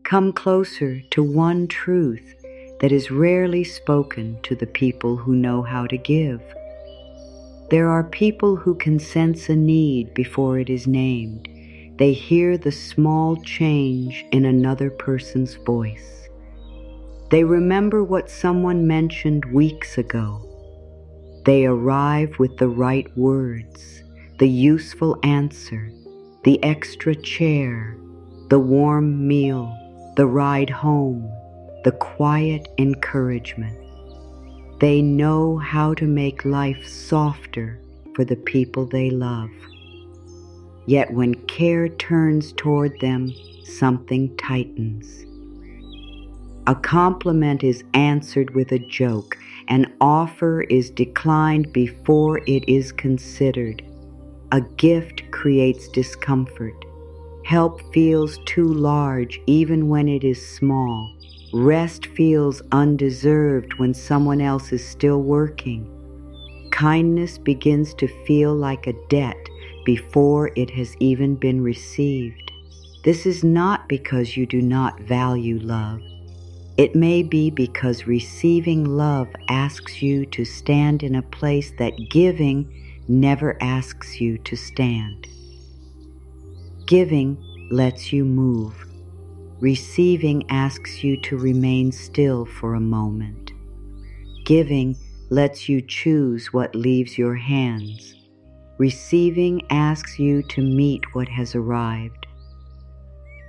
Come closer to one truth that is rarely spoken to the people who know how to give. There are people who can sense a need before it is named. They hear the small change in another person's voice. They remember what someone mentioned weeks ago. They arrive with the right words, the useful answer, the extra chair, the warm meal, the ride home, the quiet encouragement. They know how to make life softer for the people they love. Yet when care turns toward them, something tightens. A compliment is answered with a joke. An offer is declined before it is considered. A gift creates discomfort. Help feels too large even when it is small. Rest feels undeserved when someone else is still working. Kindness begins to feel like a debt before it has even been received. This is not because you do not value love. It may be because receiving love asks you to stand in a place that giving never asks you to stand. Giving lets you move. Receiving asks you to remain still for a moment. Giving lets you choose what leaves your hands. Receiving asks you to meet what has arrived.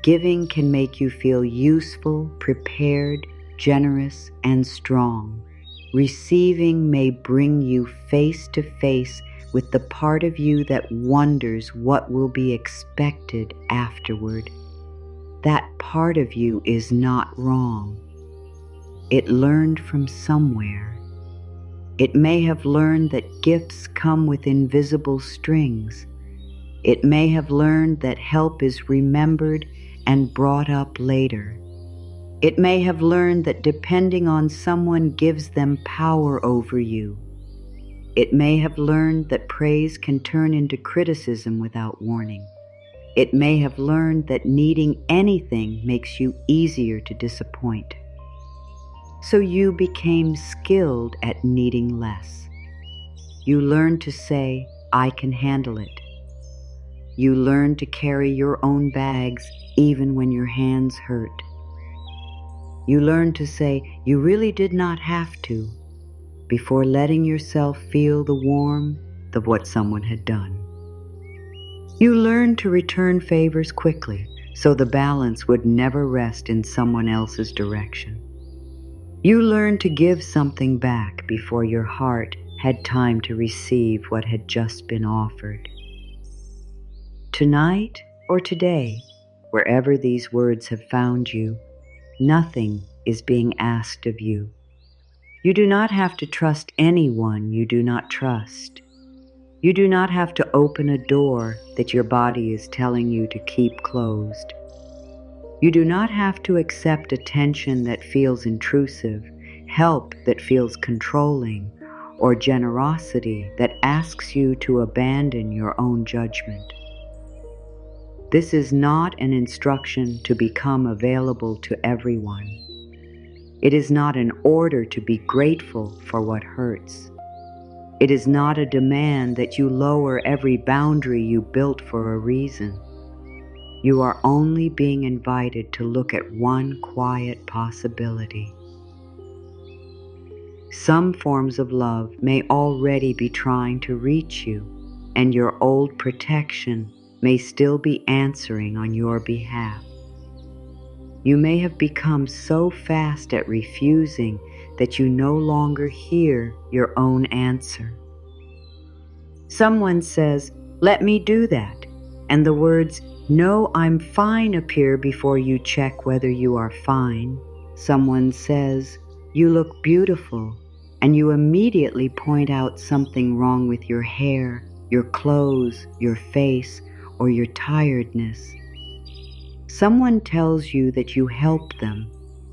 Giving can make you feel useful, prepared, generous, and strong. Receiving may bring you face to face with the part of you that wonders what will be expected afterward. That part of you is not wrong. It learned from somewhere. It may have learned that gifts come with invisible strings. It may have learned that help is remembered and brought up later. It may have learned that depending on someone gives them power over you. It may have learned that praise can turn into criticism without warning. It may have learned that needing anything makes you easier to disappoint. So you became skilled at needing less. You learned to say, "I can handle it." You learned to carry your own bags even when your hands hurt. You learned to say, "You really did not have to," before letting yourself feel the warmth of what someone had done. You learned to return favors quickly, so the balance would never rest in someone else's direction. You learned to give something back before your heart had time to receive what had just been offered. Tonight or today, wherever these words have found you, nothing is being asked of you. You do not have to trust anyone you do not trust. You do not have to open a door that your body is telling you to keep closed. You do not have to accept attention that feels intrusive, help that feels controlling, or generosity that asks you to abandon your own judgment. This is not an instruction to become available to everyone. It is not an order to be grateful for what hurts. It is not a demand that you lower every boundary you built for a reason. You are only being invited to look at one quiet possibility. Some forms of love may already be trying to reach you, and your old protection may still be answering on your behalf. You may have become so fast at refusing that you no longer hear your own answer. Someone says, "Let me do that," and the words, "No, I'm fine," appear before you check whether you are fine. Someone says, "You look beautiful," and you immediately point out something wrong with your hair, your clothes, your face, or your tiredness. Someone tells you that you helped them,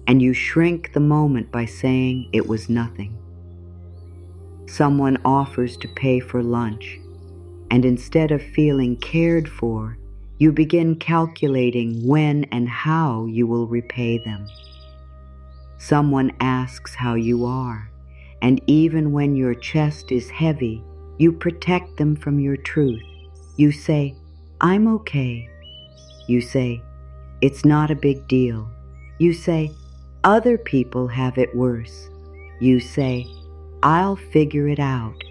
and you shrink the moment by saying it was nothing. Someone offers to pay for lunch, and instead of feeling cared for, You begin calculating when and how you will repay them. Someone asks how you are, and even when your chest is heavy, you protect them from your truth. You say, "I'm okay." You say, "It's not a big deal." You say, "Other people have it worse." You say, "I'll figure it out."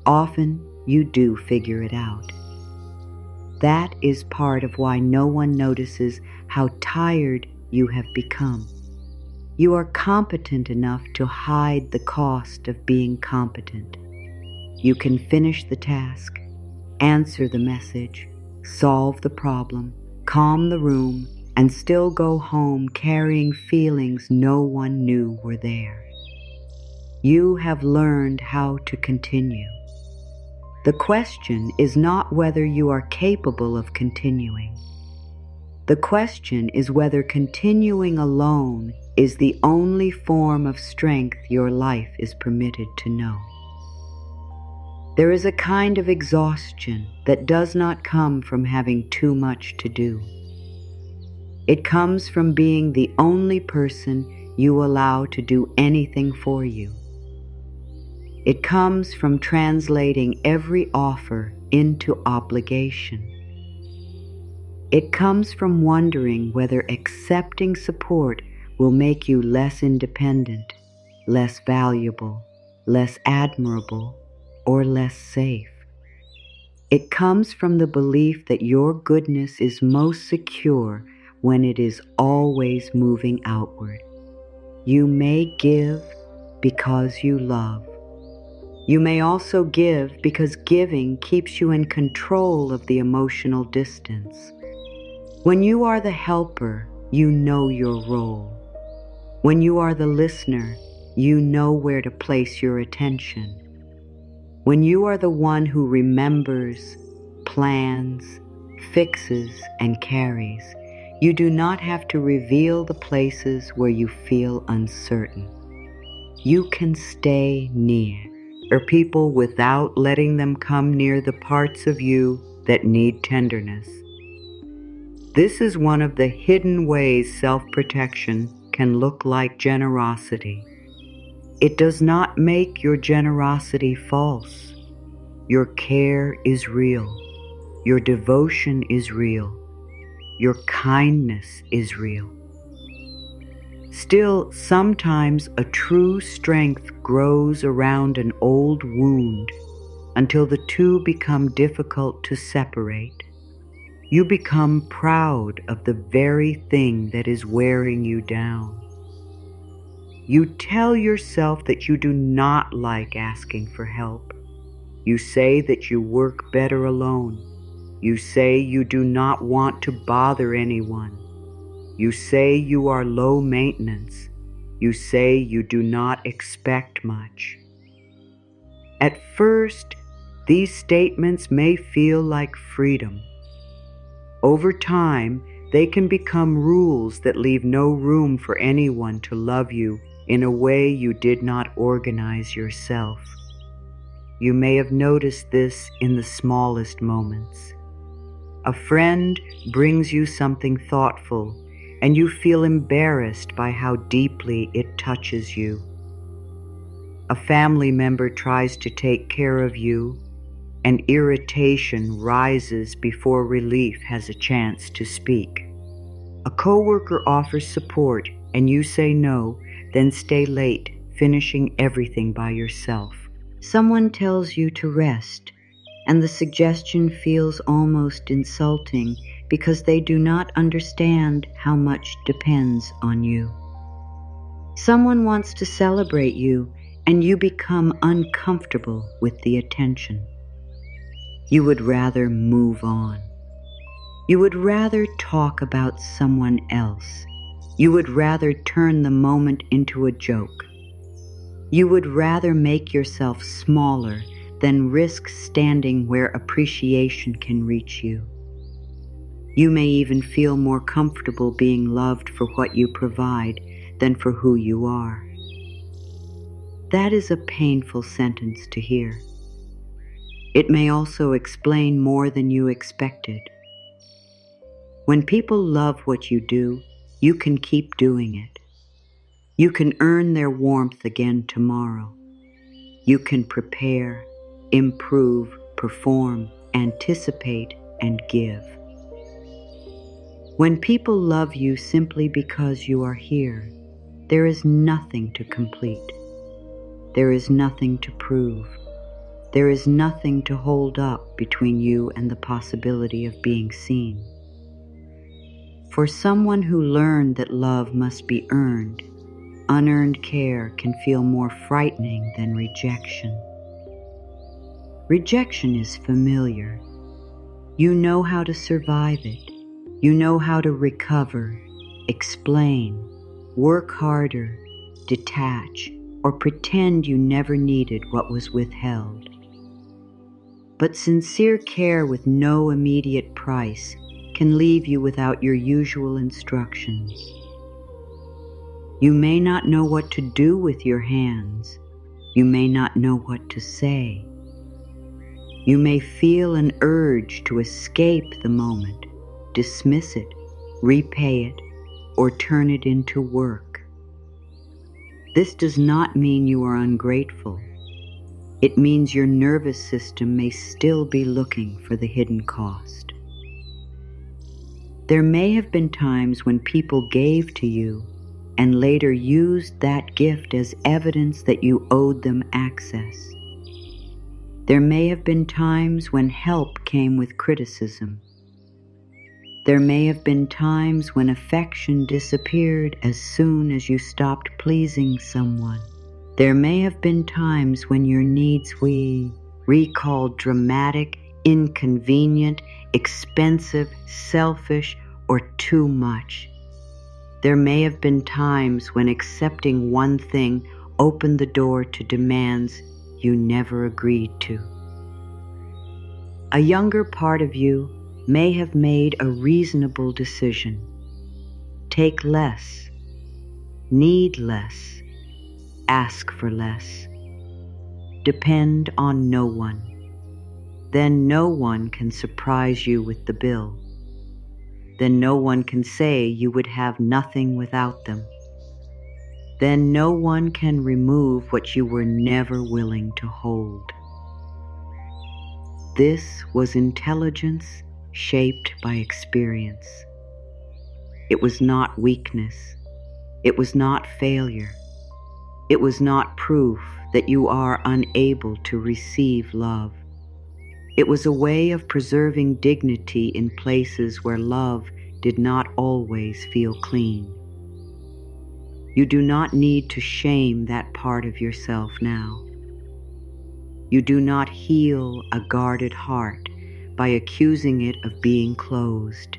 Often you do figure it out. That is part of why no one notices how tired you have become. You are competent enough to hide the cost of being competent. You can finish the task, answer the message, solve the problem, calm the room, and still go home carrying feelings no one knew were there. You have learned how to continue. The question is not whether you are capable of continuing. The question is whether continuing alone is the only form of strength your life is permitted to know. There is a kind of exhaustion that does not come from having too much to do. It comes from being the only person you allow to do anything for you. It comes from translating every offer into obligation. It comes from wondering whether accepting support will make you less independent, less valuable, less admirable, or less safe. It comes from the belief that your goodness is most secure when it is always moving outward. You may give because you love. You may also give because giving keeps you in control of the emotional distance. When you are the helper, you know your role. When you are the listener, you know where to place your attention. When you are the one who remembers, plans, fixes, and carries, you do not have to reveal the places where you feel uncertain. You can stay near people without letting them come near the parts of you that need tenderness. This is one of the hidden ways self-protection can look like generosity. It does not make your generosity false. Your care is real. Your devotion is real. Your kindness is real. Still, sometimes a true strength grows around an old wound until the two become difficult to separate. You become proud of the very thing that is wearing you down. You tell yourself that you do not like asking for help. You say that you work better alone. You say you do not want to bother anyone. You say you are low maintenance. You say you do not expect much. At first, these statements may feel like freedom. Over time, they can become rules that leave no room for anyone to love you in a way you did not organize yourself. You may have noticed this in the smallest moments. A friend brings you something thoughtful, and you feel embarrassed by how deeply it touches you. A family member tries to take care of you, and irritation rises before relief has a chance to speak. A coworker offers support, and you say no, then stay late, finishing everything by yourself. Someone tells you to rest, and the suggestion feels almost insulting because they do not understand how much depends on you. Someone wants to celebrate you, and you become uncomfortable with the attention. You would rather move on. You would rather talk about someone else. You would rather turn the moment into a joke. You would rather make yourself smaller than risk standing where appreciation can reach you. You may even feel more comfortable being loved for what you provide than for who you are. That is a painful sentence to hear. It may also explain more than you expected. When people love what you do, you can keep doing it. You can earn their warmth again tomorrow. You can prepare, improve, perform, anticipate, and give. When people love you simply because you are here, there is nothing to complete. There is nothing to prove. There is nothing to hold up between you and the possibility of being seen. For someone who learned that love must be earned, unearned care can feel more frightening than rejection. Rejection is familiar. You know how to survive it. You know how to recover, explain, work harder, detach, or pretend you never needed what was withheld. But sincere care with no immediate price can leave you without your usual instructions. You may not know what to do with your hands. You may not know what to say. You may feel an urge to escape the moment, dismiss it, repay it, or turn it into work. This does not mean you are ungrateful. It means your nervous system may still be looking for the hidden cost. There may have been times when people gave to you and later used that gift as evidence that you owed them access. There may have been times when help came with criticism. There may have been times when affection disappeared as soon as you stopped pleasing someone. There may have been times when your needs we recalled dramatic, inconvenient, expensive, selfish, or too much. There may have been times when accepting one thing opened the door to demands you never agreed to. A younger part of you may have made a reasonable decision. Take less, need less, ask for less, depend on no one. Then no one can surprise you with the bill. Then no one can say you would have nothing without them. Then no one can remove what you were never willing to hold. This was intelligence shaped by experience. It was not weakness. It was not failure. It was not proof that you are unable to receive love. It was a way of preserving dignity in places where love did not always feel clean. You do not need to shame that part of yourself now. You do not heal a guarded heart by accusing it of being closed.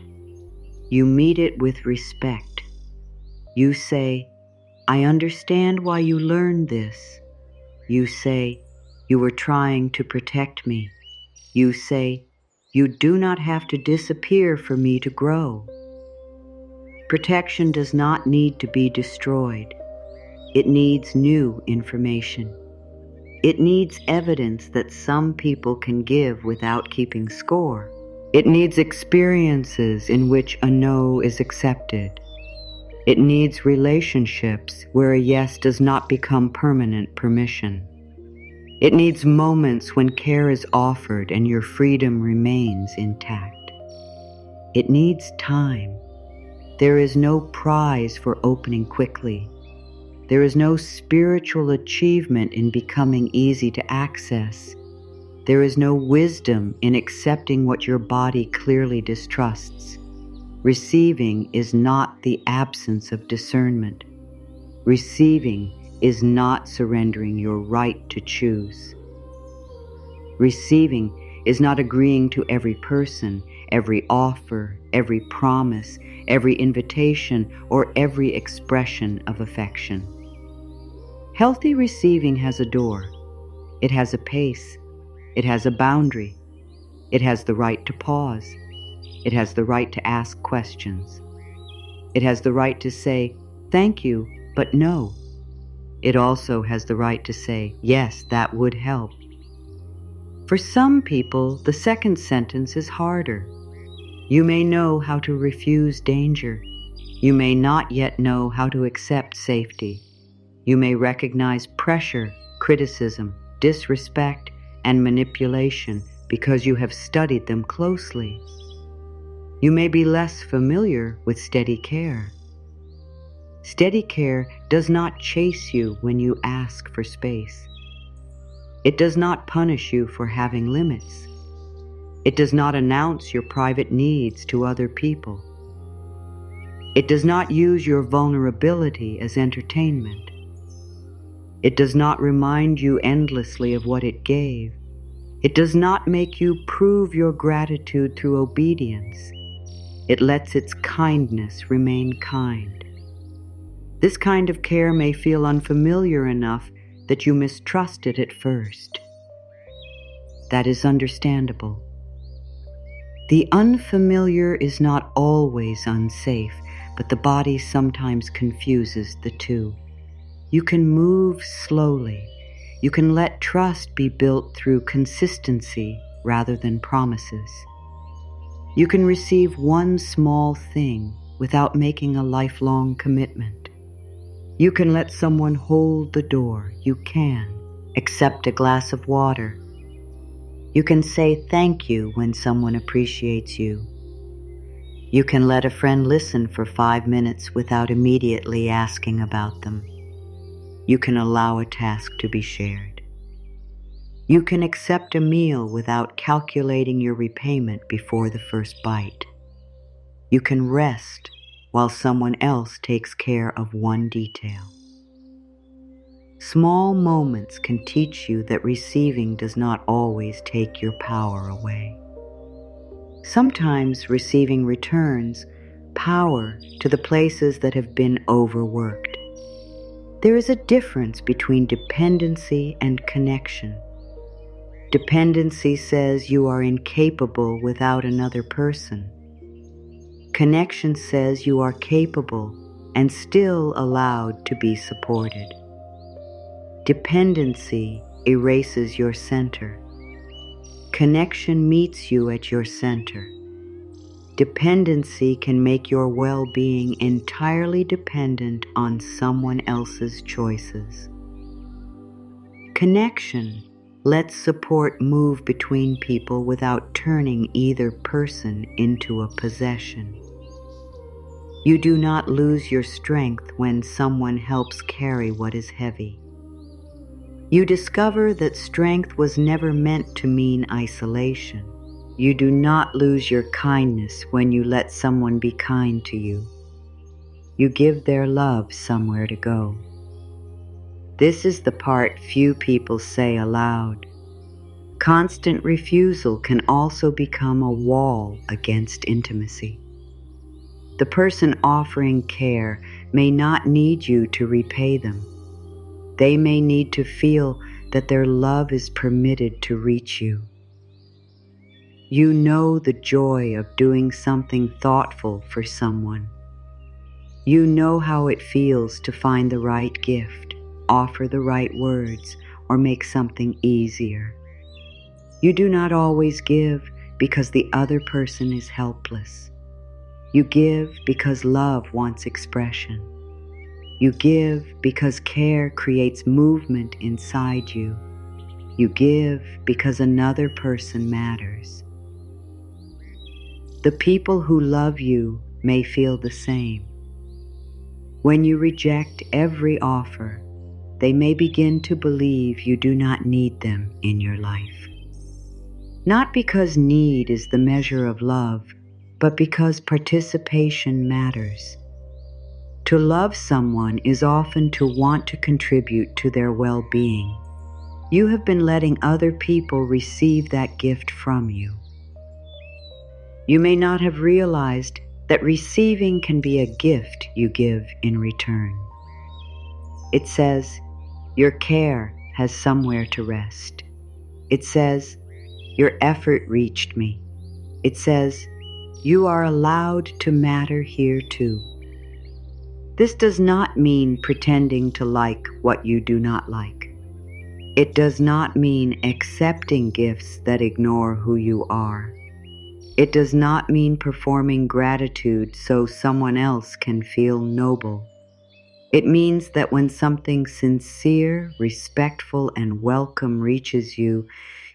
You meet it with respect. You say, I understand why you learned this. You say, you were trying to protect me. You say, you do not have to disappear for me to grow. Protection does not need to be destroyed. It needs new information. It needs evidence that some people can give without keeping score. It needs experiences in which a no is accepted. It needs relationships where a yes does not become permanent permission. It needs moments when care is offered and your freedom remains intact. It needs time. There is no prize for opening quickly. There is no spiritual achievement in becoming easy to access. There is no wisdom in accepting what your body clearly distrusts. Receiving is not the absence of discernment. Receiving is not surrendering your right to choose. Receiving is not agreeing to every person, every offer, every promise, every invitation, or every expression of affection. Healthy receiving has a door. It has a pace. It has a boundary. It has the right to pause. It has the right to ask questions. It has the right to say, thank you, but no. It also has the right to say, yes, that would help. For some people, the second sentence is harder. You may know how to refuse danger. You may not yet know how to accept safety. You may recognize pressure, criticism, disrespect, and manipulation because you have studied them closely. You may be less familiar with steady care. Steady care does not chase you when you ask for space. It does not punish you for having limits. It does not announce your private needs to other people. It does not use your vulnerability as entertainment. It does not remind you endlessly of what it gave. It does not make you prove your gratitude through obedience. It lets its kindness remain kind. This kind of care may feel unfamiliar enough that you mistrust it at first. That is understandable. The unfamiliar is not always unsafe, but the body sometimes confuses the two. You can move slowly. You can let trust be built through consistency rather than promises. You can receive one small thing without making a lifelong commitment. You can let someone hold the door. You can accept a glass of water. You can say thank you when someone appreciates you. You can let a friend listen for 5 minutes without immediately asking about them. You can allow a task to be shared. You can accept a meal without calculating your repayment before the first bite. You can rest while someone else takes care of one detail. Small moments can teach you that receiving does not always take your power away. Sometimes receiving returns power to the places that have been overworked. There is a difference between dependency and connection. Dependency says you are incapable without another person. Connection says you are capable and still allowed to be supported. Dependency erases your center. Connection meets you at your center. Dependency can make your well-being entirely dependent on someone else's choices. Connection lets support move between people without turning either person into a possession. You do not lose your strength when someone helps carry what is heavy. You discover that strength was never meant to mean isolation. You do not lose your kindness when you let someone be kind to you. You give their love somewhere to go. This is the part few people say aloud. Constant refusal can also become a wall against intimacy. The person offering care may not need you to repay them. They may need to feel that their love is permitted to reach you. You know the joy of doing something thoughtful for someone. You know how it feels to find the right gift, offer the right words, or make something easier. You do not always give because the other person is helpless. You give because love wants expression. You give because care creates movement inside you. You give because another person matters. The people who love you may feel the same. When you reject every offer, they may begin to believe you do not need them in your life. Not because need is the measure of love, but because participation matters. To love someone is often to want to contribute to their well-being. You have been letting other people receive that gift from you. You may not have realized that receiving can be a gift you give in return. It says, your care has somewhere to rest. It says, your effort reached me. It says, you are allowed to matter here too. This does not mean pretending to like what you do not like. It does not mean accepting gifts that ignore who you are. It does not mean performing gratitude so someone else can feel noble. It means that when something sincere, respectful, and welcome reaches you,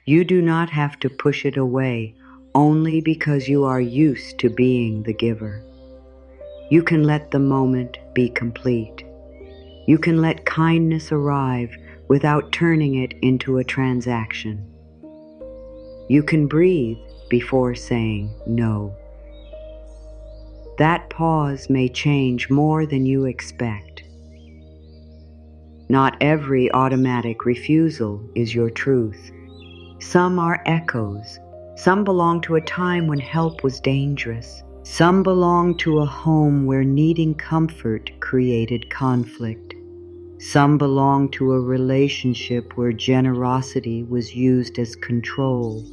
you do not have to push it away only because you are used to being the giver. You can let the moment be complete. You can let kindness arrive without turning it into a transaction. You can breathe before saying no. That pause may change more than you expect. Not every automatic refusal is your truth. Some are echoes. Some belong to a time when help was dangerous. Some belong to a home where needing comfort created conflict. Some belong to a relationship where generosity was used as control.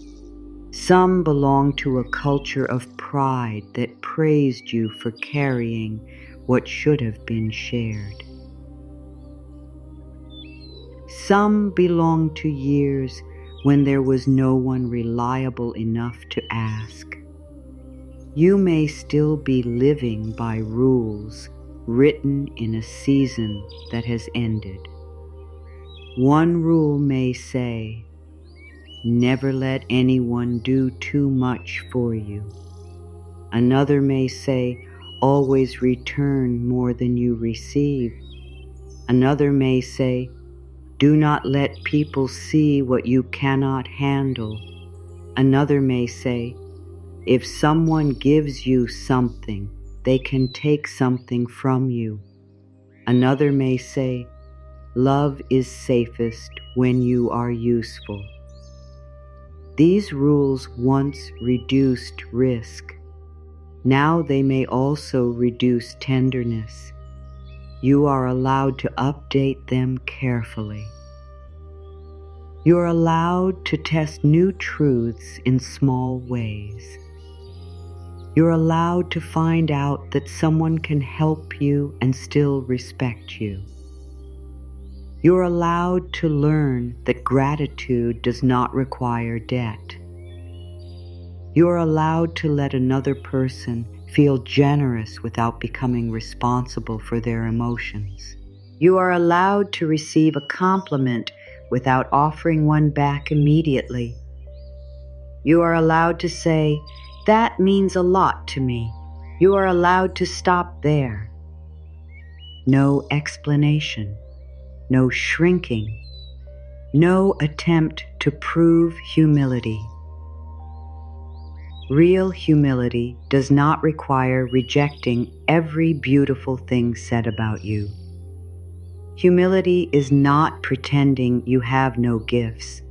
Some belong to a culture of pride that praised you for carrying what should have been shared. Some belong to years when there was no one reliable enough to ask. You may still be living by rules written in a season that has ended. One rule may say, never let anyone do too much for you. Another may say, always return more than you receive. Another may say, do not let people see what you cannot handle. Another may say, if someone gives you something, they can take something from you. Another may say, love is safest when you are useful. These rules once reduced risk. Now they may also reduce tenderness. You are allowed to update them carefully. You're allowed to test new truths in small ways. You're allowed to find out that someone can help you and still respect you. You're allowed to learn that gratitude does not require debt. You're allowed to let another person feel generous without becoming responsible for their emotions. You are allowed to receive a compliment without offering one back immediately. You are allowed to say, that means a lot to me. You are allowed to stop there. No explanation, no shrinking, no attempt to prove humility. Real humility does not require rejecting every beautiful thing said about you. Humility is not pretending you have no gifts.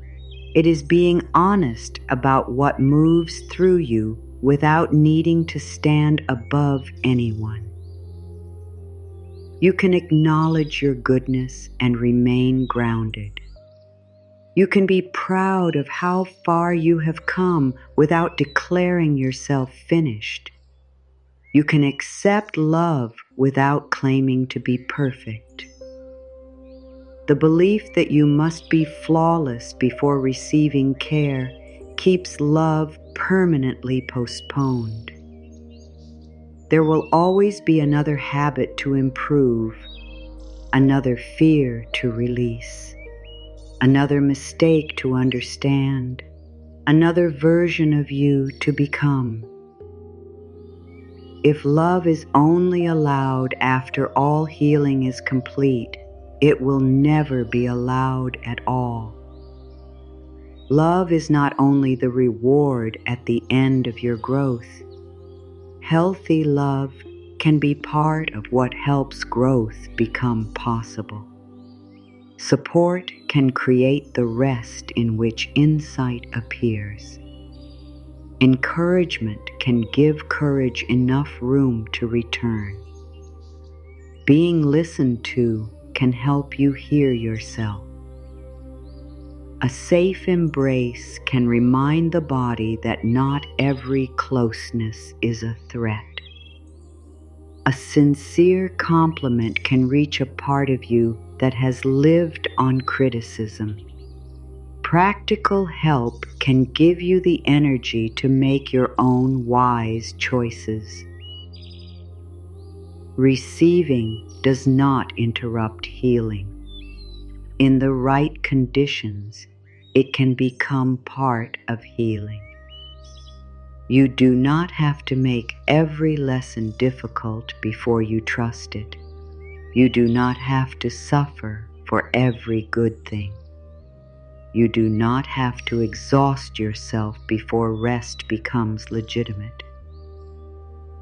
It is being honest about what moves through you without needing to stand above anyone. You can acknowledge your goodness and remain grounded. You can be proud of how far you have come without declaring yourself finished. You can accept love without claiming to be perfect. The belief that you must be flawless before receiving care keeps love permanently postponed. There will always be another habit to improve, another fear to release, another mistake to understand, another version of you to become. If love is only allowed after all healing is complete, it will never be allowed at all. Love is not only the reward at the end of your growth. Healthy love can be part of what helps growth become possible. Support can create the rest in which insight appears. Encouragement can give courage enough room to return. Being listened to can help you hear yourself. A safe embrace can remind the body that not every closeness is a threat. A sincere compliment can reach a part of you that has lived on criticism. Practical help can give you the energy to make your own wise choices. Receiving does not interrupt healing. In the right conditions, it can become part of healing. You do not have to make every lesson difficult before you trust it. You do not have to suffer for every good thing. You do not have to exhaust yourself before rest becomes legitimate.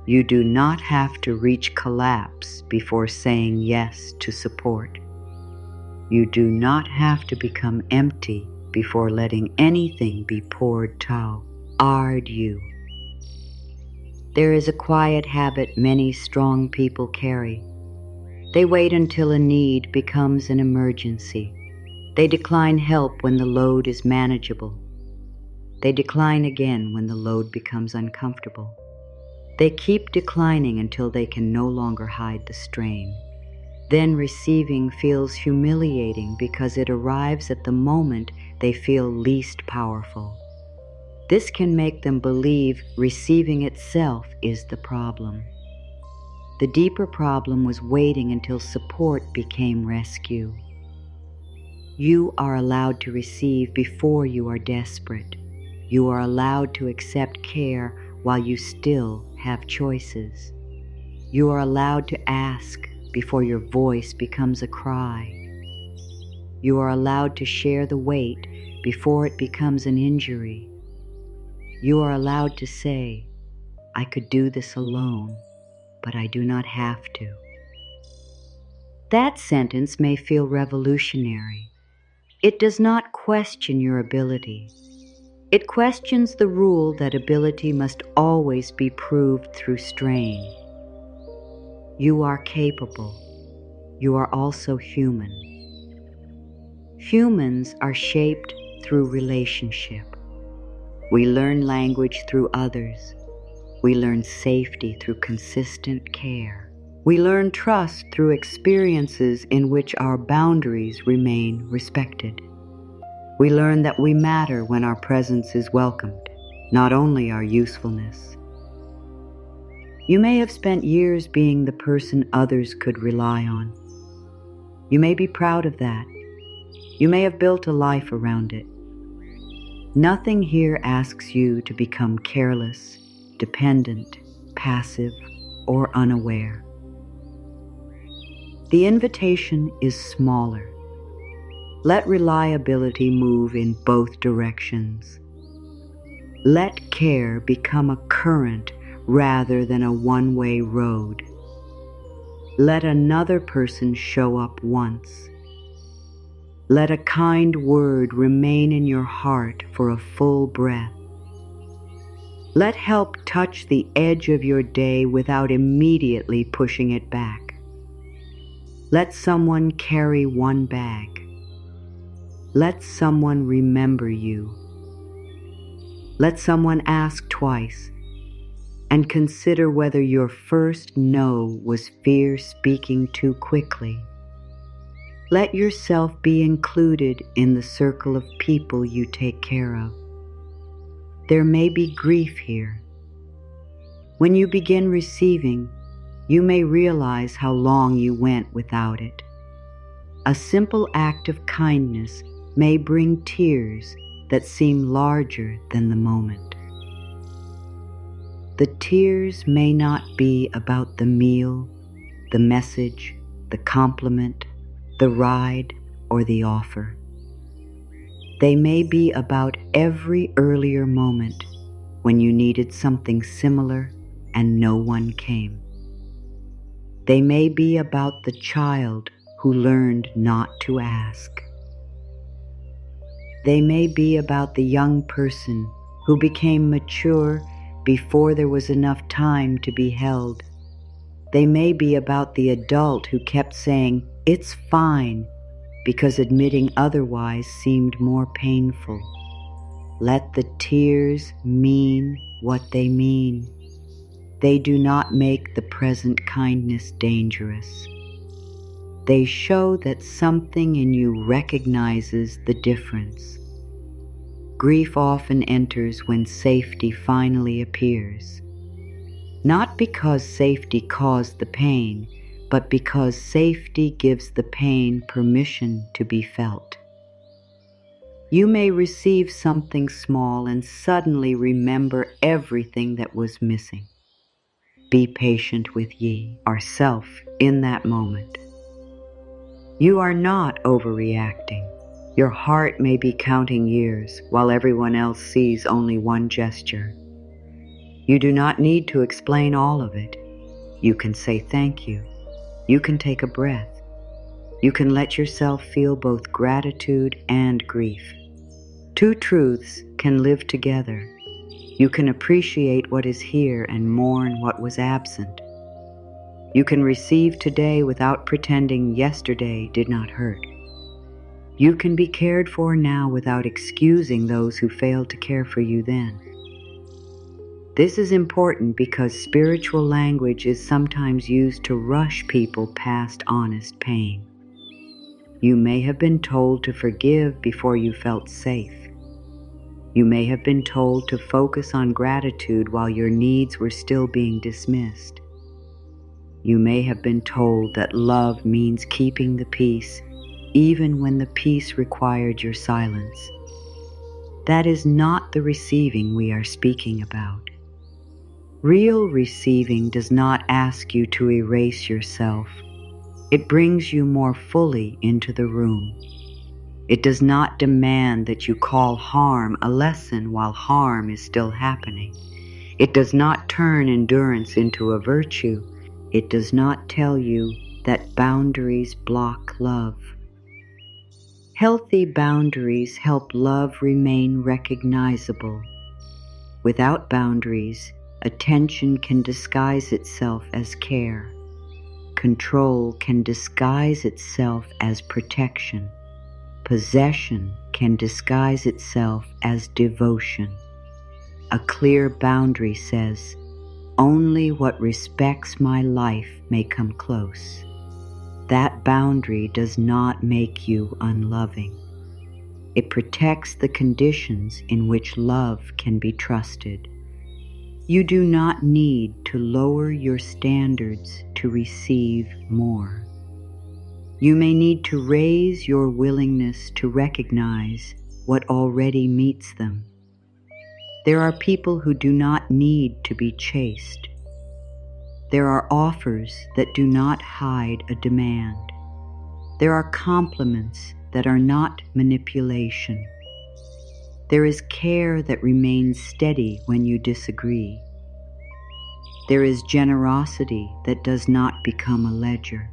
You do not have to reach collapse before saying yes to support. You do not have to become empty before letting anything be poured toward you. There is a quiet habit many strong people carry. They wait until a need becomes an emergency. They decline help when the load is manageable. They decline again when the load becomes uncomfortable. They keep declining until they can no longer hide the strain. Then receiving feels humiliating because it arrives at the moment they feel least powerful. This can make them believe receiving itself is the problem. The deeper problem was waiting until support became rescue. You are allowed to receive before you are desperate. You are allowed to accept care while you still have choices. You are allowed to ask before your voice becomes a cry. You are allowed to share the weight before it becomes an injury. You are allowed to say, I could do this alone, but I do not have to. That sentence may feel revolutionary. It does not question your ability. It questions the rule that ability must always be proved through strain. You are capable. You are also human. Humans are shaped through relationship. We learn language through others. We learn safety through consistent care. We learn trust through experiences in which our boundaries remain respected. We learn that we matter when our presence is welcomed, not only our usefulness. You may have spent years being the person others could rely on. You may be proud of that. You may have built a life around it. Nothing here asks you to become careless, dependent, passive, or unaware. The invitation is smaller. Let reliability move in both directions. Let care become a current rather than a one-way road. Let another person show up once. Let a kind word remain in your heart for a full breath. Let help touch the edge of your day without immediately pushing it back. Let someone carry one bag. Let someone remember you. Let someone ask twice, and consider whether your first no was fear speaking too quickly. Let yourself be included in the circle of people you take care of. There may be grief here. When you begin receiving, you may realize how long you went without it. A simple act of kindness may bring tears that seem larger than the moment. The tears may not be about the meal, the message, the compliment, the ride, or the offer. They may be about every earlier moment when you needed something similar and no one came. They may be about the child who learned not to ask. They may be about the young person who became mature before there was enough time to be held. They may be about the adult who kept saying, "It's fine," because admitting otherwise seemed more painful. Let the tears mean what they mean. They do not make the present kindness dangerous. They show that something in you recognizes the difference. Grief often enters when safety finally appears. Not because safety caused the pain, but because safety gives the pain permission to be felt. You may receive something small and suddenly remember everything that was missing. Be patient with ye, ourself, in that moment. You are not overreacting. Your heart may be counting years while everyone else sees only one gesture. You do not need to explain all of it. You can say thank you. You can take a breath. You can let yourself feel both gratitude and grief. Two truths can live together. You can appreciate what is here and mourn what was absent. You can receive today without pretending yesterday did not hurt. You can be cared for now without excusing those who failed to care for you then. This is important because spiritual language is sometimes used to rush people past honest pain. You may have been told to forgive before you felt safe. You may have been told to focus on gratitude while your needs were still being dismissed. You may have been told that love means keeping the peace, even when the peace required your silence. That is not the receiving we are speaking about. Real receiving does not ask you to erase yourself. It brings you more fully into the room. It does not demand that you call harm a lesson while harm is still happening. It does not turn endurance into a virtue. It does not tell you that boundaries block love. Healthy boundaries help love remain recognizable. Without boundaries, attention can disguise itself as care. Control can disguise itself as protection. Possession can disguise itself as devotion. A clear boundary says, only what respects my life may come close. That boundary does not make you unloving. It protects the conditions in which love can be trusted. You do not need to lower your standards to receive more. You may need to raise your willingness to recognize what already meets them. There are people who do not need to be chased. There are offers that do not hide a demand. There are compliments that are not manipulation. There is care that remains steady when you disagree. There is generosity that does not become a ledger.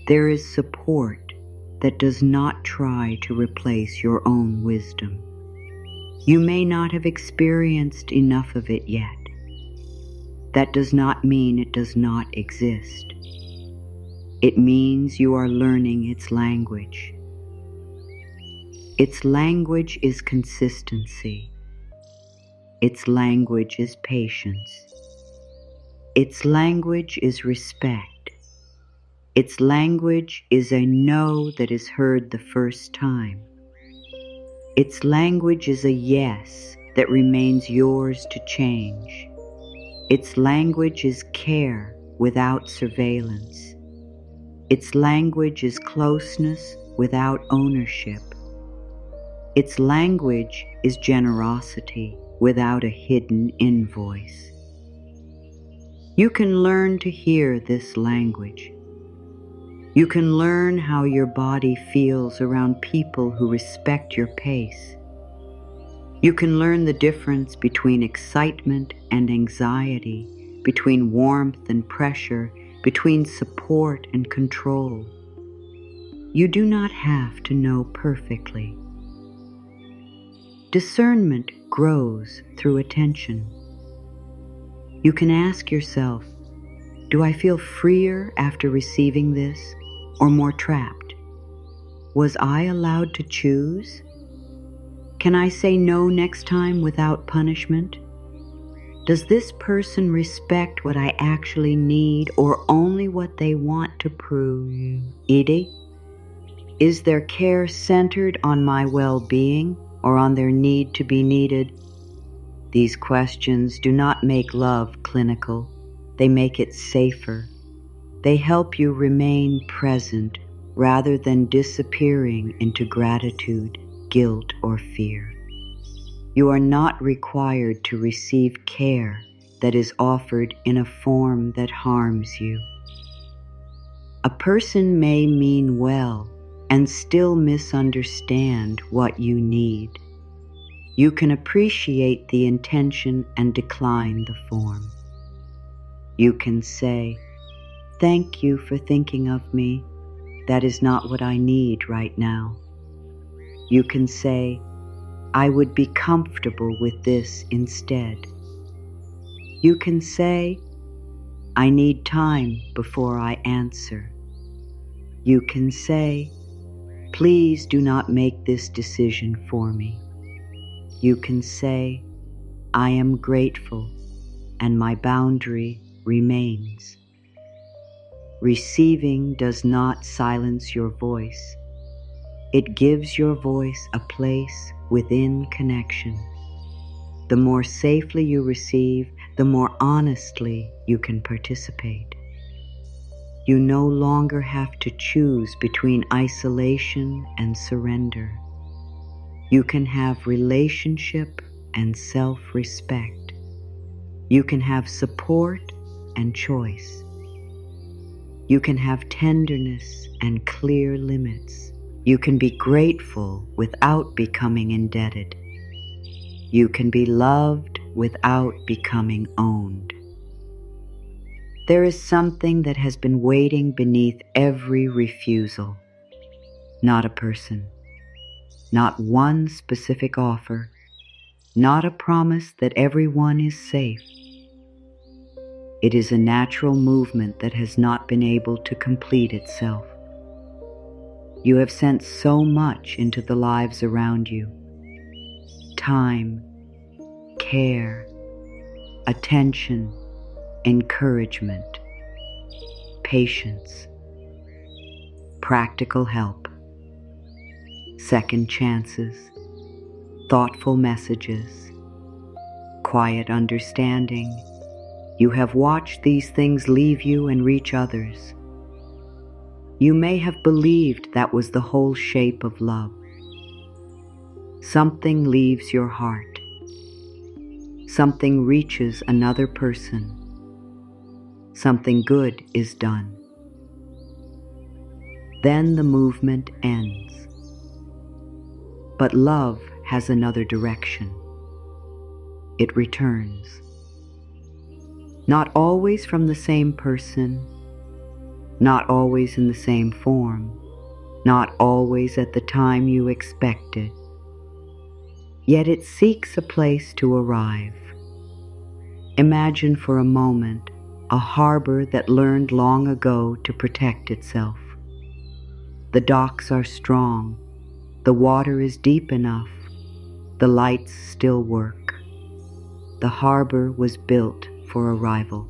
There is support that does not try to replace your own wisdom. You may not have experienced enough of it yet. That does not mean it does not exist. It means you are learning its language. Its language is consistency. Its language is patience. Its language is respect. Its language is a no that is heard the first time. Its language is a yes that remains yours to change. Its language is care without surveillance. Its language is closeness without ownership. Its language is generosity without a hidden invoice. You can learn to hear this language. You can learn how your body feels around people who respect your pace. You can learn the difference between excitement and anxiety, between warmth and pressure, between support and control. You do not have to know perfectly. Discernment grows through attention. You can ask yourself, do I feel freer after receiving this, or more trapped? Was I allowed to choose? Can I say no next time without punishment? Does this person respect what I actually need or only what they want to prove? Edie? Is their care centered on my well-being or on their need to be needed. These questions do not make love clinical. They make it safer. They help you remain present rather than disappearing into gratitude, guilt, or fear. You are not required to receive care that is offered in a form that harms you. A person may mean well and still misunderstand what you need. You can appreciate the intention and decline the form. You can say, "Thank you for thinking of me. That is not what I need right now." You can say, "I would be comfortable with this instead." You can say, "I need time before I answer." You can say, "Please do not make this decision for me." You can say, "I am grateful and my boundary remains." Receiving does not silence your voice. It gives your voice a place within connection. The more safely you receive, the more honestly you can participate. You no longer have to choose between isolation and surrender. You can have relationship and self-respect. You can have support and choice. You can have tenderness and clear limits. You can be grateful without becoming indebted. You can be loved without becoming owned. There is something that has been waiting beneath every refusal. Not a person, not one specific offer, not a promise that everyone is safe. It is a natural movement that has not been able to complete itself. You have sent so much into the lives around you. Time, care, attention, encouragement, patience, practical help, second chances, thoughtful messages, quiet understanding. You have watched these things leave you and reach others. You may have believed that was the whole shape of love. Something leaves your heart. Something reaches another person. Something good is done. Then the movement ends. But love has another direction. It returns. Not always from the same person, not always in the same form, not always at the time you expected. Yet it seeks a place to arrive. Imagine for a moment a harbor that learned long ago to protect itself. The docks are strong, the water is deep enough, the lights still work. The harbor was built for arrival,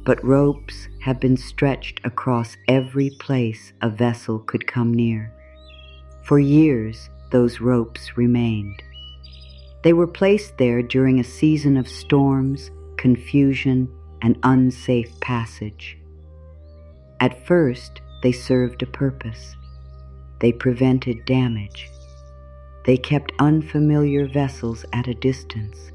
but ropes have been stretched across every place a vessel could come near. For years, those ropes remained. They were placed there during a season of storms, confusion, and unsafe passage. At first, they served a purpose. They prevented damage. They kept unfamiliar vessels at a distance.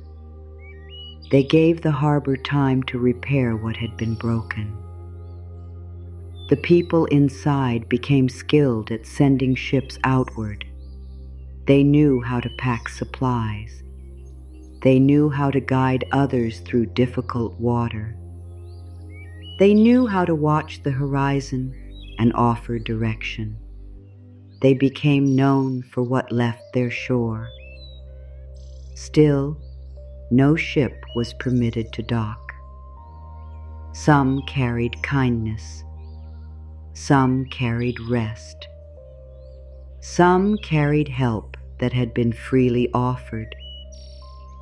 They gave the harbor time to repair what had been broken. The people inside became skilled at sending ships outward. They knew how to pack supplies. They knew how to guide others through difficult water. They knew how to watch the horizon and offer direction. They became known for what left their shore. Still, no ship was permitted to dock. Some carried kindness. Some carried rest. Some carried help that had been freely offered.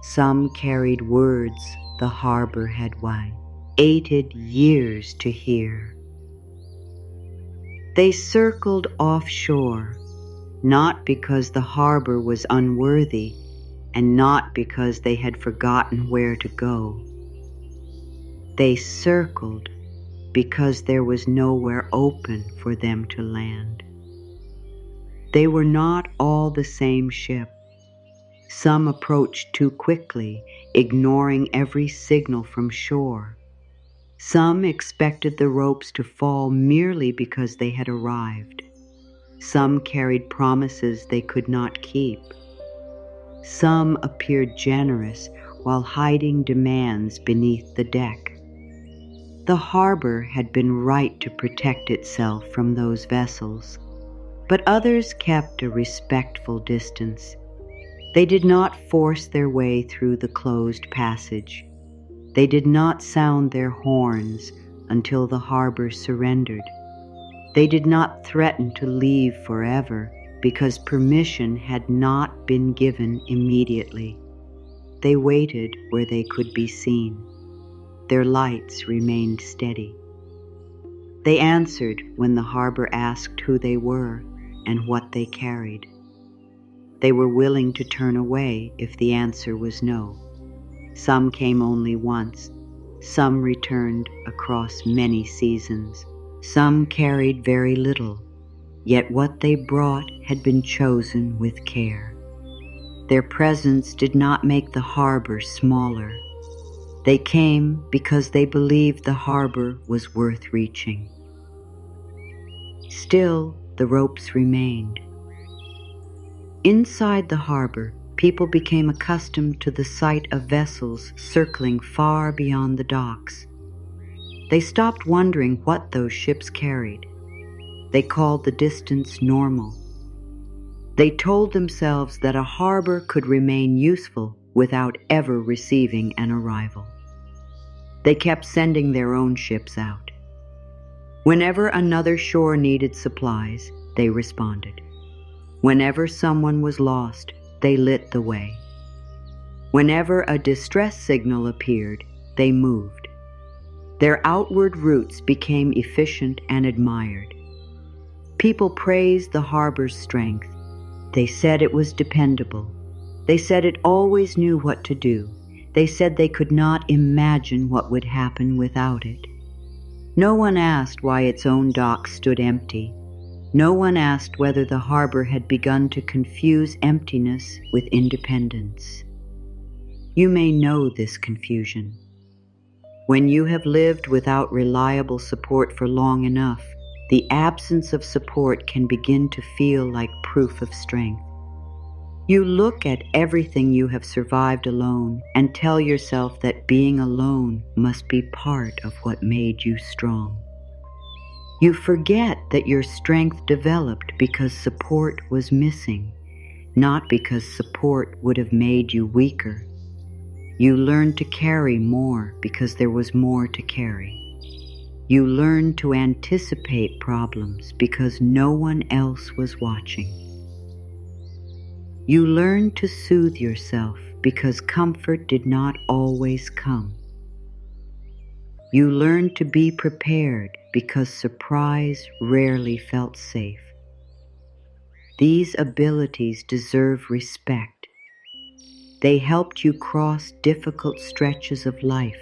Some carried words the harbor had waited years to hear. They circled offshore, not because the harbor was unworthy, and not because they had forgotten where to go. They circled because there was nowhere open for them to land. They were not all the same ship. Some approached too quickly, ignoring every signal from shore. Some expected the ropes to fall merely because they had arrived. Some carried promises they could not keep. Some appeared generous while hiding demands beneath the deck. The harbor had been right to protect itself from those vessels, but others kept a respectful distance. They did not force their way through the closed passage. They did not sound their horns until the harbor surrendered. They did not threaten to leave forever because permission had not been given immediately. They waited where they could be seen. Their lights remained steady. They answered when the harbor asked who they were and what they carried. They were willing to turn away if the answer was no. Some came only once. Some returned across many seasons. Some carried very little, yet what they brought had been chosen with care. Their presence did not make the harbor smaller. They came because they believed the harbor was worth reaching. Still, the ropes remained. Inside the harbor, people became accustomed to the sight of vessels circling far beyond the docks. They stopped wondering what those ships carried. They called the distance normal. They told themselves that a harbor could remain useful without ever receiving an arrival. They kept sending their own ships out. Whenever another shore needed supplies, they responded. Whenever someone was lost, they lit the way. Whenever a distress signal appeared, they moved. Their outward routes became efficient and admired. People praised the harbor's strength. They said it was dependable. They said it always knew what to do. They said they could not imagine what would happen without it. No one asked why its own docks stood empty. No one asked whether the harbor had begun to confuse emptiness with independence. You may know this confusion. When you have lived without reliable support for long enough, the absence of support can begin to feel like proof of strength. You look at everything you have survived alone and tell yourself that being alone must be part of what made you strong. You forget that your strength developed because support was missing, not because support would have made you weaker. You learned to carry more because there was more to carry. You learned to anticipate problems because no one else was watching. You learned to soothe yourself because comfort did not always come. You learned to be prepared because surprise rarely felt safe. These abilities deserve respect. They helped you cross difficult stretches of life.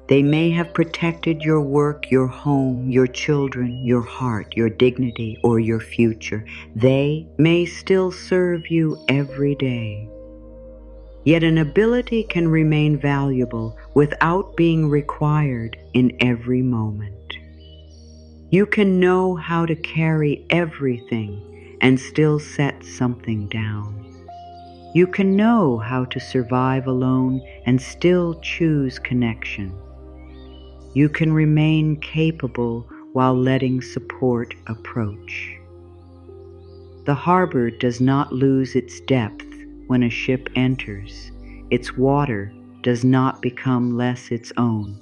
They may have protected your work, your home, your children, your heart, your dignity, or your future. They may still serve you every day. Yet an ability can remain valuable without being required in every moment. You can know how to carry everything and still set something down. You can know how to survive alone and still choose connection. You can remain capable while letting support approach. The harbor does not lose its depth when a ship enters. Its water does not become less its own.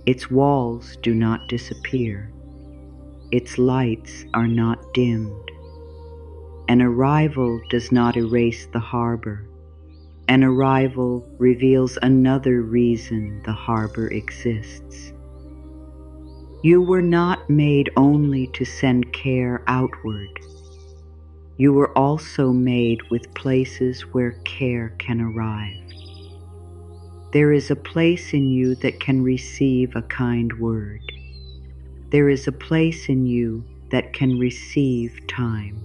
Its walls do not disappear. Its lights are not dimmed. An arrival does not erase the harbor. An arrival reveals another reason the harbor exists. You were not made only to send care outward. You were also made with places where care can arrive. There is a place in you that can receive a kind word. There is a place in you that can receive time.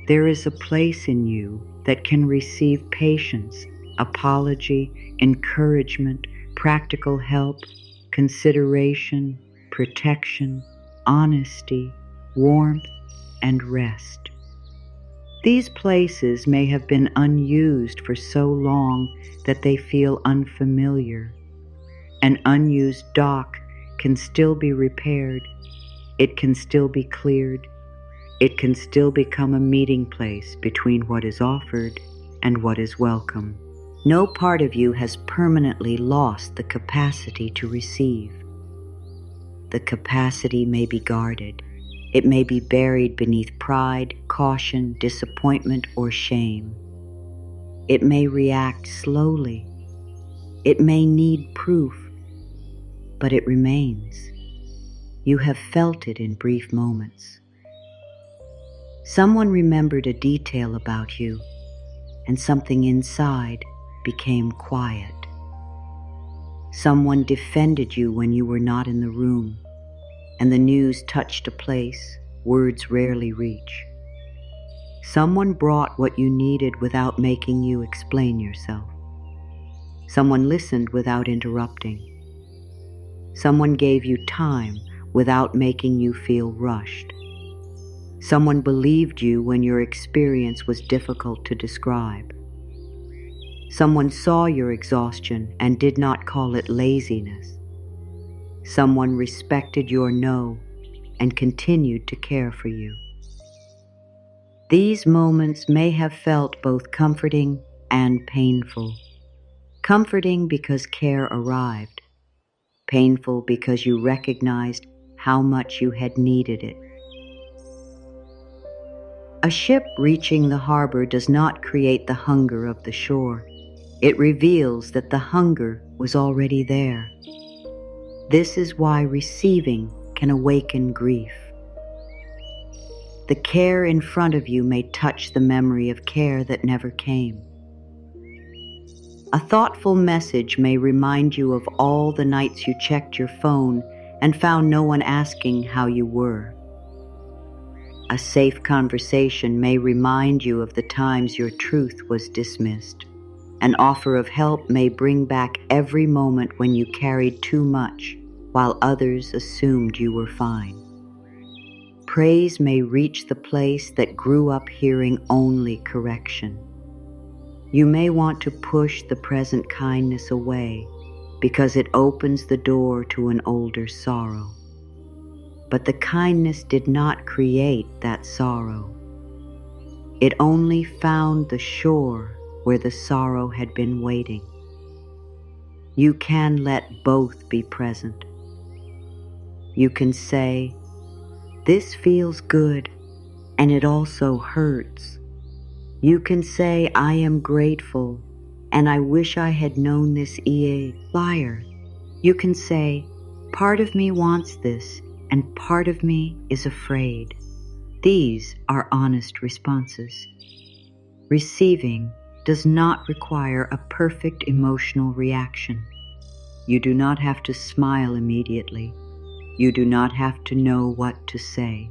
There is a place in you that can receive patience, apology, encouragement, practical help, consideration, protection, honesty, warmth, and rest. These places may have been unused for so long that they feel unfamiliar. An unused dock can still be repaired. It can still be cleared. It can still become a meeting place between what is offered and what is welcome. No part of you has permanently lost the capacity to receive. The capacity may be guarded. It may be buried beneath pride, caution, disappointment, or shame. It may react slowly. It may need proof, but it remains. You have felt it in brief moments. Someone remembered a detail about you, and something inside became quiet. Someone defended you when you were not in the room, and the news touched a place words rarely reach. Someone brought what you needed without making you explain yourself. Someone listened without interrupting. Someone gave you time without making you feel rushed. Someone believed you when your experience was difficult to describe. Someone saw your exhaustion and did not call it laziness. Someone respected your no and continued to care for you. These moments may have felt both comforting and painful. Comforting because care arrived. Painful because you recognized how much you had needed it. A ship reaching the harbor does not create the hunger of the shore. It reveals that the hunger was already there. This is why receiving can awaken grief. The care in front of you may touch the memory of care that never came. A thoughtful message may remind you of all the nights you checked your phone and found no one asking how you were. A safe conversation may remind you of the times your truth was dismissed. An offer of help may bring back every moment when you carried too much while others assumed you were fine. Praise may reach the place that grew up hearing only correction. You may want to push the present kindness away because it opens the door to an older sorrow. But the kindness did not create that sorrow. It only found the shore where the sorrow had been waiting. You can let both be present. You can say, "This feels good, and it also hurts." You can say, "I am grateful, and I wish I had known this liar." You can say, "Part of me wants this, and part of me is afraid." These are honest responses. Receiving does not require a perfect emotional reaction. You do not have to smile immediately. You do not have to know what to say.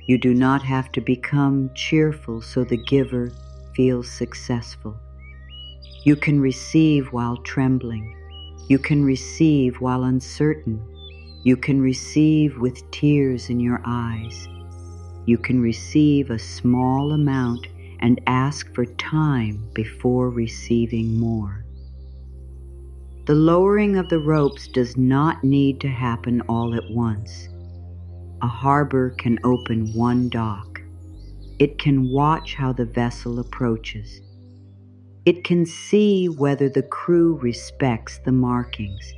You do not have to become cheerful so the giver feels successful. You can receive while trembling. You can receive while uncertain. You can receive with tears in your eyes. You can receive a small amount and ask for time before receiving more. The lowering of the ropes does not need to happen all at once. A harbor can open one dock. It can watch how the vessel approaches. It can see whether the crew respects the markings.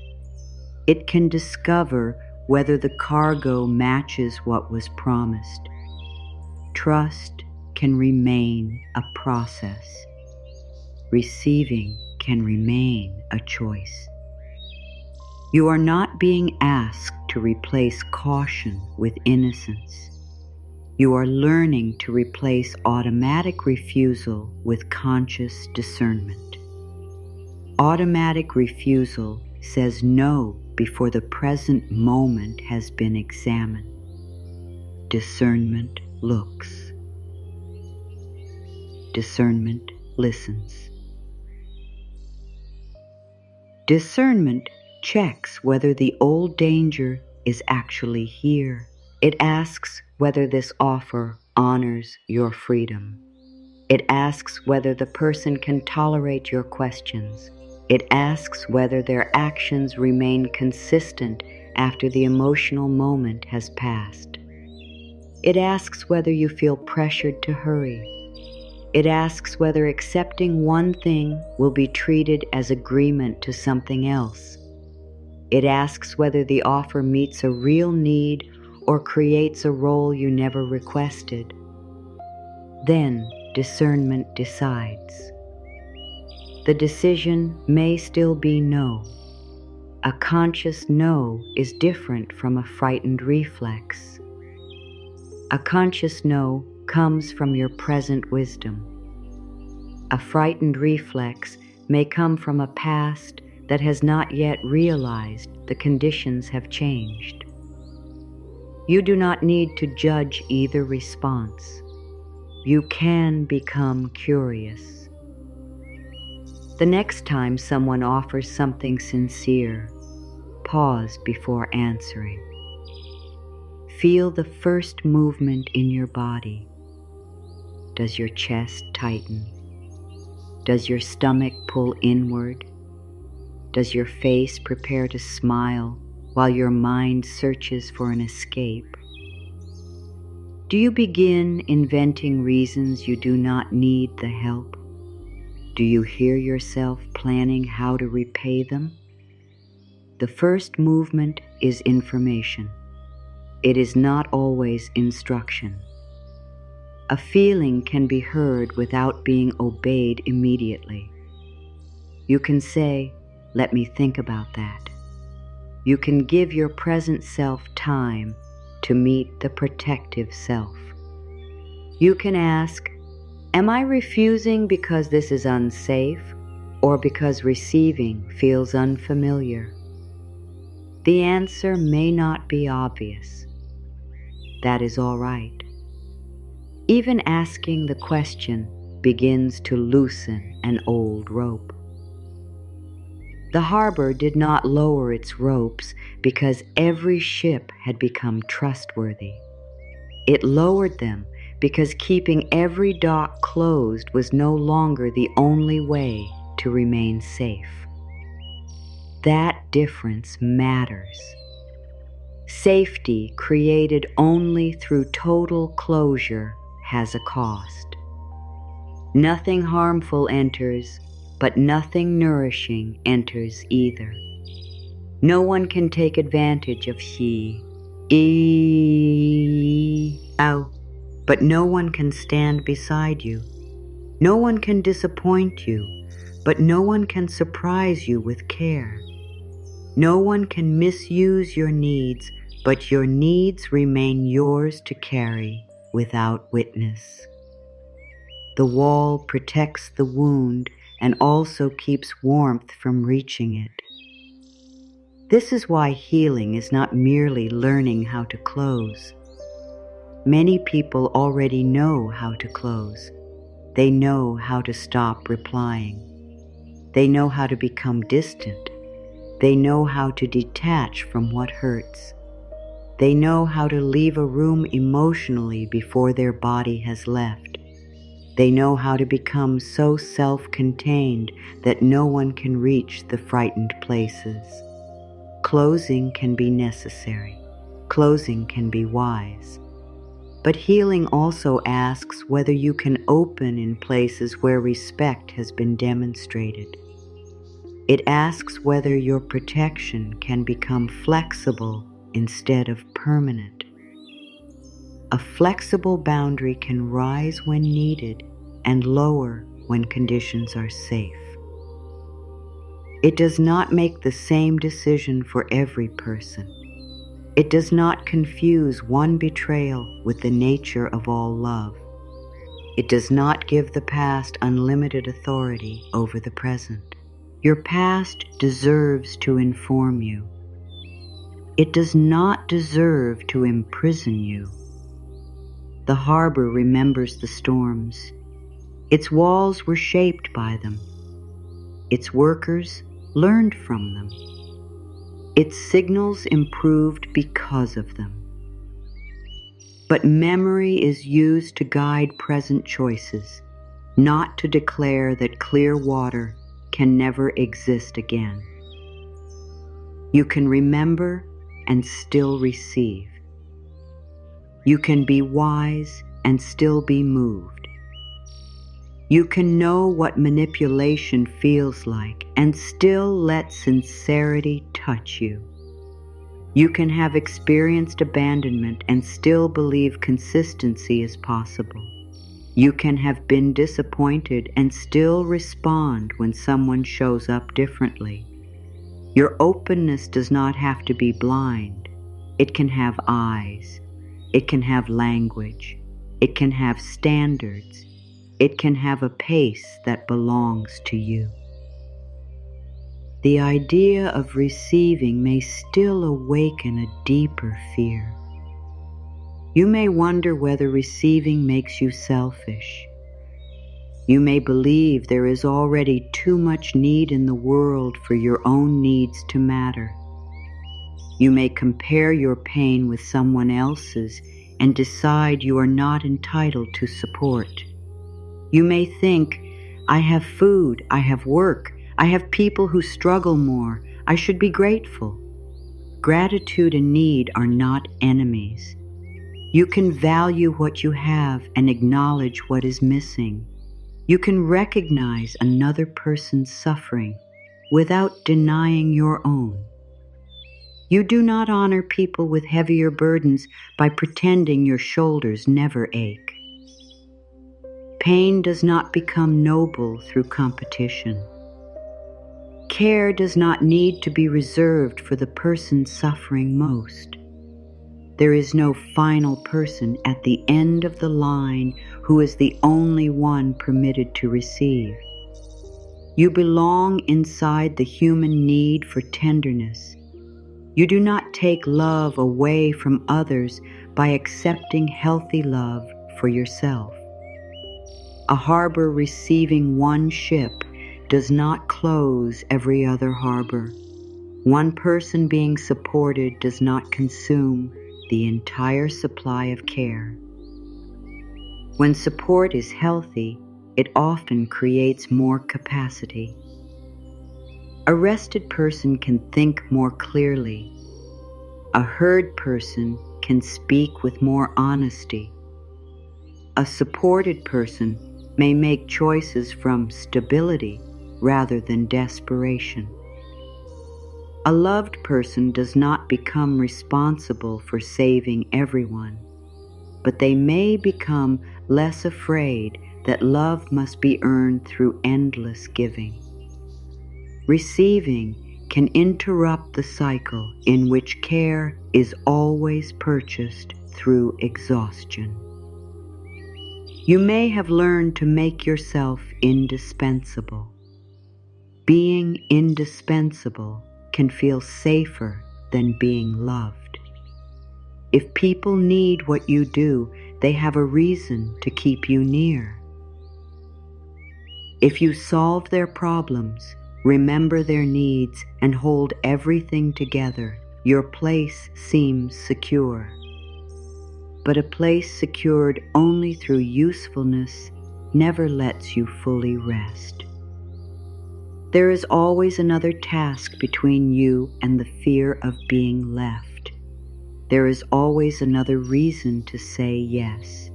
It can discover whether the cargo matches what was promised. Trust can remain a process. Receiving can remain a choice. You are not being asked to replace caution with innocence. You are learning to replace automatic refusal with conscious discernment. Automatic refusal says no before the present moment has been examined. Discernment looks. Discernment listens. Discernment checks whether the old danger is actually here. It asks whether this offer honors your freedom. It asks whether the person can tolerate your questions. It asks whether their actions remain consistent after the emotional moment has passed. It asks whether you feel pressured to hurry. It asks whether accepting one thing will be treated as agreement to something else. It asks whether the offer meets a real need or creates a role you never requested. Then discernment decides. The decision may still be no. A conscious no is different from a frightened reflex. A conscious no comes from your present wisdom. A frightened reflex may come from a past that has not yet realized the conditions have changed. You do not need to judge either response. You can become curious. The next time someone offers something sincere, pause before answering. Feel the first movement in your body. Does your chest tighten? Does your stomach pull inward? Does your face prepare to smile while your mind searches for an escape? Do you begin inventing reasons you do not need the help? Do you hear yourself planning how to repay them? The first movement is information. It is not always instruction. A feeling can be heard without being obeyed immediately. You can say, "Let me think about that." You can give your present self time to meet the protective self. You can ask, "Am I refusing because this is unsafe or because receiving feels unfamiliar?" The answer may not be obvious. That is all right. Even asking the question begins to loosen an old rope. The harbor did not lower its ropes because every ship had become trustworthy. It lowered them because keeping every dock closed was no longer the only way to remain safe. That difference matters. Safety created only through total closure has a cost. Nothing harmful enters, but nothing nourishing enters either. No one can take advantage of but no one can stand beside you. No one can disappoint you, but no one can surprise you with care. No one can misuse your needs, but your needs remain yours to carry without witness. The wall protects the wound and also keeps warmth from reaching it. This is why healing is not merely learning how to close. Many people already know how to close. They know how to stop replying. They know how to become distant. They know how to detach from what hurts. They know how to leave a room emotionally before their body has left. They know how to become so self-contained that no one can reach the frightened places. Closing can be necessary. Closing can be wise. But healing also asks whether you can open in places where respect has been demonstrated. It asks whether your protection can become flexible instead of permanent. A flexible boundary can rise when needed and lower when conditions are safe. It does not make the same decision for every person. It does not confuse one betrayal with the nature of all love. It does not give the past unlimited authority over the present. Your past deserves to inform you. It does not deserve to imprison you. The harbor remembers the storms. Its walls were shaped by them. Its workers learned from them. Its signals improved because of them. But memory is used to guide present choices, not to declare that clear water can never exist again. You can remember and still receive. You can be wise and still be moved. You can know what manipulation feels like and still let sincerity touch you. You can have experienced abandonment and still believe consistency is possible. You can have been disappointed and still respond when someone shows up differently. Your openness does not have to be blind. It can have eyes. It can have language. It can have standards. It can have a pace that belongs to you. The idea of receiving may still awaken a deeper fear. You may wonder whether receiving makes you selfish. You may believe there is already too much need in the world for your own needs to matter. You may compare your pain with someone else's and decide you are not entitled to support. You may think, I have food, I have work, I have people who struggle more, I should be grateful. Gratitude and need are not enemies. You can value what you have and acknowledge what is missing. You can recognize another person's suffering without denying your own. You do not honor people with heavier burdens by pretending your shoulders never ache. Pain does not become noble through competition. Care does not need to be reserved for the person suffering most. There is no final person at the end of the line who is the only one permitted to receive. You belong inside the human need for tenderness. You do not take love away from others by accepting healthy love for yourself. A harbor receiving one ship does not close every other harbor. One person being supported does not consume the entire supply of care. When support is healthy, it often creates more capacity. A rested person can think more clearly. A heard person can speak with more honesty. A supported person may make choices from stability rather than desperation. A loved person does not become responsible for saving everyone, but they may become less afraid that love must be earned through endless giving. Receiving can interrupt the cycle in which care is always purchased through exhaustion. You may have learned to make yourself indispensable. Being indispensable can feel safer than being loved. If people need what you do, they have a reason to keep you near. If you solve their problems, remember their needs, and hold everything together, your place seems secure. But a place secured only through usefulness never lets you fully rest. There is always another task between you and the fear of being left. There is always another reason to say yes.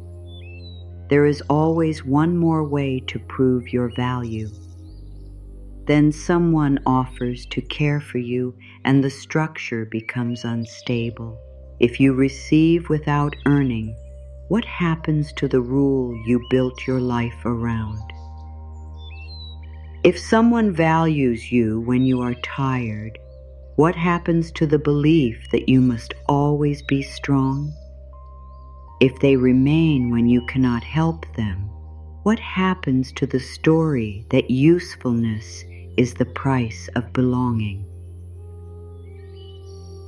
There is always one more way to prove your value. Then someone offers to care for you and the structure becomes unstable. If you receive without earning, what happens to the rule you built your life around? If someone values you when you are tired, What happens to the belief that you must always be strong? If they remain when you cannot help them, what happens to the story that usefulness is the price of belonging?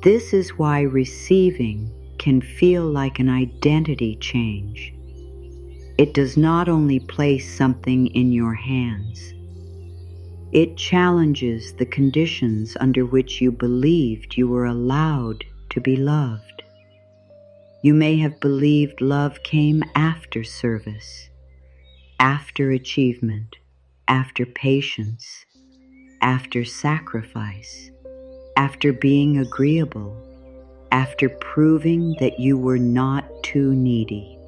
This is why receiving can feel like an identity change. It does not only place something in your hands, it challenges the conditions under which you believed you were allowed to be loved. You may have believed love came after service, after achievement, after patience, after sacrifice, after being agreeable, after proving that you were not too needy.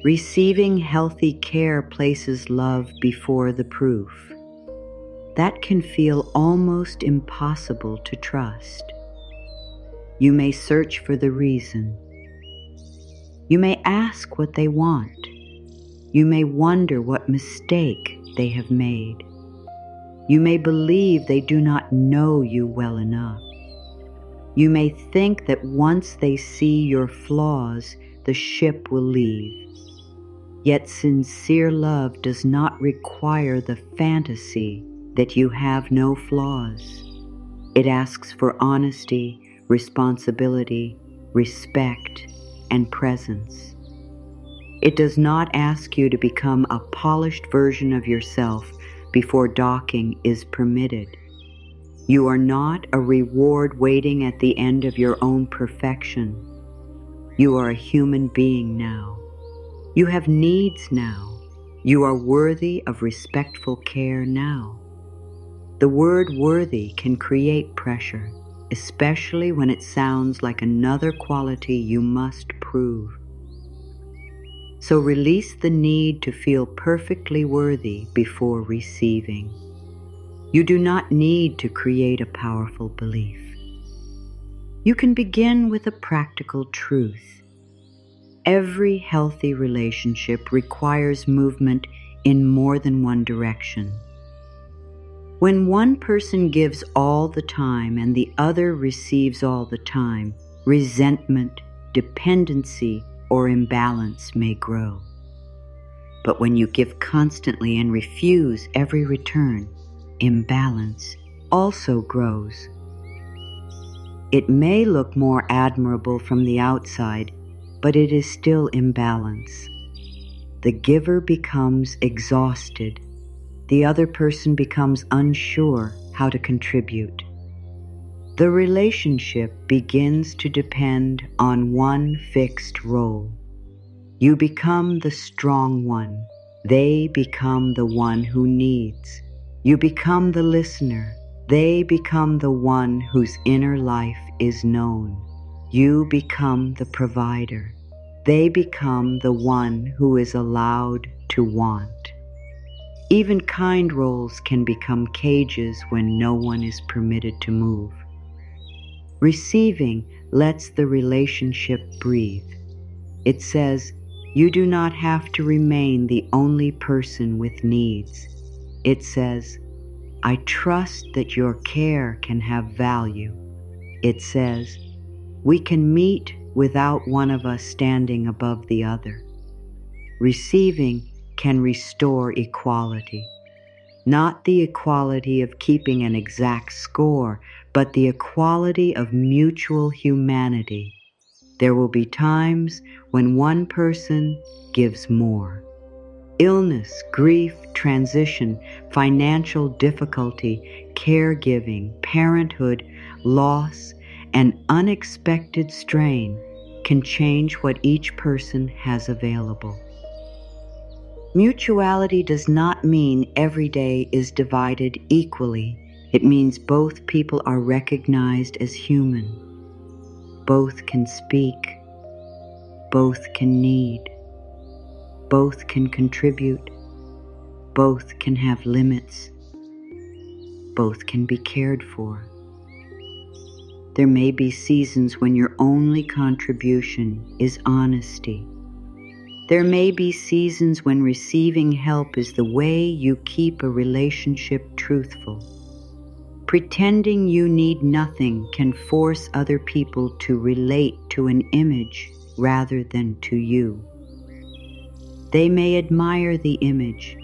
Receiving healthy care places love before the proof. That can feel almost impossible to trust. You may search for the reason. You may ask what they want. You may wonder what mistake they have made. You may believe they do not know you well enough. You may think that once they see your flaws, the ship will leave. Yet sincere love does not require the fantasy that you have no flaws. It asks for honesty, responsibility, respect, and presence. It does not ask you to become a polished version of yourself before docking is permitted. You are not a reward waiting at the end of your own perfection. You are a human being now. You have needs now. You are worthy of respectful care now. The word worthy can create pressure, especially when it sounds like another quality you must prove. So release the need to feel perfectly worthy before receiving. You do not need to create a powerful belief. You can begin with a practical truth. Every healthy relationship requires movement in more than one direction. When one person gives all the time and the other receives all the time, resentment, dependency, or imbalance may grow. But when you give constantly and refuse every return, imbalance also grows. It may look more admirable from the outside, but it is still imbalance. The giver becomes exhausted. The other person becomes unsure how to contribute. The relationship begins to depend on one fixed role. You become the strong one. They become the one who needs. You become the listener. They become the one whose inner life is known. You become the provider. They become the one who is allowed to want. Even kind roles can become cages when no one is permitted to move. Receiving lets the relationship breathe. It says, you do not have to remain the only person with needs. It says, I trust that your care can have value. It says, we can meet without one of us standing above the other. Receiving can restore equality. Not the equality of keeping an exact score, but the equality of mutual humanity. There will be times when one person gives more. Illness, grief, transition, financial difficulty, caregiving, parenthood, loss, and unexpected strain can change what each person has available. Mutuality does not mean every day is divided equally. It means both people are recognized as human. Both can speak. Both can need. Both can contribute. Both can have limits. Both can be cared for. There may be seasons when your only contribution is honesty. There may be seasons when receiving help is the way you keep a relationship truthful. Pretending you need nothing can force other people to relate to an image rather than to you. They may admire the image.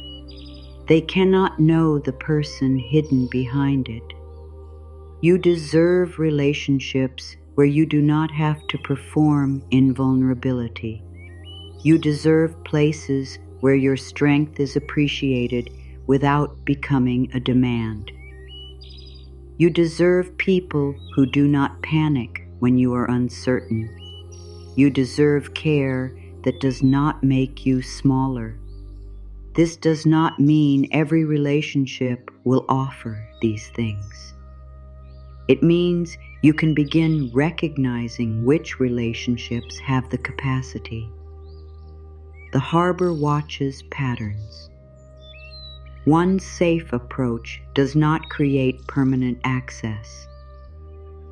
They cannot know the person hidden behind it. You deserve relationships where you do not have to perform invulnerability. You deserve places where your strength is appreciated without becoming a demand. You deserve people who do not panic when you are uncertain. You deserve care that does not make you smaller. This does not mean every relationship will offer these things. It means you can begin recognizing which relationships have the capacity. The harbor watches patterns. One safe approach does not create permanent access.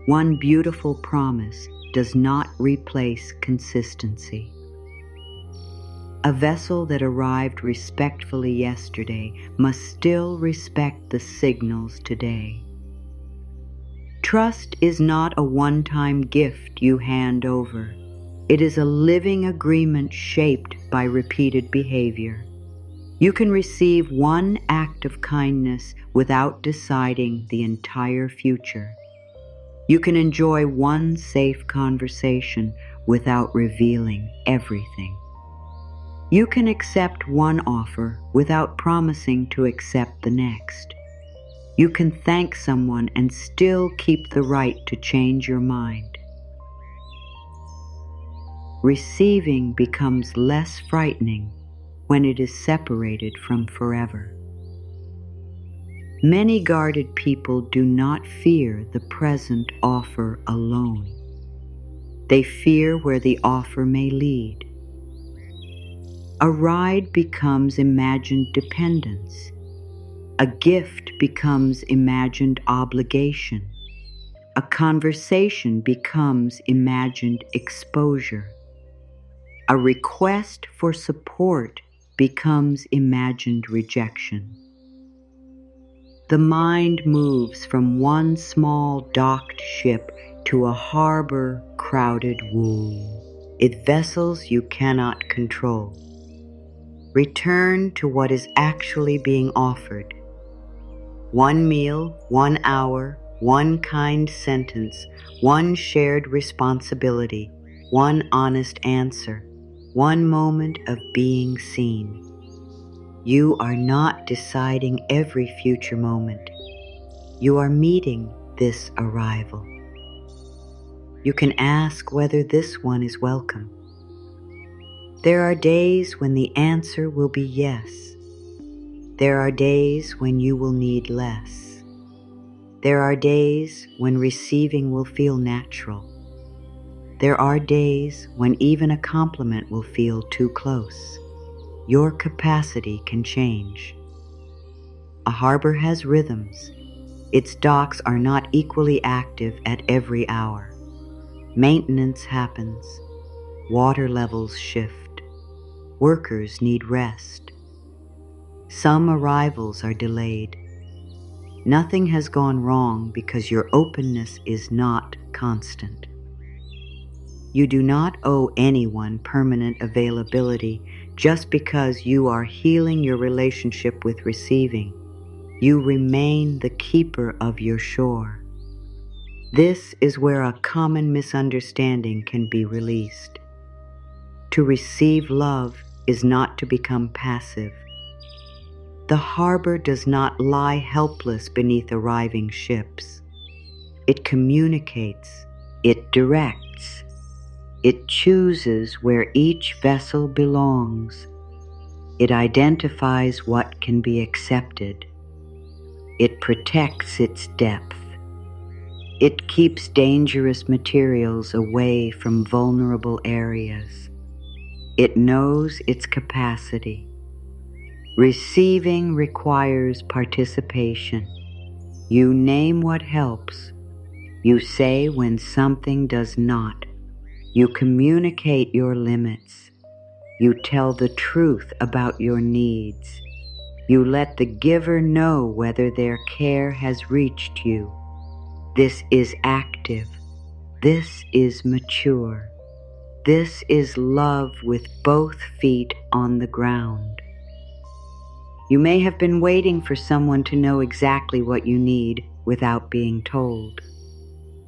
One beautiful promise does not replace consistency. A vessel that arrived respectfully yesterday must still respect the signals today. Trust is not a one-time gift you hand over. It is a living agreement shaped by repeated behavior. You can receive one act of kindness without deciding the entire future. You can enjoy one safe conversation without revealing everything. You can accept one offer without promising to accept the next. You can thank someone and still keep the right to change your mind. Receiving becomes less frightening when it is separated from forever. Many guarded people do not fear the present offer alone. They fear where the offer may lead. A ride becomes imagined dependence. A gift becomes imagined obligation. A conversation becomes imagined exposure. A request for support becomes imagined rejection. The mind moves from one small docked ship to a harbor crowded womb. It vessels you cannot control. Return to what is actually being offered. One meal, 1 hour, one kind sentence, one shared responsibility, one honest answer, one moment of being seen. You are not deciding every future moment. You are meeting this arrival. You can ask whether this one is welcome. There are days when the answer will be yes. There are days when you will need less. There are days when receiving will feel natural. There are days when even a compliment will feel too close. Your capacity can change. A harbor has rhythms. Its docks are not equally active at every hour. Maintenance happens. Water levels shift. Workers need rest. Some arrivals are delayed. Nothing has gone wrong because your openness is not constant. You do not owe anyone permanent availability just because you are healing your relationship with receiving. You remain the keeper of your shore. This is where a common misunderstanding can be released. To receive love is not to become passive. The harbor does not lie helpless beneath arriving ships. It communicates, it directs, it chooses where each vessel belongs. It identifies what can be accepted. It protects its depth. It keeps dangerous materials away from vulnerable areas. It knows its capacity. Receiving requires participation. You name what helps. You say when something does not. You communicate your limits. You tell the truth about your needs. You let the giver know whether their care has reached you. This is active. This is mature. This is love with both feet on the ground. You may have been waiting for someone to know exactly what you need without being told.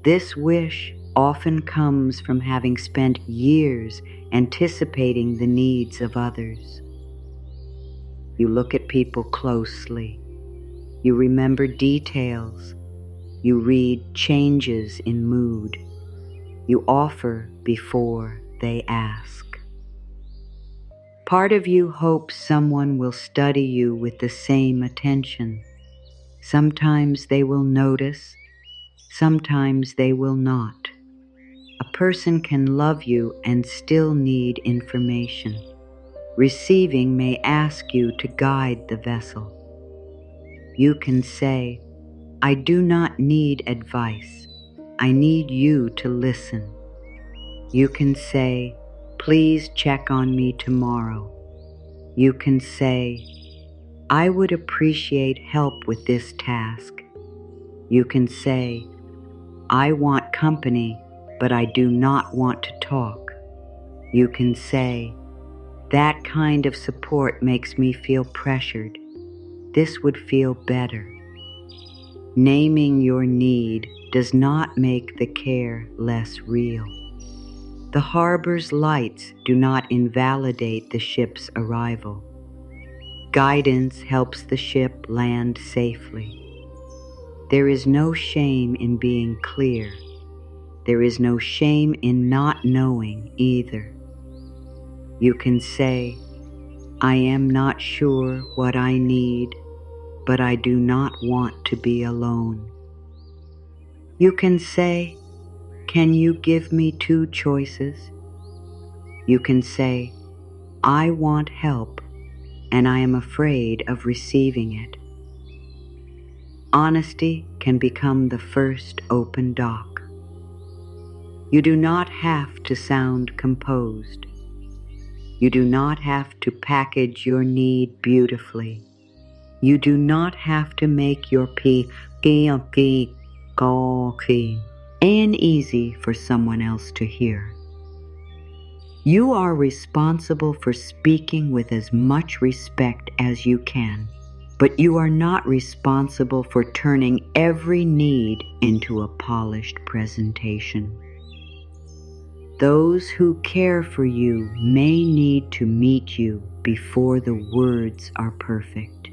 This wish often comes from having spent years anticipating the needs of others. You look at people closely. You remember details. You read changes in mood. You offer before they ask. Part of you hopes someone will study you with the same attention. Sometimes they will notice, sometimes they will not. A person can love you and still need information. Receiving may ask you to guide the vessel. You can say, I do not need advice. I need you to listen. You can say, please check on me tomorrow. You can say, I would appreciate help with this task. You can say, I want company, but I do not want to talk. You can say, that kind of support makes me feel pressured. This would feel better. Naming your need does not make the care less real. The harbor's lights do not invalidate the ship's arrival. Guidance helps the ship land safely. There is no shame in being clear. There is no shame in not knowing either. You can say, I am not sure what I need, but I do not want to be alone. You can say, can you give me 2 choices? You can say, I want help, and I am afraid of receiving it. Honesty can become the first open dock. You do not have to sound composed. You do not have to package your need beautifully. You do not have to make your plea and easy for someone else to hear. You are responsible for speaking with as much respect as you can, but you are not responsible for turning every need into a polished presentation. Those who care for you may need to meet you before the words are perfect.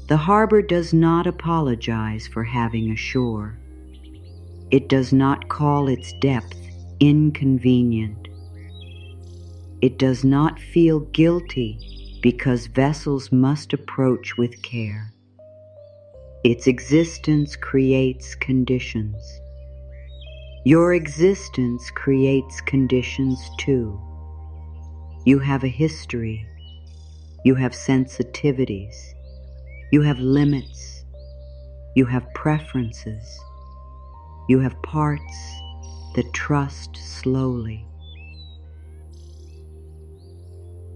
The harbor does not apologize for having a shore. It does not call its depth inconvenient. It does not feel guilty because vessels must approach with care. Its existence creates conditions. Your existence creates conditions too. You have a history. You have sensitivities. You have limits. You have preferences. You have parts that trust slowly.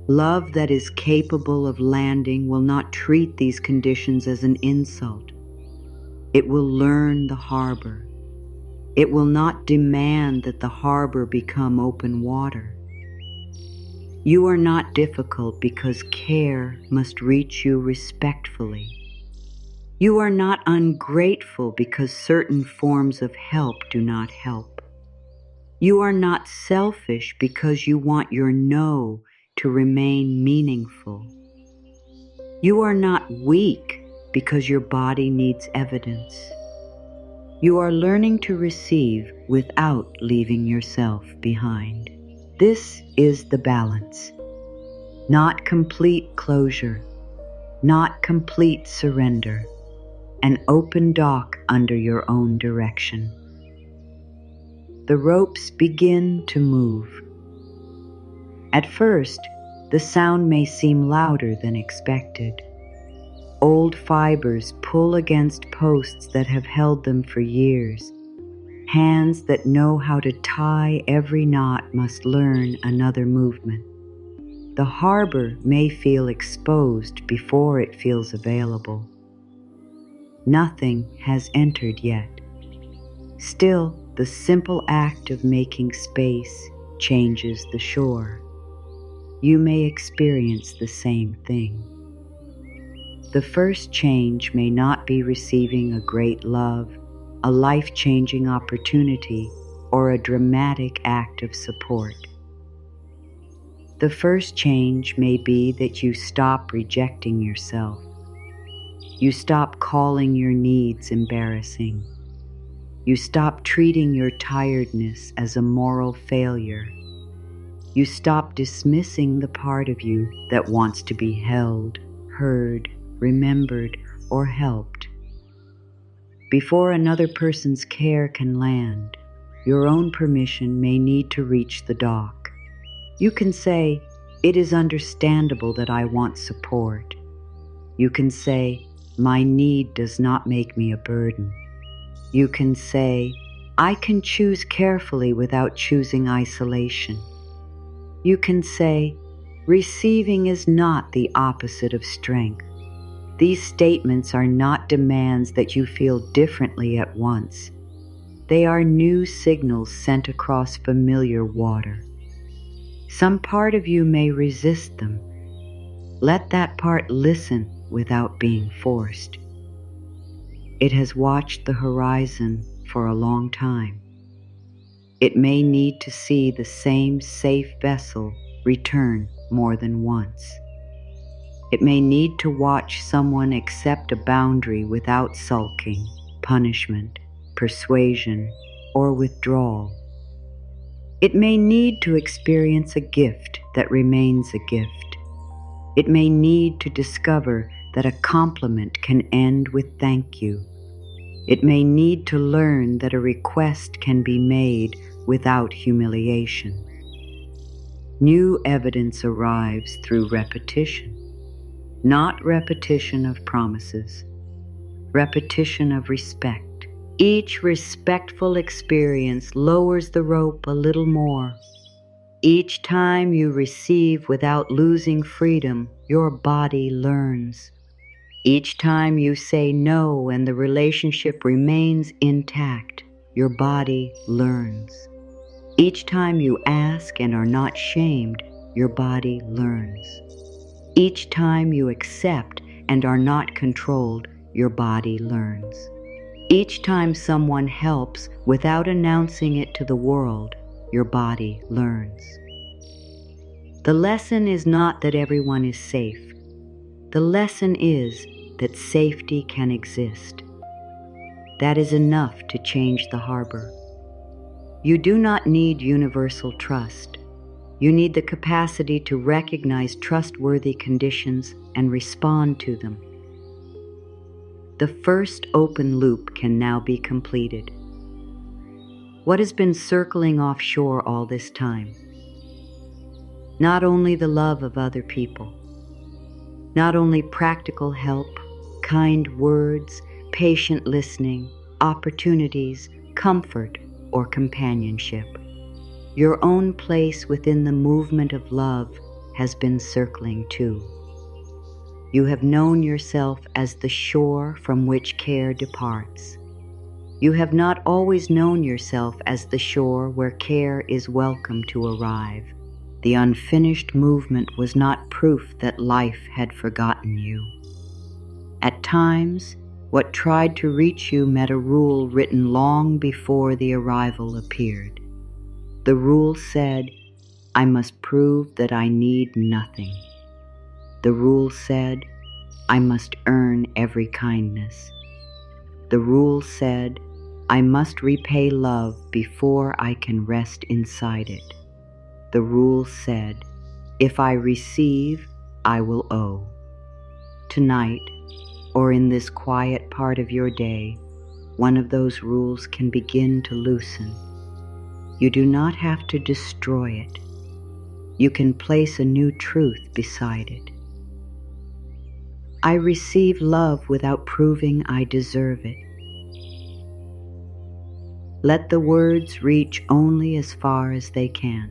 Love that is capable of landing will not treat these conditions as an insult. It will learn the harbor. It will not demand that the harbor become open water. You are not difficult because care must reach you respectfully. You are not ungrateful because certain forms of help do not help. You are not selfish because you want your no to remain meaningful. You are not weak because your body needs evidence. You are learning to receive without leaving yourself behind. This is the balance. Not complete closure, not complete surrender, an open dock under your own direction. The ropes begin to move. At first, the sound may seem louder than expected. Old fibers pull against posts that have held them for years. Hands that know how to tie every knot must learn another movement. The harbor may feel exposed before it feels available. Nothing has entered yet. Still, the simple act of making space changes the shore. You may experience the same thing. The first change may not be receiving a great love, a life-changing opportunity, or a dramatic act of support. The first change may be that you stop rejecting yourself. You stop calling your needs embarrassing. You stop treating your tiredness as a moral failure. You stop dismissing the part of you that wants to be held, heard, remembered, or helped. Before another person's care can land, your own permission may need to reach the dock. You can say, "It is understandable that I want support." You can say, "My need does not make me a burden." You can say, "I can choose carefully without choosing isolation." You can say, "Receiving is not the opposite of strength." These statements are not demands that you feel differently at once. They are new signals sent across familiar water. Some part of you may resist them. Let that part listen without being forced. It has watched the horizon for a long time. It may need to see the same safe vessel return more than once. It may need to watch someone accept a boundary without sulking, punishment, persuasion, or withdrawal. It may need to experience a gift that remains a gift. It may need to discover that a compliment can end with thank you. It may need to learn that a request can be made without humiliation. New evidence arrives through repetition, not repetition of promises, repetition of respect. Each respectful experience lowers the rope a little more. Each time you receive without losing freedom, your body learns. Each time you say no and the relationship remains intact, your body learns. Each time you ask and are not shamed, your body learns. Each time you accept and are not controlled, your body learns. Each time someone helps without announcing it to the world, your body learns. The lesson is not that everyone is safe. The lesson is that safety can exist. That is enough to change the harbor. You do not need universal trust. You need the capacity to recognize trustworthy conditions and respond to them. The first open loop can now be completed. What has been circling offshore all this time? Not only the love of other people, not only practical help, kind words, patient listening, opportunities, comfort, or companionship. Your own place within the movement of love has been circling too. You have known yourself as the shore from which care departs. You have not always known yourself as the shore where care is welcome to arrive. The unfinished movement was not proof that life had forgotten you. At times, what tried to reach you met a rule written long before the arrival appeared. The rule said, "I must prove that I need nothing." The rule said, "I must earn every kindness." The rule said, "I must repay love before I can rest inside it." The rule said, "If I receive, I will owe." Tonight, or in this quiet part of your day, one of those rules can begin to loosen. You do not have to destroy it. You can place a new truth beside it. I receive love without proving I deserve it. Let the words reach only as far as they can.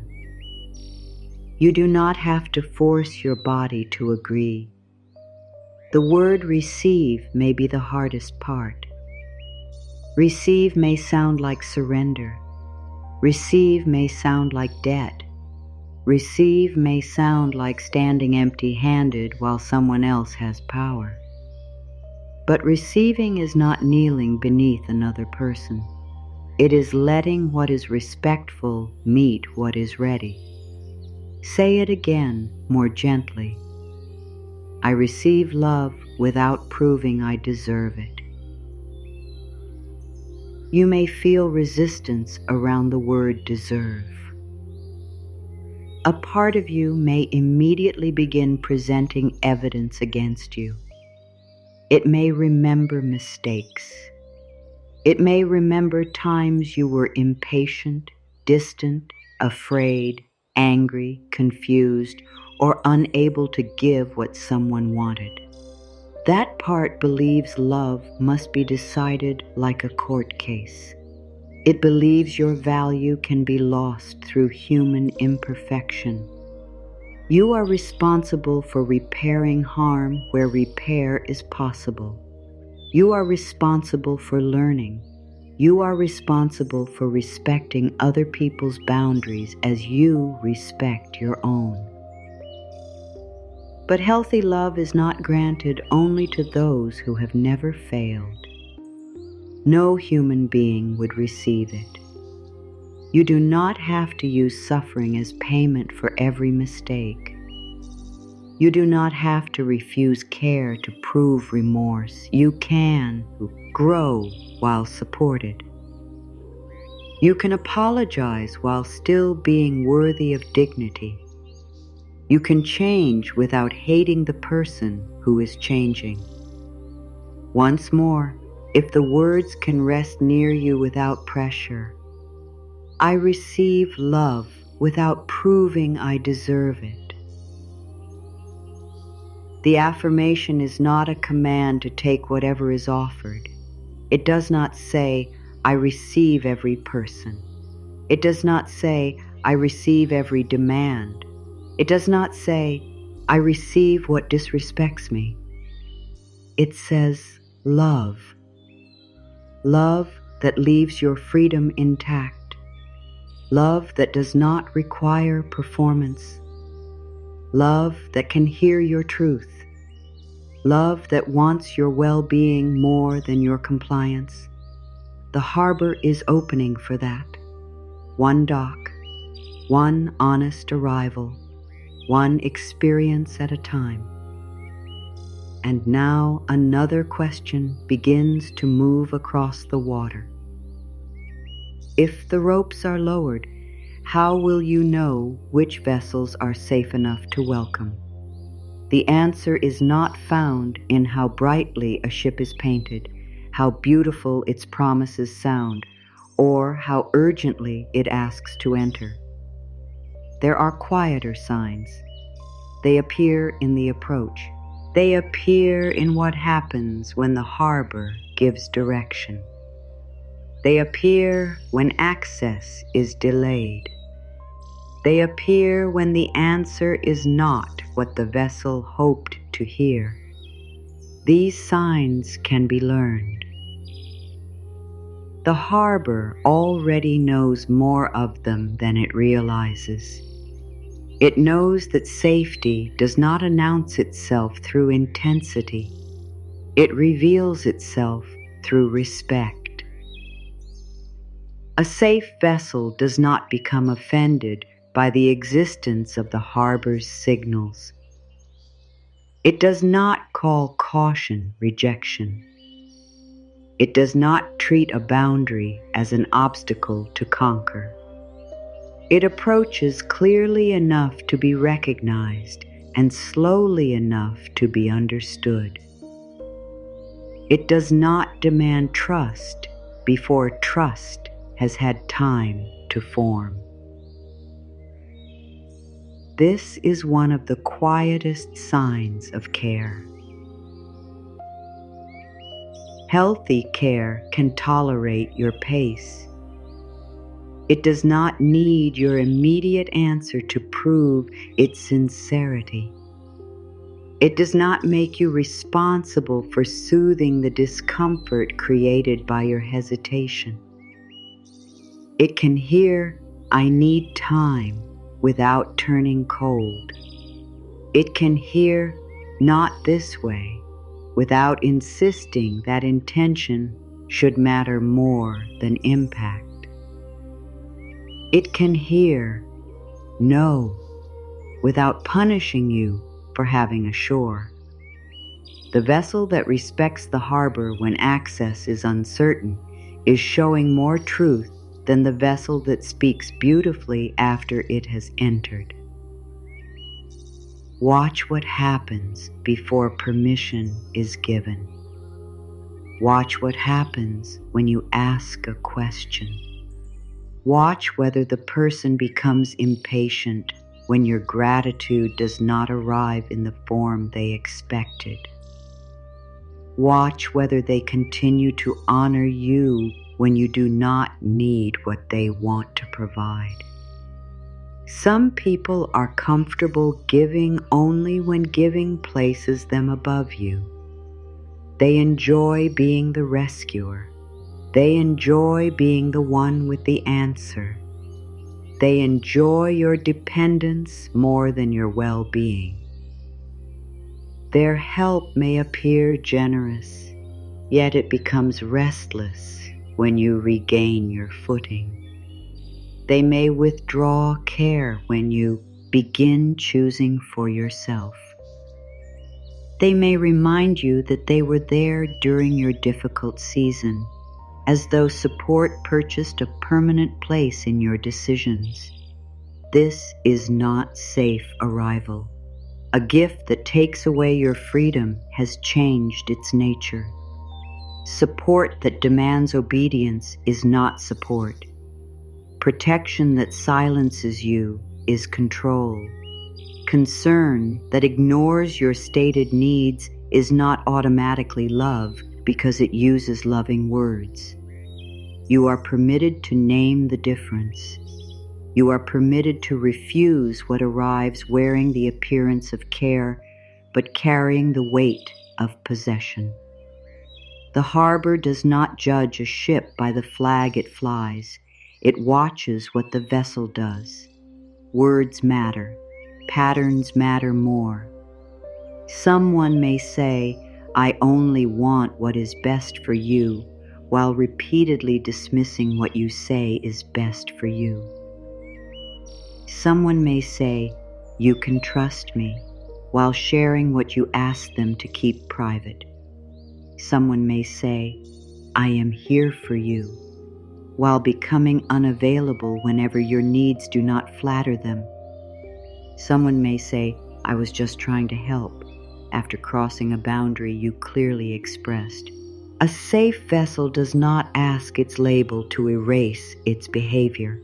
You do not have to force your body to agree. The word receive may be the hardest part. Receive may sound like surrender. Receive may sound like debt. Receive may sound like standing empty-handed while someone else has power. But receiving is not kneeling beneath another person. It is letting what is respectful meet what is ready. Say it again, more gently. I receive love without proving I deserve it. You may feel resistance around the word deserve. A part of you may immediately begin presenting evidence against you. It may remember mistakes. It may remember times you were impatient, distant, afraid, angry, confused, or unable to give what someone wanted. That part believes love must be decided like a court case. It believes your value can be lost through human imperfection. You are responsible for repairing harm where repair is possible. You are responsible for learning. You are responsible for respecting other people's boundaries as you respect your own. But healthy love is not granted only to those who have never failed. No human being would receive it. You do not have to use suffering as payment for every mistake. You do not have to refuse care to prove remorse. You can grow while supported. You can apologize while still being worthy of dignity. You can change without hating the person who is changing. Once more, if the words can rest near you without pressure, I receive love without proving I deserve it. The affirmation is not a command to take whatever is offered. It does not say, I receive every person. It does not say, I receive every demand. It does not say, I receive what disrespects me. It says, love. Love that leaves your freedom intact. Love that does not require performance. Love that can hear your truth. Love that wants your well-being more than your compliance. The harbor is opening for that. One dock, one honest arrival, one experience at a time. And now another question begins to move across the water. If the ropes are lowered, how will you know which vessels are safe enough to welcome? The answer is not found in how brightly a ship is painted, how beautiful its promises sound, or how urgently it asks to enter. There are quieter signs. They appear in the approach. They appear in what happens when the harbor gives direction. They appear when access is delayed. They appear when the answer is not what the vessel hoped to hear. These signs can be learned. The harbor already knows more of them than it realizes. It knows that safety does not announce itself through intensity. It reveals itself through respect. A safe vessel does not become offended by the existence of the harbor's signals. It does not call caution rejection. It does not treat a boundary as an obstacle to conquer. It approaches clearly enough to be recognized and slowly enough to be understood. It does not demand trust before trust has had time to form. This is one of the quietest signs of care. Healthy care can tolerate your pace. It does not need your immediate answer to prove its sincerity. It does not make you responsible for soothing the discomfort created by your hesitation. It can hear, "I need time," without turning cold. It can hear, "not this way," without insisting that intention should matter more than impact. It can hear, "no," without punishing you for having a shore. The vessel that respects the harbor when access is uncertain is showing more truth than the vessel that speaks beautifully after it has entered. Watch what happens before permission is given. Watch what happens when you ask a question. Watch whether the person becomes impatient when your gratitude does not arrive in the form they expected. Watch whether they continue to honor you when you do not need what they want to provide. Some people are comfortable giving only when giving places them above you. They enjoy being the rescuer. They enjoy being the one with the answer. They enjoy your dependence more than your well-being. Their help may appear generous, yet it becomes restless when you regain your footing. They may withdraw care when you begin choosing for yourself. They may remind you that they were there during your difficult season, as though support purchased a permanent place in your decisions. This is not safe arrival. A gift that takes away your freedom has changed its nature. Support that demands obedience is not support. Protection that silences you is control. Concern that ignores your stated needs is not automatically love because it uses loving words. You are permitted to name the difference. You are permitted to refuse what arrives wearing the appearance of care, but carrying the weight of possession. The harbor does not judge a ship by the flag it flies. It watches what the vessel does. Words matter. Patterns matter more. Someone may say, "I only want what is best for you," while repeatedly dismissing what you say is best for you. Someone may say, "You can trust me," while sharing what you ask them to keep private. Someone may say, "I am here for you," while becoming unavailable whenever your needs do not flatter them. Someone may say, "I was just trying to help," after crossing a boundary you clearly expressed. A safe vessel does not ask its label to erase its behavior.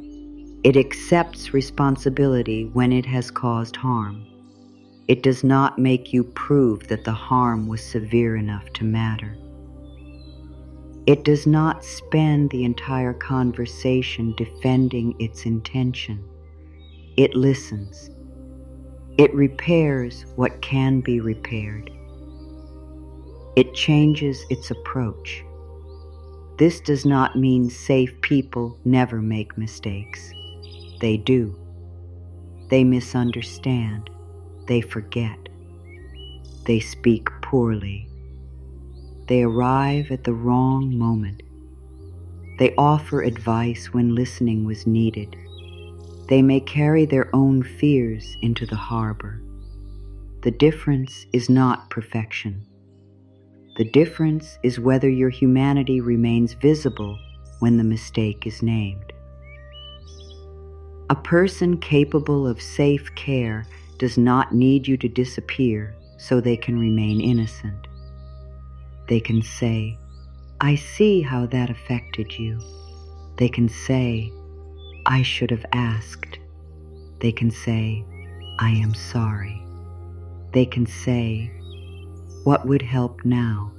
It accepts responsibility when it has caused harm. It does not make you prove that the harm was severe enough to matter. It does not spend the entire conversation defending its intention. It listens. It repairs what can be repaired. It changes its approach. This does not mean safe people never make mistakes. They do. They misunderstand. They forget. They speak poorly. They arrive at the wrong moment. They offer advice when listening was needed. They may carry their own fears into the harbor. The difference is not perfection. The difference is whether your humanity remains visible when the mistake is named. A person capable of safe care does not need you to disappear so they can remain innocent. They can say, "I see how that affected you." They can say, "I should have asked." They can say, "I am sorry." They can say, "What would help now?"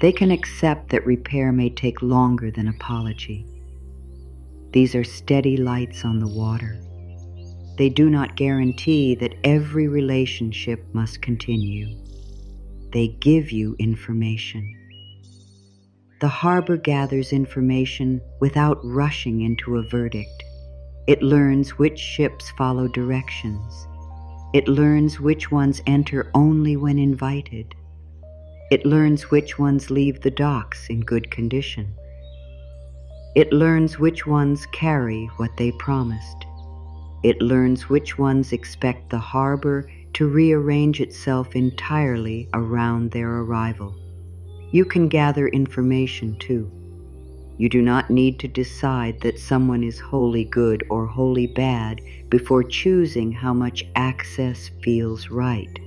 They can accept that repair may take longer than apology. These are steady lights on the water. They do not guarantee that every relationship must continue. They give you information. The harbor gathers information without rushing into a verdict. It learns which ships follow directions. It learns which ones enter only when invited. It learns which ones leave the docks in good condition. It learns which ones carry what they promised. It learns which ones expect the harbor to rearrange itself entirely around their arrival. You can gather information too. You do not need to decide that someone is wholly good or wholly bad before choosing how much access feels right.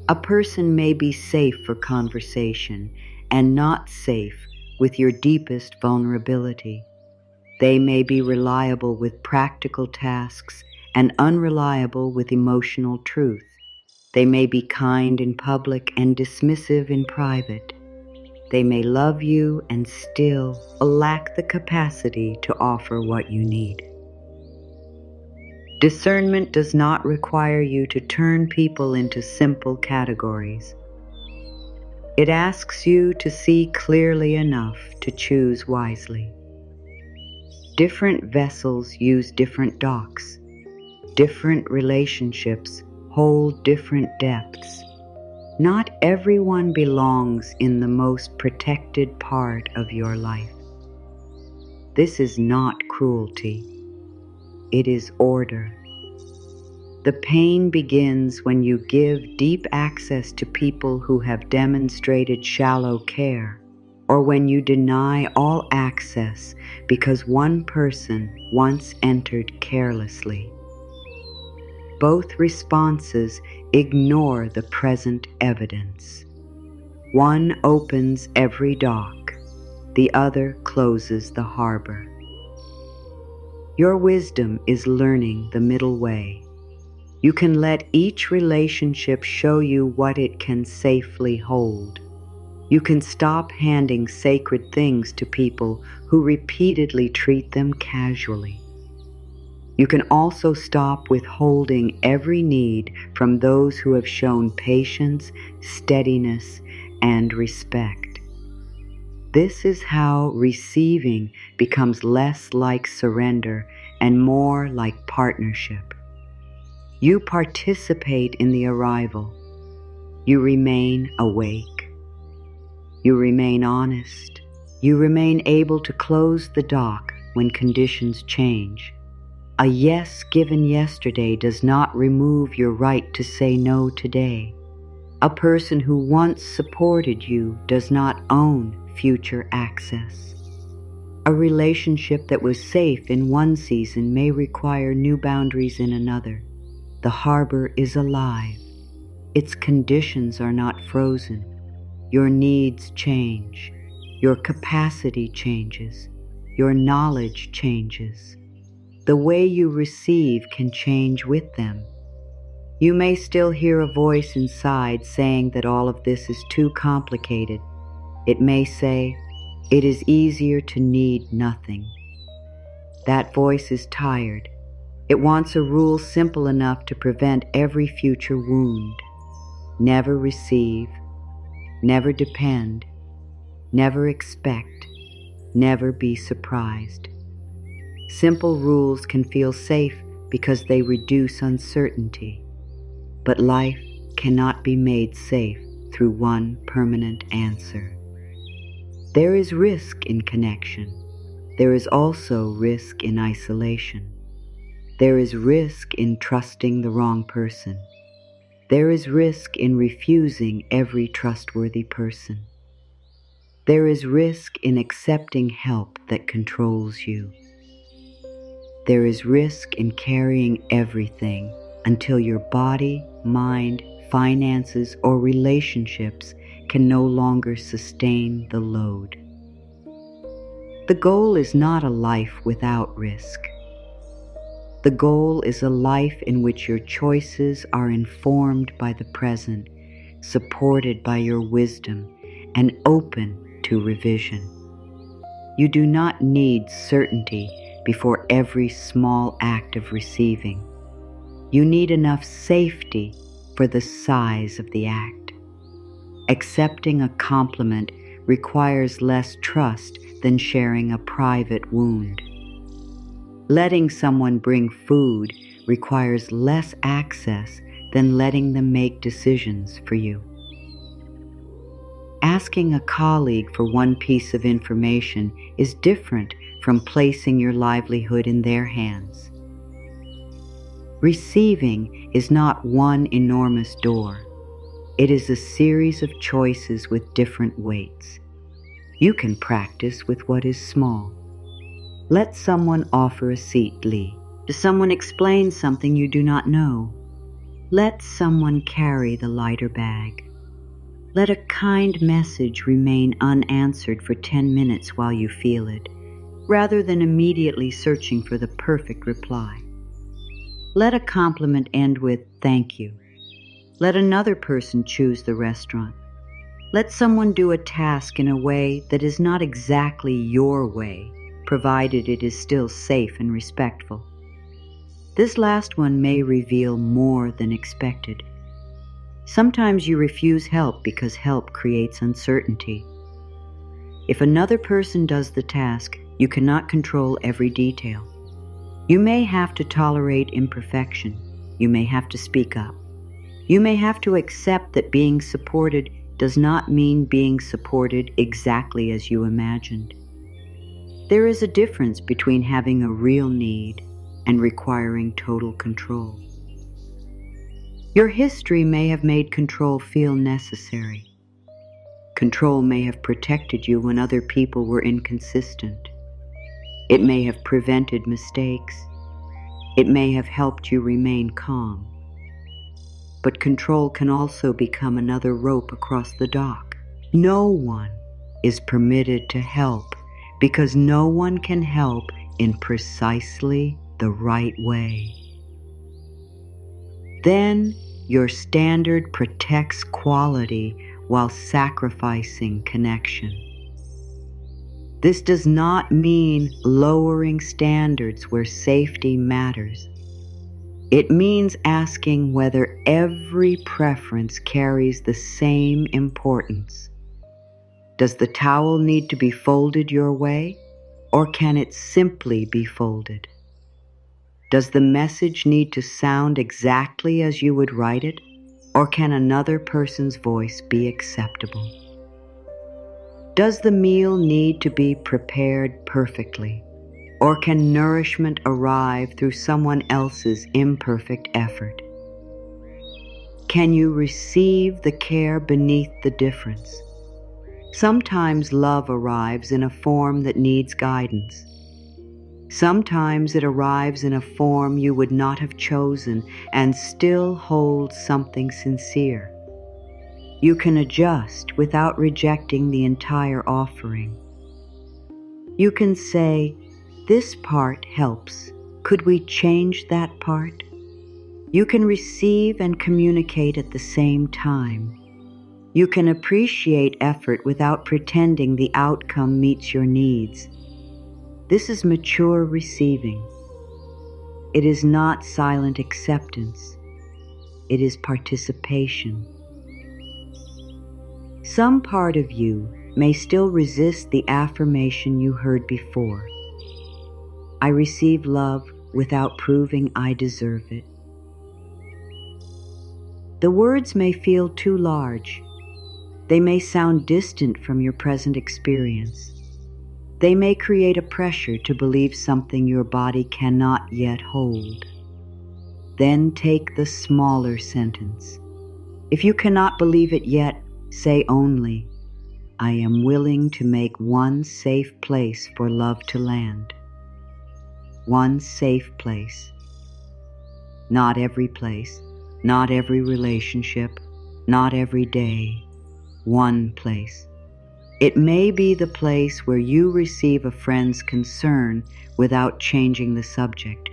A person may be safe for conversation and not safe with your deepest vulnerability. They may be reliable with practical tasks and unreliable with emotional truth. They may be kind in public and dismissive in private. They may love you and still lack the capacity to offer what you need. Discernment does not require you to turn people into simple categories. It asks you to see clearly enough to choose wisely. Different vessels use different docks. Different relationships hold different depths. Not everyone belongs in the most protected part of your life. This is not cruelty. It is order. The pain begins when you give deep access to people who have demonstrated shallow care, or when you deny all access because one person once entered carelessly. Both responses ignore the present evidence. One opens every dock, the other closes the harbor. Your wisdom is learning the middle way. You can let each relationship show you what it can safely hold. You can stop handing sacred things to people who repeatedly treat them casually. You can also stop withholding every need from those who have shown patience, steadiness, and respect. This is how receiving becomes less like surrender and more like partnership. You participate in the arrival. You remain awake. You remain honest. You remain able to close the dock when conditions change. A yes given yesterday does not remove your right to say no today. A person who once supported you does not own future access. A relationship that was safe in one season may require new boundaries in another. The harbor is alive. Its conditions are not frozen. Your needs change. Your capacity changes. Your knowledge changes. The way you receive can change with them. You may still hear a voice inside saying that all of this is too complicated. It may say, "It is easier to need nothing." That voice is tired. It wants a rule simple enough to prevent every future wound. Never receive, never depend, never expect, never be surprised. Simple rules can feel safe because they reduce uncertainty, but life cannot be made safe through one permanent answer. There is risk in connection. There is also risk in isolation. There is risk in trusting the wrong person. There is risk in refusing every trustworthy person. There is risk in accepting help that controls you. There is risk in carrying everything until your body, mind, finances, or relationships can no longer sustain the load. The goal is not a life without risk. The goal is a life in which your choices are informed by the present, supported by your wisdom, and open to revision. You do not need certainty before every small act of receiving. You need enough safety for the size of the act. Accepting a compliment requires less trust than sharing a private wound. Letting someone bring food requires less access than letting them make decisions for you. Asking a colleague for one piece of information is different from placing your livelihood in their hands. Receiving is not one enormous door. It is a series of choices with different weights. You can practice with what is small. Let someone offer a seat, Lee. Does someone explain something you do not know? Let someone carry the lighter bag. Let a kind message remain unanswered for 10 minutes while you feel it, rather than immediately searching for the perfect reply. Let a compliment end with "thank you." Let another person choose the restaurant. Let someone do a task in a way that is not exactly your way, provided it is still safe and respectful. This last one may reveal more than expected. Sometimes you refuse help because help creates uncertainty. If another person does the task, you cannot control every detail. You may have to tolerate imperfection. You may have to speak up. You may have to accept that being supported does not mean being supported exactly as you imagined. There is a difference between having a real need and requiring total control. Your history may have made control feel necessary. Control may have protected you when other people were inconsistent. It may have prevented mistakes. It may have helped you remain calm. But control can also become another rope across the dock. No one is permitted to help because no one can help in precisely the right way. Then your standard protects quality while sacrificing connection. This does not mean lowering standards where safety matters. It means asking whether every preference carries the same importance. Does the towel need to be folded your way, or can it simply be folded? Does the message need to sound exactly as you would write it, or can another person's voice be acceptable? Does the meal need to be prepared perfectly, or can nourishment arrive through someone else's imperfect effort? Can you receive the care beneath the difference? Sometimes love arrives in a form that needs guidance. Sometimes it arrives in a form you would not have chosen and still holds something sincere. You can adjust without rejecting the entire offering. You can say, "This part helps. Could we change that part?" You can receive and communicate at the same time. You can appreciate effort without pretending the outcome meets your needs. This is mature receiving. It is not silent acceptance. It is participation. Some part of you may still resist the affirmation you heard before. I receive love without proving I deserve it. The words may feel too large. They may sound distant from your present experience. They may create a pressure to believe something your body cannot yet hold. Then take the smaller sentence. If you cannot believe it yet, say only, "I am willing to make one safe place for love to land." One safe place. Not every place, not every relationship, not every day. One place. It may be the place where you receive a friend's concern without changing the subject.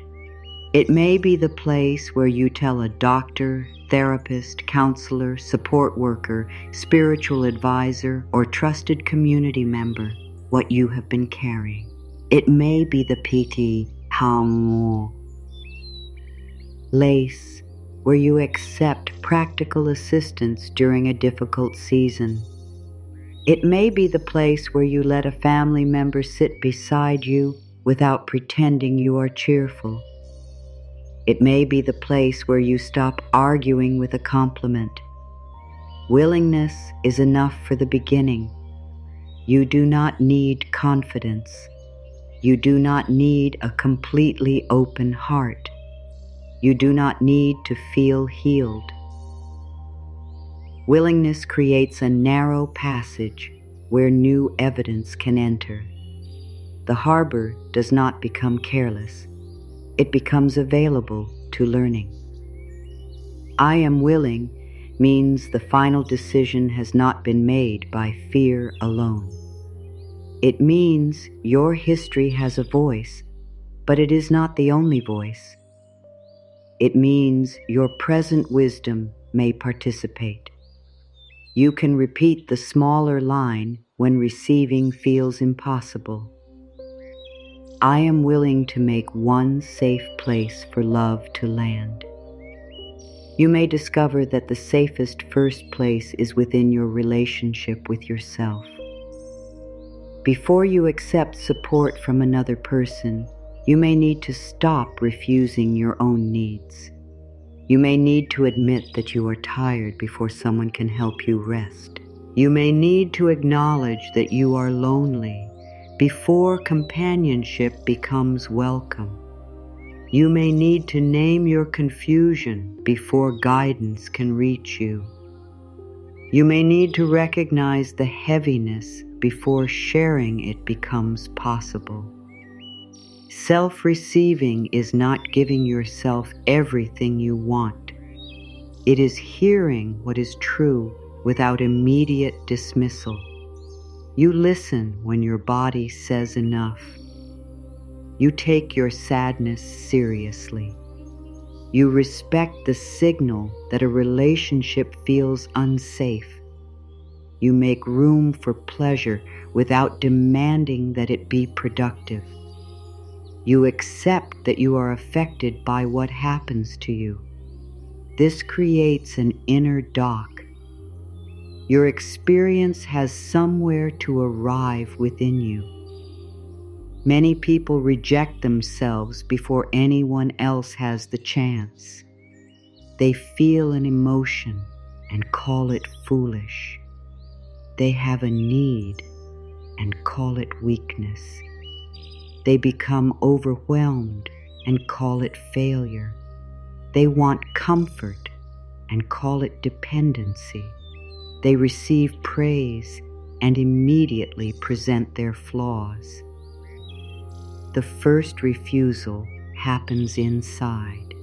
It may be the place where you tell a doctor, therapist, counselor, support worker, spiritual advisor, or trusted community member, what you have been carrying. It may be the piti hamu lace, where you accept practical assistance during a difficult season. It may be the place where you let a family member sit beside you without pretending you are cheerful. It may be the place where you stop arguing with a compliment. Willingness is enough for the beginning. You do not need confidence. You do not need a completely open heart. You do not need to feel healed. Willingness creates a narrow passage where new evidence can enter. The harbor does not become careless. It becomes available to learning. I am willing means the final decision has not been made by fear alone. It means your history has a voice, but it is not the only voice. It means your present wisdom may participate. You can repeat the smaller line when receiving feels impossible. I am willing to make one safe place for love to land. You may discover that the safest first place is within your relationship with yourself. Before you accept support from another person, you may need to stop refusing your own needs. You may need to admit that you are tired before someone can help you rest. You may need to acknowledge that you are lonely before companionship becomes welcome. You may need to name your confusion before guidance can reach you. You may need to recognize the heaviness before sharing it becomes possible. Self-receiving is not giving yourself everything you want. It is hearing what is true without immediate dismissal. You listen when your body says enough. You take your sadness seriously. You respect the signal that a relationship feels unsafe. You make room for pleasure without demanding that it be productive. You accept that you are affected by what happens to you. This creates an inner dock. Your experience has somewhere to arrive within you. Many people reject themselves before anyone else has the chance. They feel an emotion and call it foolish. They have a need and call it weakness. They become overwhelmed and call it failure. They want comfort and call it dependency. They receive praise and immediately present their flaws. The first refusal happens inside.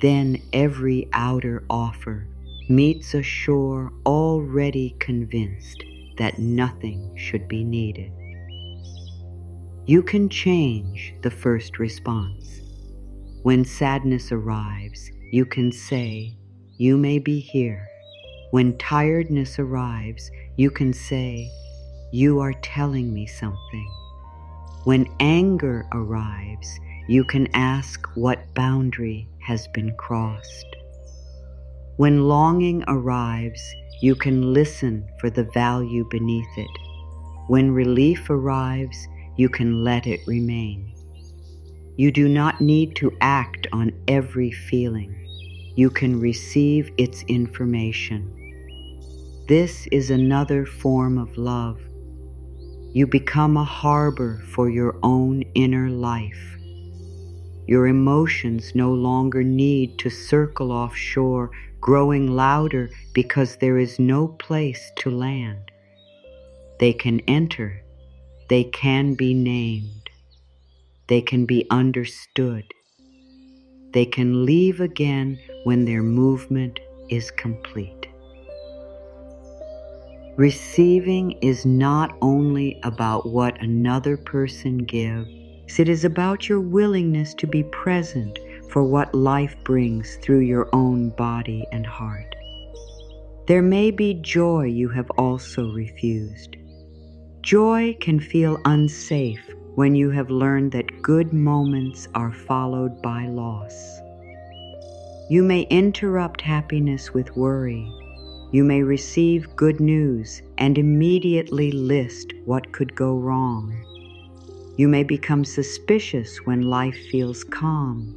Then every outer offer meets a shore already convinced that nothing should be needed. You can change the first response. When sadness arrives, you can say, "You may be here." When tiredness arrives, you can say, "You are telling me something." When anger arrives, you can ask what boundary has been crossed. When longing arrives, you can listen for the value beneath it. When relief arrives, you can let it remain. You do not need to act on every feeling. You can receive its information. This is another form of love. You become a harbor for your own inner life. Your emotions no longer need to circle offshore, growing louder because there is no place to land. They can enter. They can be named. They can be understood. They can leave again when their movement is complete. Receiving is not only about what another person gives, it is about your willingness to be present for what life brings through your own body and heart. There may be joy you have also refused. Joy can feel unsafe when you have learned that good moments are followed by loss. You may interrupt happiness with worry. You may receive good news and immediately list what could go wrong. You may become suspicious when life feels calm.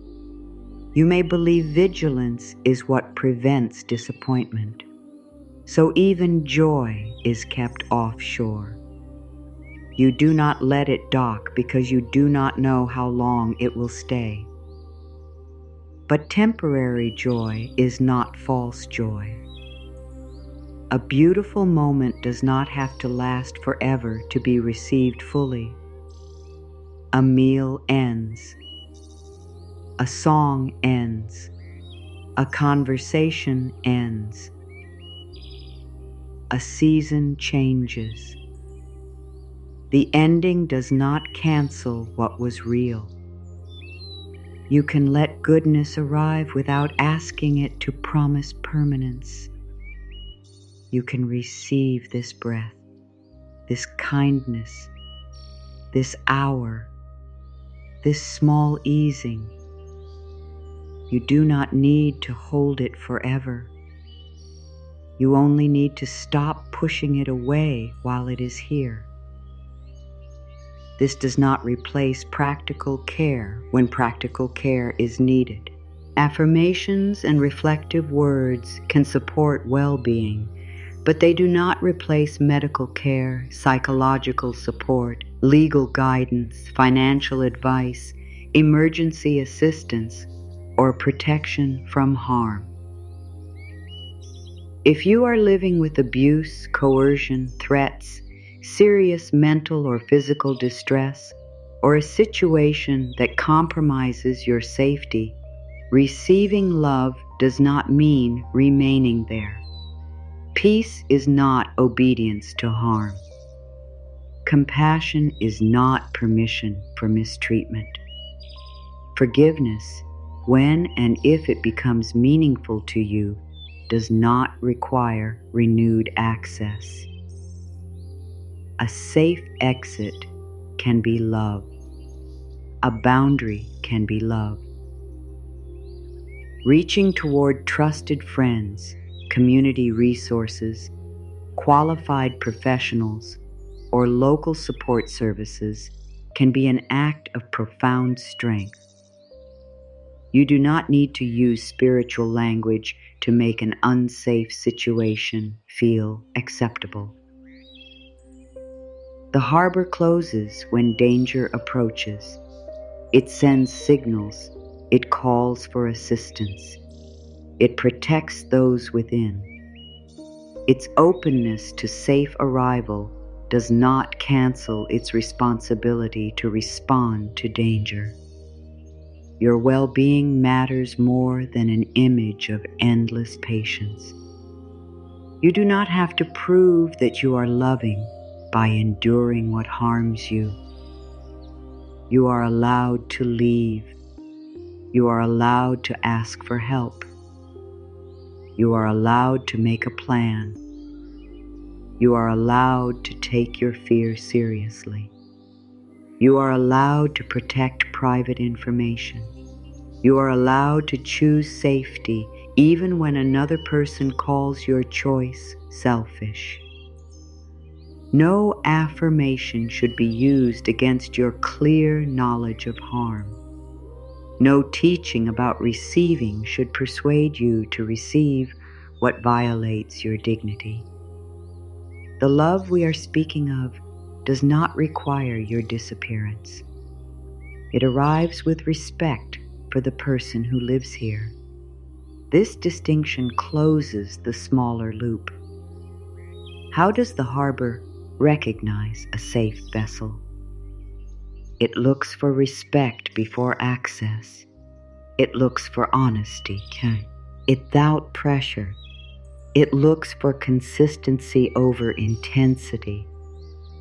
You may believe vigilance is what prevents disappointment. So even joy is kept offshore. You do not let it dock because you do not know how long it will stay. But temporary joy is not false joy. A beautiful moment does not have to last forever to be received fully. A meal ends. A song ends. A conversation ends. A season changes. The ending does not cancel what was real. You can let goodness arrive without asking it to promise permanence. You can receive this breath, this kindness, this hour, this small easing. You do not need to hold it forever. You only need to stop pushing it away while it is here. This does not replace practical care when practical care is needed. Affirmations and reflective words can support well-being, but they do not replace medical care, psychological support, legal guidance, financial advice, emergency assistance, or protection from harm. If you are living with abuse, coercion, threats, serious mental or physical distress, or a situation that compromises your safety, receiving love does not mean remaining there. Peace is not obedience to harm. Compassion is not permission for mistreatment. Forgiveness, when and if it becomes meaningful to you, does not require renewed access. A safe exit can be love. A boundary can be love. Reaching toward trusted friends, community resources, qualified professionals, or local support services can be an act of profound strength. You do not need to use spiritual language to make an unsafe situation feel acceptable. The harbor closes when danger approaches. It sends signals. It calls for assistance. It protects those within. Its openness to safe arrival does not cancel its responsibility to respond to danger. Your well-being matters more than an image of endless patience. You do not have to prove that you are loving by enduring what harms you. You are allowed to leave. You are allowed to ask for help. You are allowed to make a plan. You are allowed to take your fear seriously. You are allowed to protect private information. You are allowed to choose safety even when another person calls your choice selfish. No affirmation should be used against your clear knowledge of harm. No teaching about receiving should persuade you to receive what violates your dignity. The love we are speaking of does not require your disappearance. It arrives with respect for the person who lives here. This distinction closes the smaller loop. How does the harbor recognize a safe vessel? It looks for respect before access. It looks for honesty, without pressure. It looks for consistency over intensity.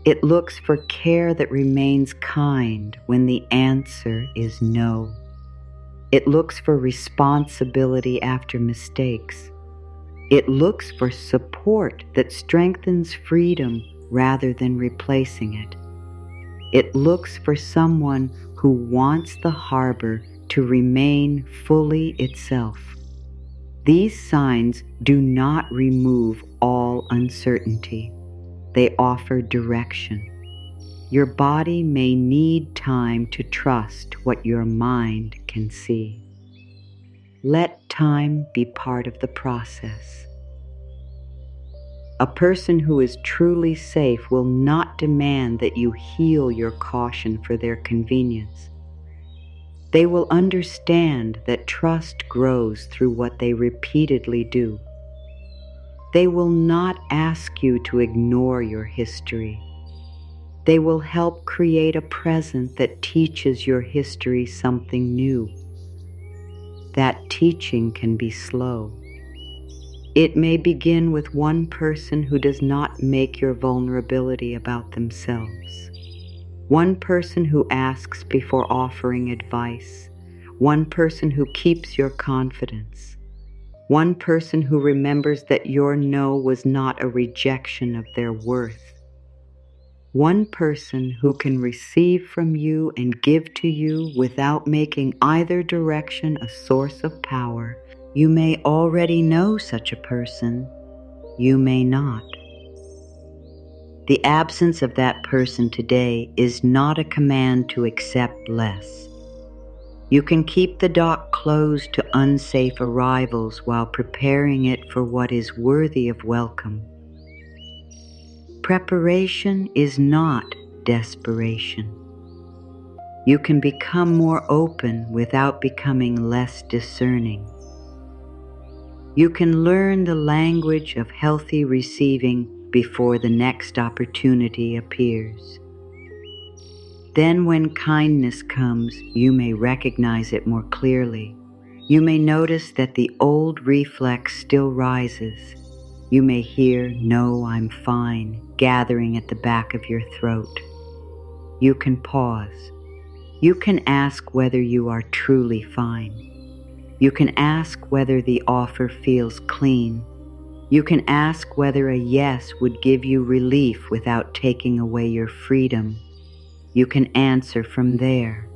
It looks for care that remains kind when the answer is no. It looks for responsibility after mistakes. It looks for support that strengthens freedom rather than replacing it. It looks for someone who wants the harbor to remain fully itself. These signs do not remove all uncertainty. They offer direction. Your body may need time to trust what your mind can see. Let time be part of the process. A person who is truly safe will not demand that you heal your caution for their convenience. They will understand that trust grows through what they repeatedly do. They will not ask you to ignore your history. They will help create a present that teaches your history something new. That teaching can be slow. It may begin with one person who does not make your vulnerability about themselves. One person who asks before offering advice. One person who keeps your confidence. One person who remembers that your no was not a rejection of their worth. One person who can receive from you and give to you without making either direction a source of power. You may already know such a person. You may not. The absence of that person today is not a command to accept less. You can keep the dock closed to unsafe arrivals while preparing it for what is worthy of welcome. Preparation is not desperation. You can become more open without becoming less discerning. You can learn the language of healthy receiving before the next opportunity appears. Then when kindness comes, you may recognize it more clearly. You may notice that the old reflex still rises. You may hear, "No, I'm fine," gathering at the back of your throat. You can pause. You can ask whether you are truly fine. You can ask whether the offer feels clean. You can ask whether a yes would give you relief without taking away your freedom. You can answer from there.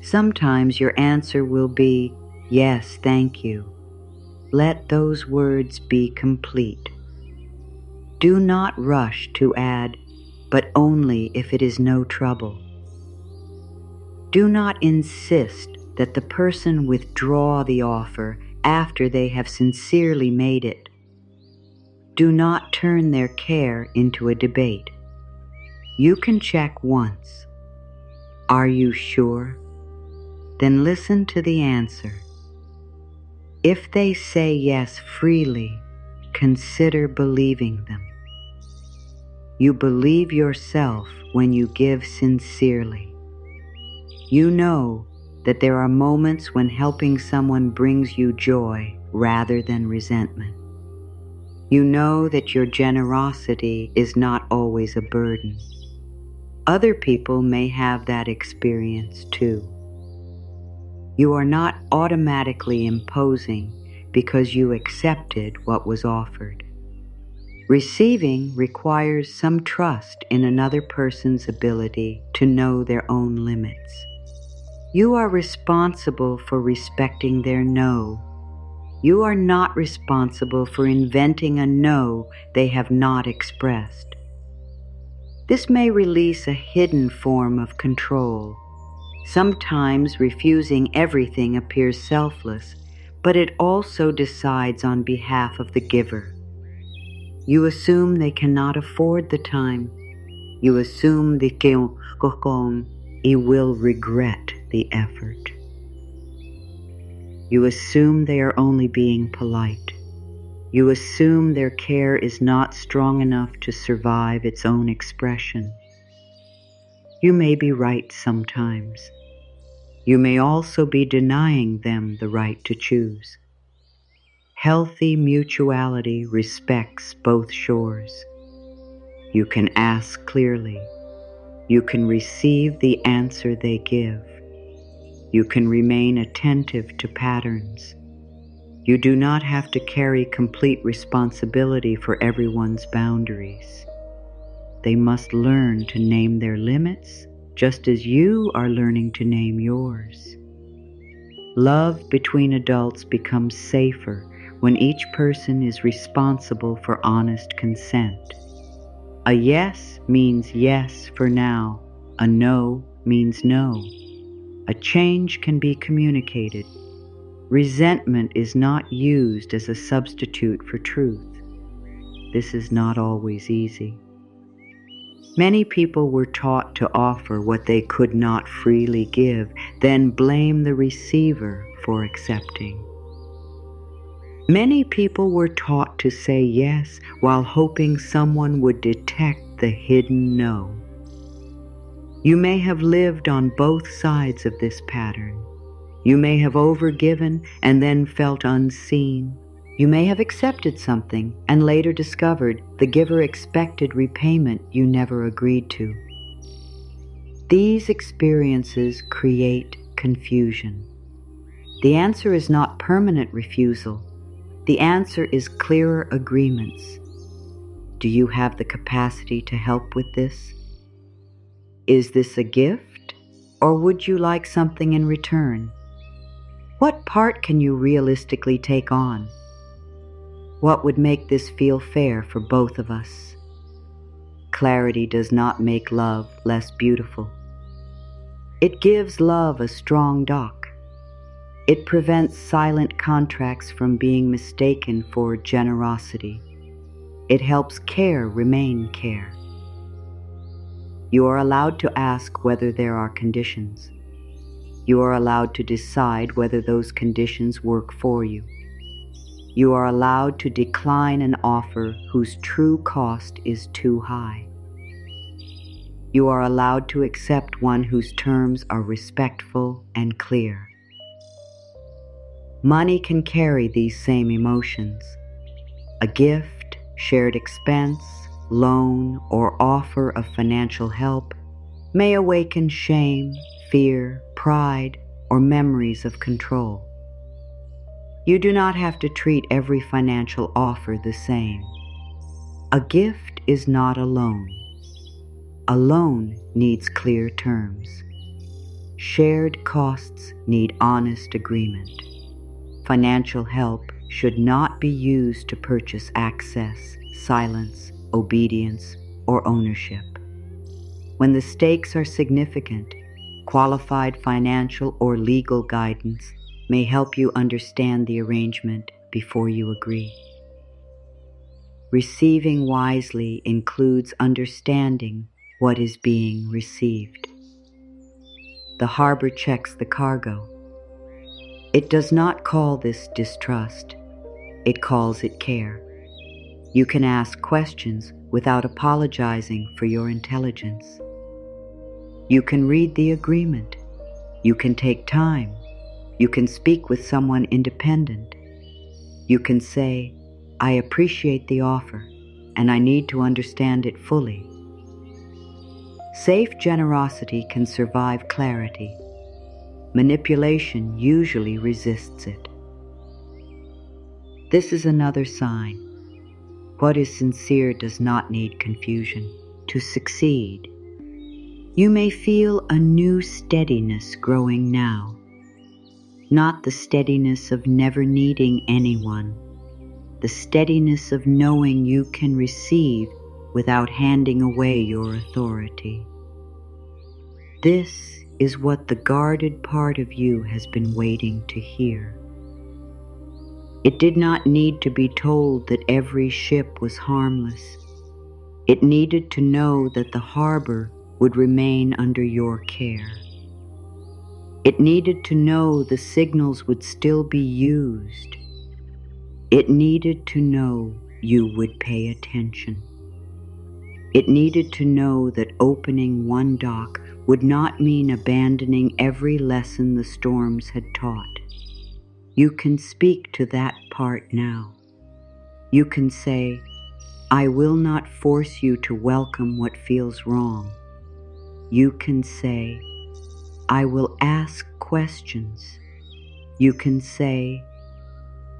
Sometimes your answer will be, "Yes, thank you." Let those words be complete. Do not rush to add, "but only if it is no trouble." Do not insist that the person withdraw the offer after they have sincerely made it. Do not turn their care into a debate. You can check once. Are you sure? Then listen to the answer. If they say yes freely, consider believing them. You believe yourself when you give sincerely. You know that there are moments when helping someone brings you joy rather than resentment. You know that your generosity is not always a burden. Other people may have that experience too. You are not automatically imposing because you accepted what was offered. Receiving requires some trust in another person's ability to know their own limits. You are responsible for respecting their no. You are not responsible for inventing a no they have not expressed. This may release a hidden form of control. Sometimes refusing everything appears selfless, but it also decides on behalf of the giver. You assume they cannot afford the time. You assume de que he will regret the effort. You assume they are only being polite. You assume their care is not strong enough to survive its own expression. You may be right sometimes. You may also be denying them the right to choose. Healthy mutuality respects both shores. You can ask clearly. You can receive the answer they give. You can remain attentive to patterns. You do not have to carry complete responsibility for everyone's boundaries. they must learn to name their limits, just as you are learning to name yours. Love between adults becomes safer when each person is responsible for honest consent. A yes means yes for now. A no means no. A change can be communicated. Resentment is not used as a substitute for truth. This is not always easy. Many people were taught to offer what they could not freely give, then blame the receiver for accepting. Many people were taught to say yes while hoping someone would detect the hidden no. You may have lived on both sides of this pattern. You may have overgiven and then felt unseen. You may have accepted something and later discovered the giver expected repayment you never agreed to. These experiences create confusion. The answer is not permanent refusal. The answer is clearer agreements. Do you have the capacity to help with this? Is this a gift, or would you like something in return? What part can you realistically take on? What would make this feel fair for both of us? Clarity does not make love less beautiful. It gives love a strong dock. It prevents silent contracts from being mistaken for generosity. It helps care remain care. You are allowed to ask whether there are conditions. You are allowed to decide whether those conditions work for you. You are allowed to decline an offer whose true cost is too high. You are allowed to accept one whose terms are respectful and clear. Money can carry these same emotions. A gift, shared expense, loan, or offer of financial help may awaken shame, fear, pride, or memories of control. You do not have to treat every financial offer the same. A gift is not a loan. A loan needs clear terms. Shared costs need honest agreement. Financial help should not be used to purchase access, silence, obedience, or ownership. When the stakes are significant, qualified financial or legal guidance may help you understand the arrangement before you agree. Receiving wisely includes understanding what is being received. The harbor checks the cargo. It does not call this distrust. It calls it care. You can ask questions without apologizing for your intelligence. You can read the agreement. You can take time. You can speak with someone independent. You can say, I appreciate the offer, and I need to understand it fully. Safe generosity can survive clarity. Manipulation usually resists it. This is another sign. What is sincere does not need confusion. To succeed, you may feel a new steadiness growing now. Not the steadiness of never needing anyone, the steadiness of knowing you can receive without handing away your authority. This is what the guarded part of you has been waiting to hear. It did not need to be told that every ship was harmless. It needed to know that the harbor would remain under your care. It needed to know the signals would still be used. It needed to know you would pay attention. It needed to know that opening one dock would not mean abandoning every lesson the storms had taught. You can speak to that part now. You can say, I will not force you to welcome what feels wrong. You can say, I will ask questions. You can say,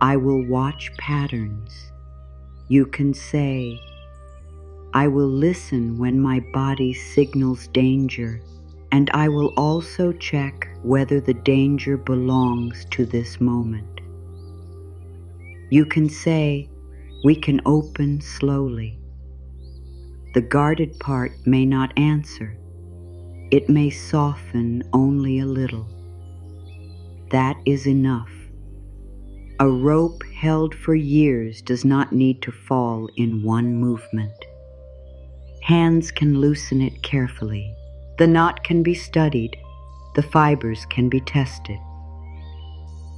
I will watch patterns. You can say, I will listen when my body signals danger, and I will also check whether the danger belongs to this moment. You can say, "We can open slowly." The guarded part may not answer. It may soften only a little. That is enough. A rope held for years does not need to fall in one movement. Hands can loosen it carefully. The knot can be studied. The fibers can be tested.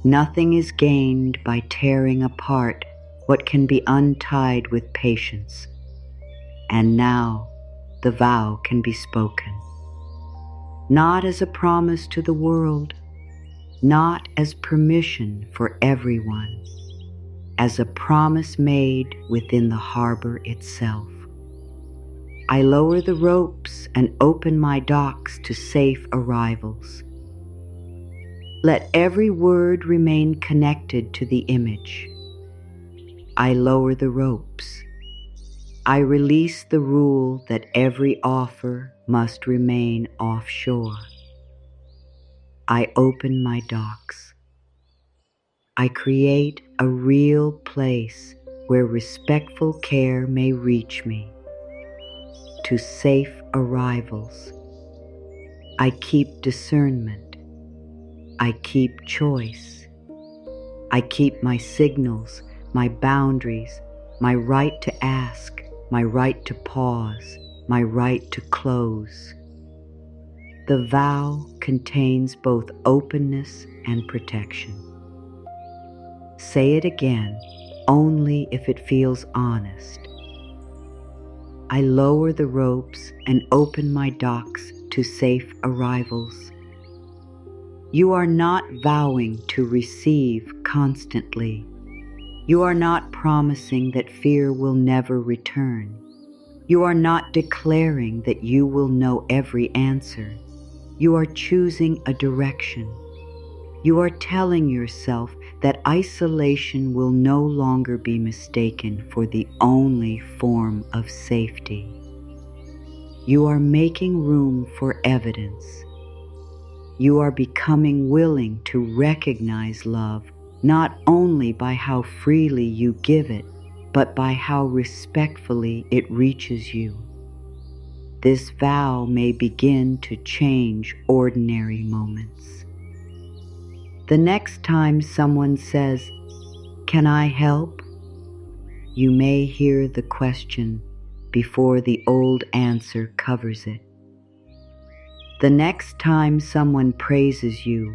Nothing is gained by tearing apart what can be untied with patience. And now the vow can be spoken. Not as a promise to the world, not as permission for everyone, as a promise made within the harbor itself. I lower the ropes and open my docks to safe arrivals. Let every word remain connected to the image. I lower the ropes. I release the rule that every offer must remain offshore. I open my docks. I create a real place where respectful care may reach me. To safe arrivals. I keep discernment. I keep choice. I keep my signals, my boundaries, my right to ask, my right to pause, my right to close. The vow contains both openness and protection. Say it again, only if it feels honest. I lower the ropes and open my docks to safe arrivals. You are not vowing to receive constantly. You are not promising that fear will never return. You are not declaring that you will know every answer. You are choosing a direction. You are telling yourself that isolation will no longer be mistaken for the only form of safety. You are making room for evidence. You are becoming willing to recognize love not only by how freely you give it, but by how respectfully it reaches you. This vow may begin to change ordinary moments. The next time someone says, "Can I help?" you may hear the question before the old answer covers it. The next time someone praises you,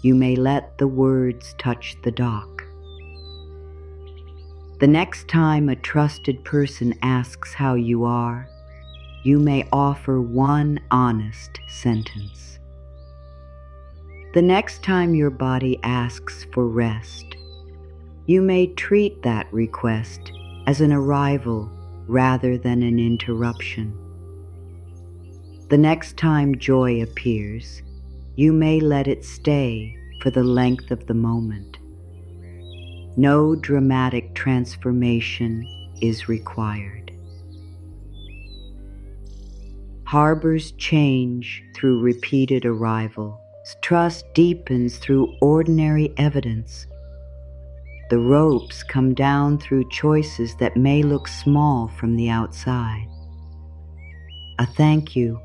you may let the words touch the dock. The next time a trusted person asks how you are, you may offer one honest sentence. The next time your body asks for rest, you may treat that request as an arrival rather than an interruption. The next time joy appears, you may let it stay for the length of the moment. No dramatic transformation is required. Harbors change through repeated arrival. Trust deepens through ordinary evidence. The ropes come down through choices that may look small from the outside. A thank you,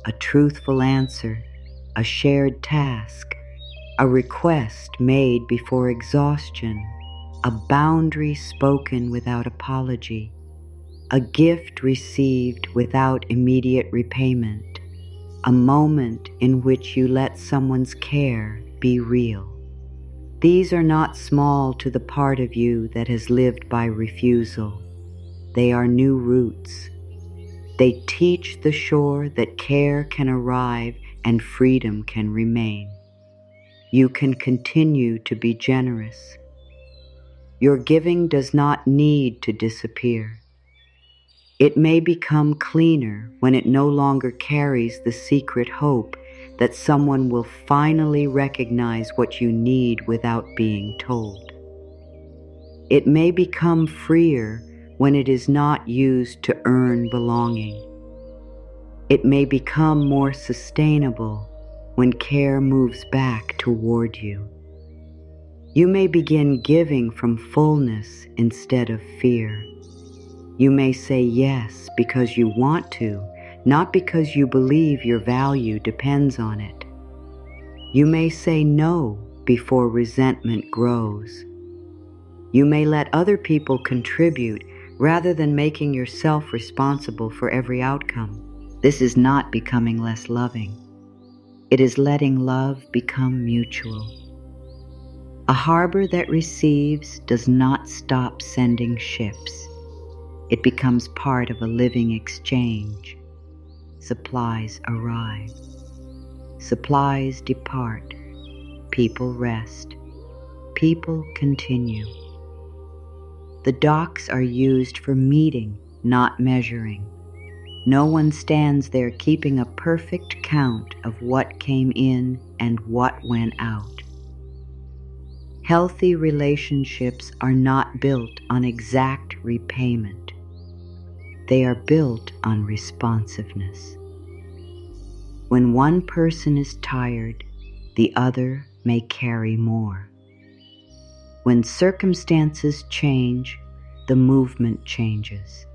a truthful answer, a shared task, a request made before exhaustion, a boundary spoken without apology, a gift received without immediate repayment, a moment in which you let someone's care be real. These are not small to the part of you that has lived by refusal. They are new roots. They teach the shore that care can arrive and freedom can remain. You can continue to be generous. Your giving does not need to disappear. It may become cleaner when it no longer carries the secret hope that someone will finally recognize what you need without being told. It may become freer when it is not used to earn belonging. It may become more sustainable when care moves back toward you. You may begin giving from fullness instead of fear. You may say yes because you want to, not because you believe your value depends on it. You may say no before resentment grows. You may let other people contribute rather than making yourself responsible for every outcome. This is not becoming less loving. It is letting love become mutual. A harbor that receives does not stop sending ships. It becomes part of a living exchange. Supplies arrive. Supplies depart. People rest. People continue. The docks are used for meeting, not measuring. No one stands there keeping a perfect count of what came in and what went out. Healthy relationships are not built on exact repayment. They are built on responsiveness. When one person is tired, the other may carry more. When circumstances change, the movement changes.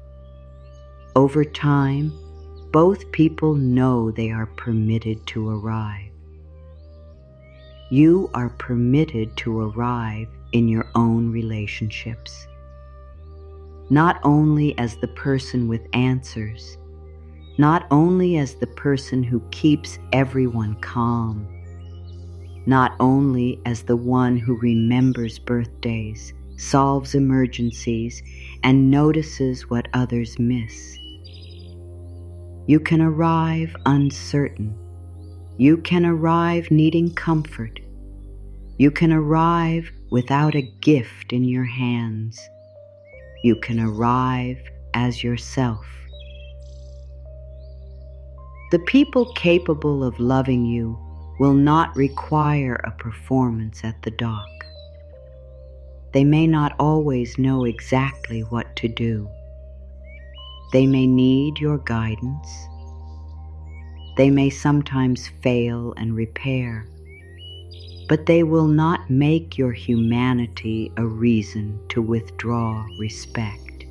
Over time, both people know they are permitted to arrive. You are permitted to arrive in your own relationships, not only as the person with answers, not only as the person who keeps everyone calm, not only as the one who remembers birthdays, solves emergencies, and notices what others miss. You can arrive uncertain. You can arrive needing comfort. You can arrive without a gift in your hands. You can arrive as yourself. The people capable of loving you will not require a performance at the dock. They may not always know exactly what to do. They may need your guidance. They may sometimes fail and repair, but they will not make your humanity a reason to withdraw respect.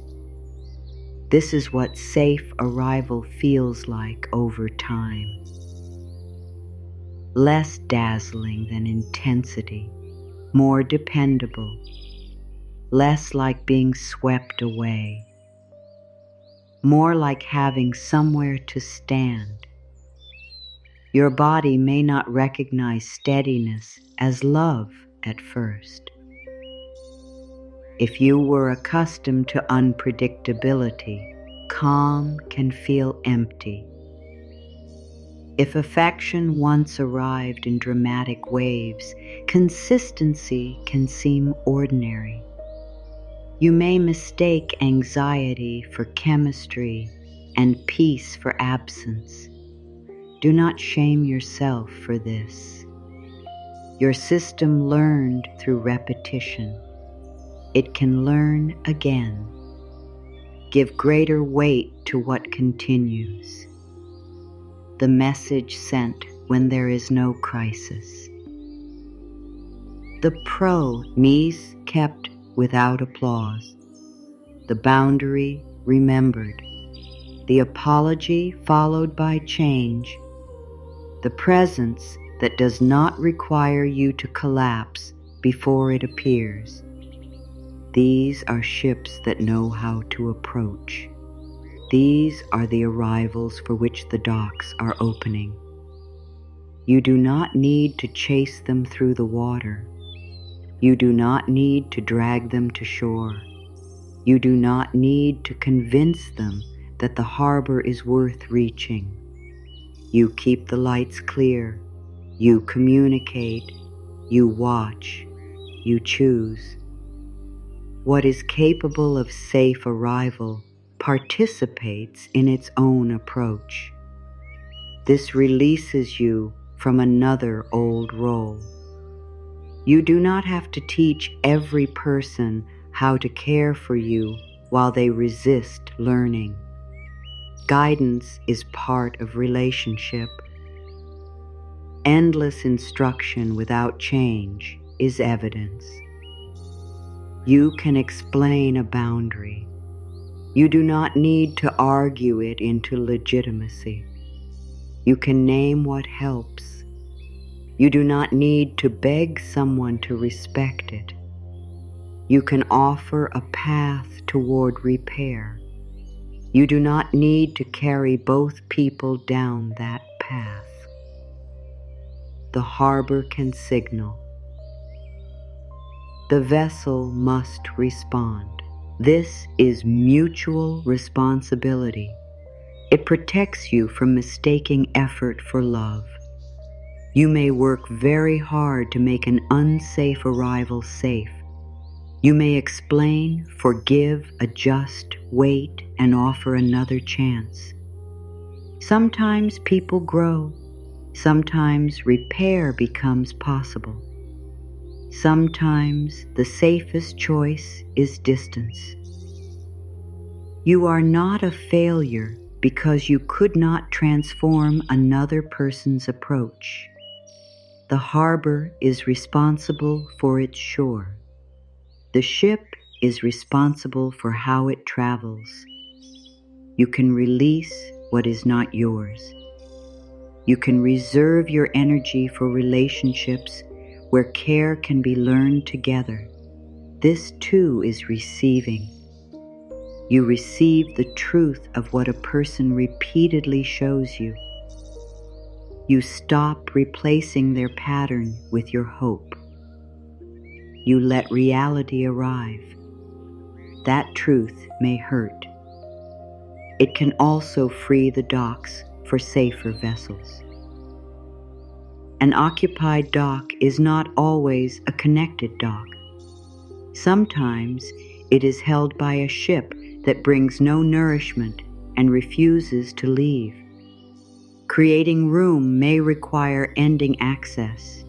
This is what safe arrival feels like over time. Less dazzling than intensity, more dependable, less like being swept away, more like having somewhere to stand. Your body may not recognize steadiness as love at first. If you were accustomed to unpredictability, calm can feel empty. If affection once arrived in dramatic waves, consistency can seem ordinary. You may mistake anxiety for chemistry and peace for absence. Do not shame yourself for this. Your system learned through repetition. It can learn again. Give greater weight to what continues. The message sent when there is no crisis. The promise kept without applause. The boundary remembered. The apology followed by change. The presence that does not require you to collapse before it appears. These are ships that know how to approach. These are the arrivals for which the docks are opening. You do not need to chase them through the water. You do not need to drag them to shore. You do not need to convince them that the harbor is worth reaching. You keep the lights clear. You communicate. You watch. You choose. What is capable of safe arrival participates in its own approach. This releases you from another old role. You do not have to teach every person how to care for you while they resist learning. Guidance is part of relationship. Endless instruction without change is evidence. You can explain a boundary. You do not need to argue it into legitimacy. You can name what helps. You do not need to beg someone to respect it. You can offer a path toward repair. You do not need to carry both people down that path. The harbor can signal. The vessel must respond. This is mutual responsibility. It protects you from mistaking effort for love. You may work very hard to make an unsafe arrival safe. You may explain, forgive, adjust, wait, and offer another chance. Sometimes people grow. Sometimes repair becomes possible. Sometimes the safest choice is distance. You are not a failure because you could not transform another person's approach. The harbor is responsible for its shore. The ship is responsible for how it travels. You can release what is not yours. You can reserve your energy for relationships where care can be learned together. This too is receiving. You receive the truth of what a person repeatedly shows you. You stop replacing their pattern with your hope. You let reality arrive. That truth may hurt. It can also free the docks for safer vessels. An occupied dock is not always a connected dock. Sometimes it is held by a ship that brings no nourishment and refuses to leave. Creating room may require ending access.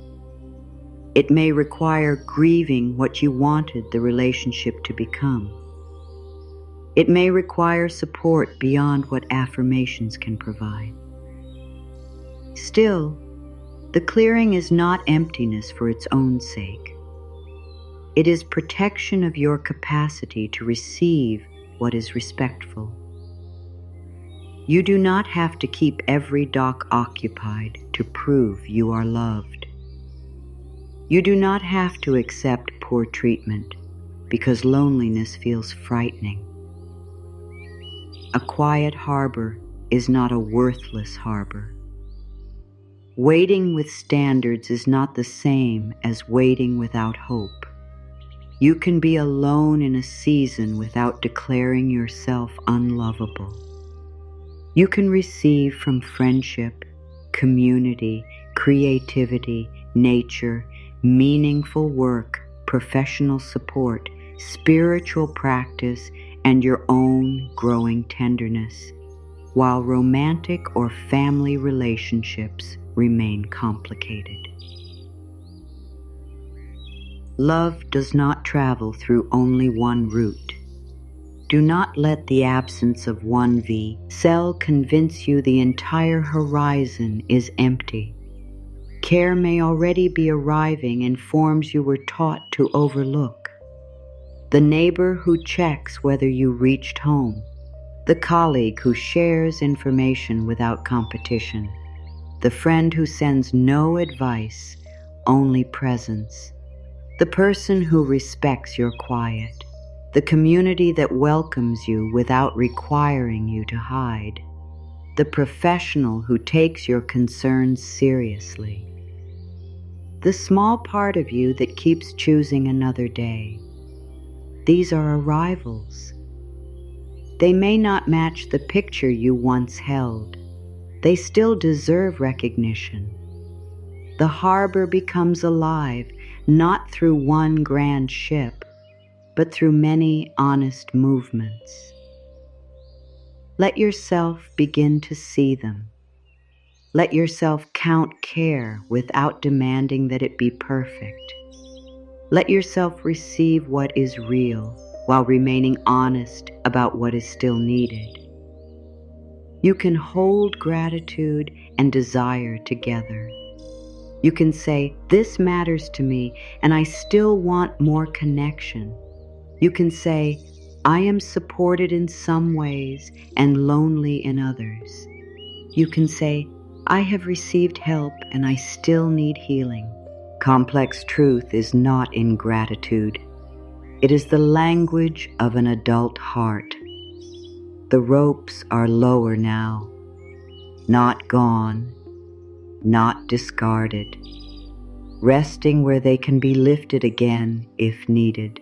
It may require grieving what you wanted the relationship to become. It may require support beyond what affirmations can provide. Still, the clearing is not emptiness for its own sake. It is protection of your capacity to receive what is respectful. You do not have to keep every dock occupied to prove you are loved. You do not have to accept poor treatment because loneliness feels frightening. A quiet harbor is not a worthless harbor. Waiting with standards is not the same as waiting without hope. You can be alone in a season without declaring yourself unlovable. You can receive from friendship, community, creativity, nature, meaningful work, professional support, spiritual practice, and your own growing tenderness, while romantic or family relationships remain complicated. Love does not travel through only one route. Do not let the absence of one cell convince you the entire horizon is empty. Care may already be arriving in forms you were taught to overlook. The neighbor who checks whether you reached home. The colleague who shares information without competition. The friend who sends no advice, only presence. The person who respects your quiet. The community that welcomes you without requiring you to hide. The professional who takes your concerns seriously. The small part of you that keeps choosing another day. These are arrivals. They may not match the picture you once held. They still deserve recognition. The harbor becomes alive, not through one grand ship, but through many honest movements. Let yourself begin to see them. Let yourself count care without demanding that it be perfect. Let yourself receive what is real, while remaining honest about what is still needed. You can hold gratitude and desire together. You can say, "This matters to me, and I still want more connection." You can say, "I am supported in some ways and lonely in others." You can say, "I have received help and I still need healing." Complex truth is not ingratitude. It is the language of an adult heart. The ropes are lower now, not gone, not discarded, resting where they can be lifted again if needed.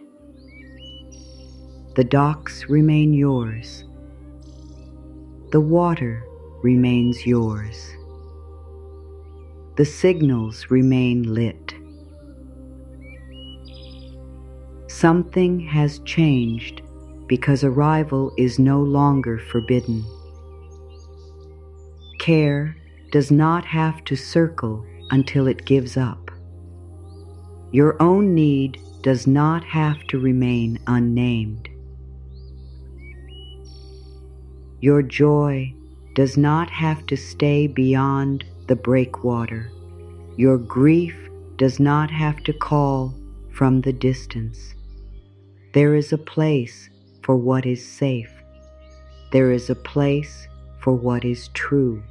The docks remain yours. The water remains yours. The signals remain lit. Something has changed because arrival is no longer forbidden. Care does not have to circle until it gives up. Your own need does not have to remain unnamed. Your joy does not have to stay beyond the breakwater. Your grief does not have to call from the distance. There is a place for what is safe. There is a place for what is true.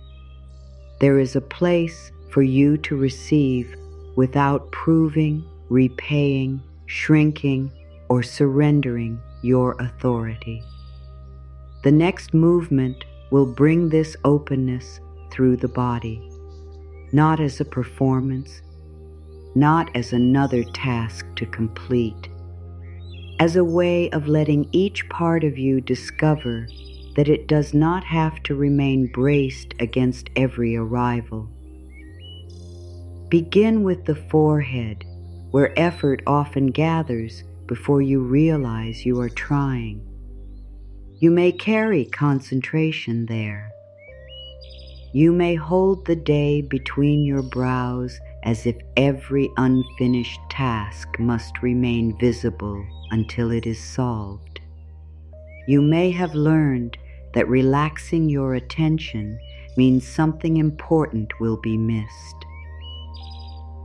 There is a place for you to receive without proving, repaying, shrinking, or surrendering your authority. The next movement will bring this openness through the body, not as a performance, not as another task to complete, as a way of letting each part of you discover that it does not have to remain braced against every arrival. Begin with the forehead, where effort often gathers before you realize you are trying. You may carry concentration there. You may hold the day between your brows as if every unfinished task must remain visible until it is solved. You may have learned that relaxing your attention means something important will be missed.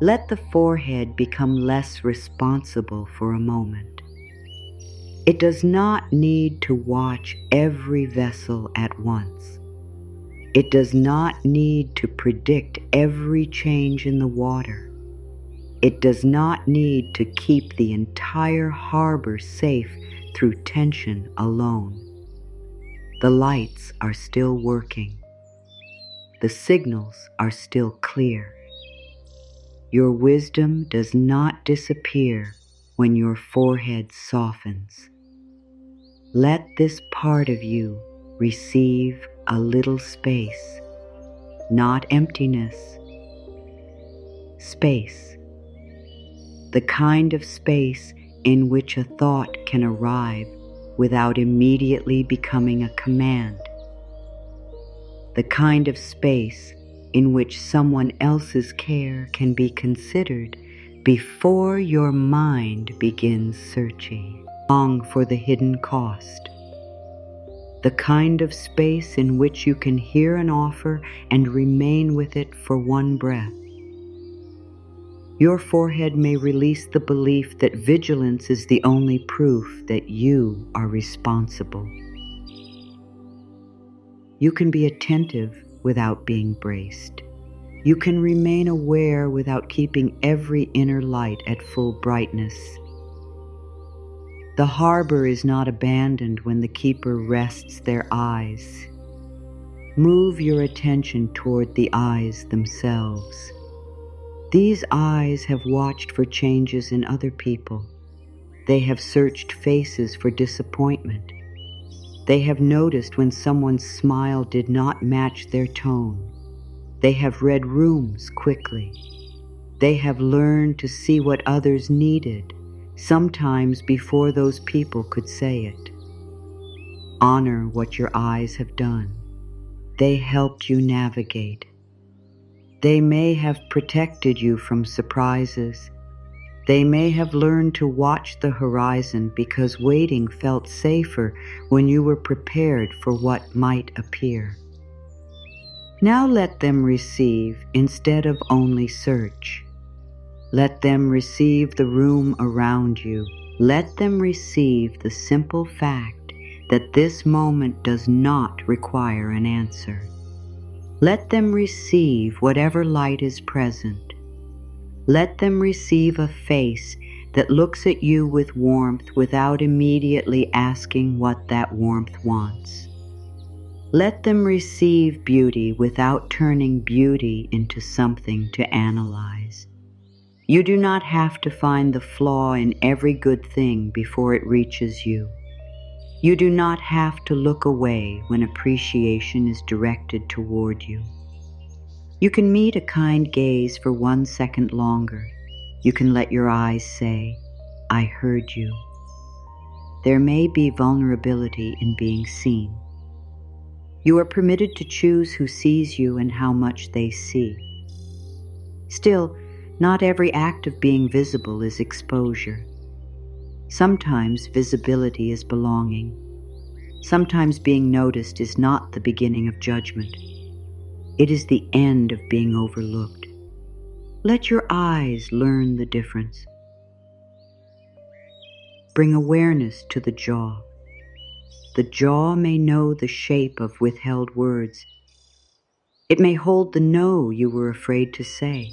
Let the forehead become less responsible for a moment. It does not need to watch every vessel at once. It does not need to predict every change in the water. It does not need to keep the entire harbor safe through tension alone. The lights are still working. The signals are still clear. Your wisdom does not disappear when your forehead softens. Let this part of you receive a little space, not emptiness, space. The kind of space in which a thought can arrive without immediately becoming a command. The kind of space in which someone else's care can be considered before your mind begins searching. Long for the hidden cost. The kind of space in which you can hear an offer and remain with it for one breath. Your forehead may release the belief that vigilance is the only proof that you are responsible. You can be attentive without being braced. You can remain aware without keeping every inner light at full brightness. The harbor is not abandoned when the keeper rests their eyes. Move your attention toward the eyes themselves. These eyes have watched for changes in other people. They have searched faces for disappointment. They have noticed when someone's smile did not match their tone. They have read rooms quickly. They have learned to see what others needed, sometimes before those people could say it. Honor what your eyes have done. They helped you navigate. They may have protected you from surprises. They may have learned to watch the horizon because waiting felt safer when you were prepared for what might appear. Now let them receive instead of only search. Let them receive the room around you. Let them receive the simple fact that this moment does not require an answer. Let them receive whatever light is present. Let them receive a face that looks at you with warmth without immediately asking what that warmth wants. Let them receive beauty without turning beauty into something to analyze. You do not have to find the flaw in every good thing before it reaches you. You do not have to look away when appreciation is directed toward you. You can meet a kind gaze for 1 second longer. You can let your eyes say, "I heard you." There may be vulnerability in being seen. You are permitted to choose who sees you and how much they see. Still, not every act of being visible is exposure. Sometimes visibility is belonging. Sometimes being noticed is not the beginning of judgment. It is the end of being overlooked. Let your eyes learn the difference. Bring awareness to the jaw. The jaw may know the shape of withheld words. It may hold the no you were afraid to say.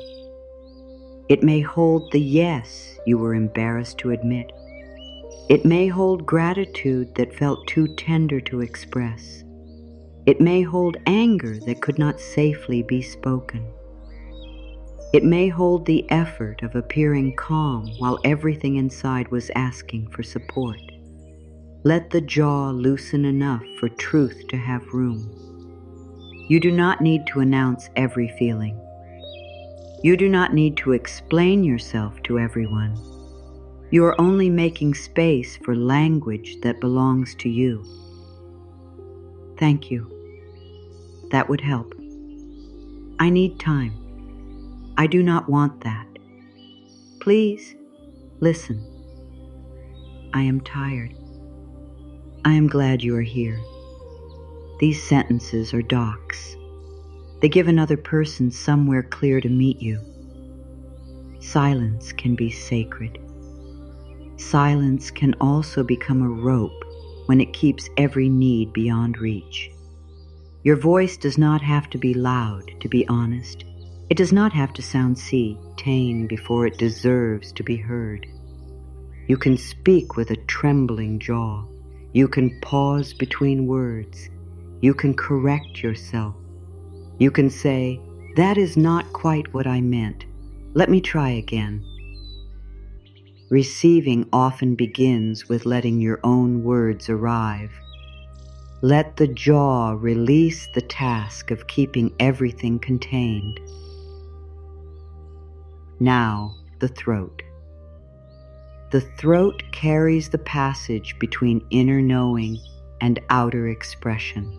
It may hold the yes you were embarrassed to admit. It may hold gratitude that felt too tender to express. It may hold anger that could not safely be spoken. It may hold the effort of appearing calm while everything inside was asking for support. Let the jaw loosen enough for truth to have room. You do not need to announce every feeling. You do not need to explain yourself to everyone. You are only making space for language that belongs to you. Thank you. That would help. I need time. I do not want that. Please, listen. I am tired. I am glad you are here. These sentences are docks. They give another person somewhere clear to meet you. Silence can be sacred. Silence can also become a rope when it keeps every need beyond reach. Your voice does not have to be loud to be honest. It does not have to sound tame before it deserves to be heard. You can speak with a trembling jaw. You can pause between words. You can correct yourself. You can say, "That is not quite what I meant. Let me try again." Receiving often begins with letting your own words arrive. Let the jaw release the task of keeping everything contained. Now, the throat. The throat carries the passage between inner knowing and outer expression.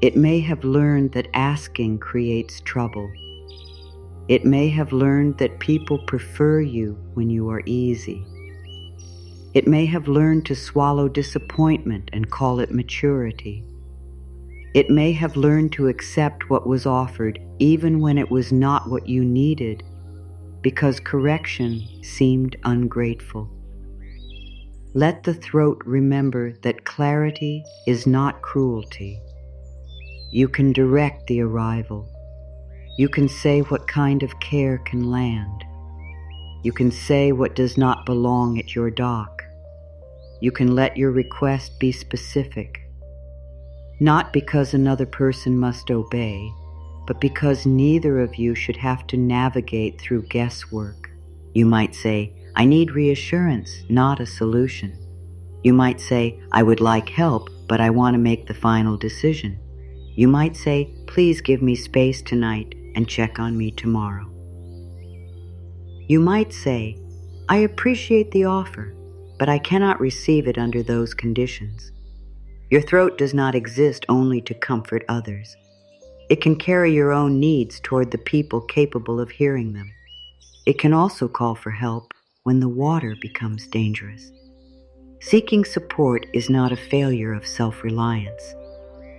It may have learned that asking creates trouble. It may have learned that people prefer you when you are easy. It may have learned to swallow disappointment and call it maturity. It may have learned to accept what was offered even when it was not what you needed, because correction seemed ungrateful. Let the throat remember that clarity is not cruelty. You can direct the arrival. You can say what kind of care can land. You can say what does not belong at your dock. You can let your request be specific, not because another person must obey, but because neither of you should have to navigate through guesswork. You might say, "I need reassurance, not a solution." You might say, "I would like help, but I want to make the final decision." You might say, "Please give me space tonight and check on me tomorrow." You might say, "I appreciate the offer, but I cannot receive it under those conditions." Your throat does not exist only to comfort others. It can carry your own needs toward the people capable of hearing them. It can also call for help when the water becomes dangerous. Seeking support is not a failure of self-reliance.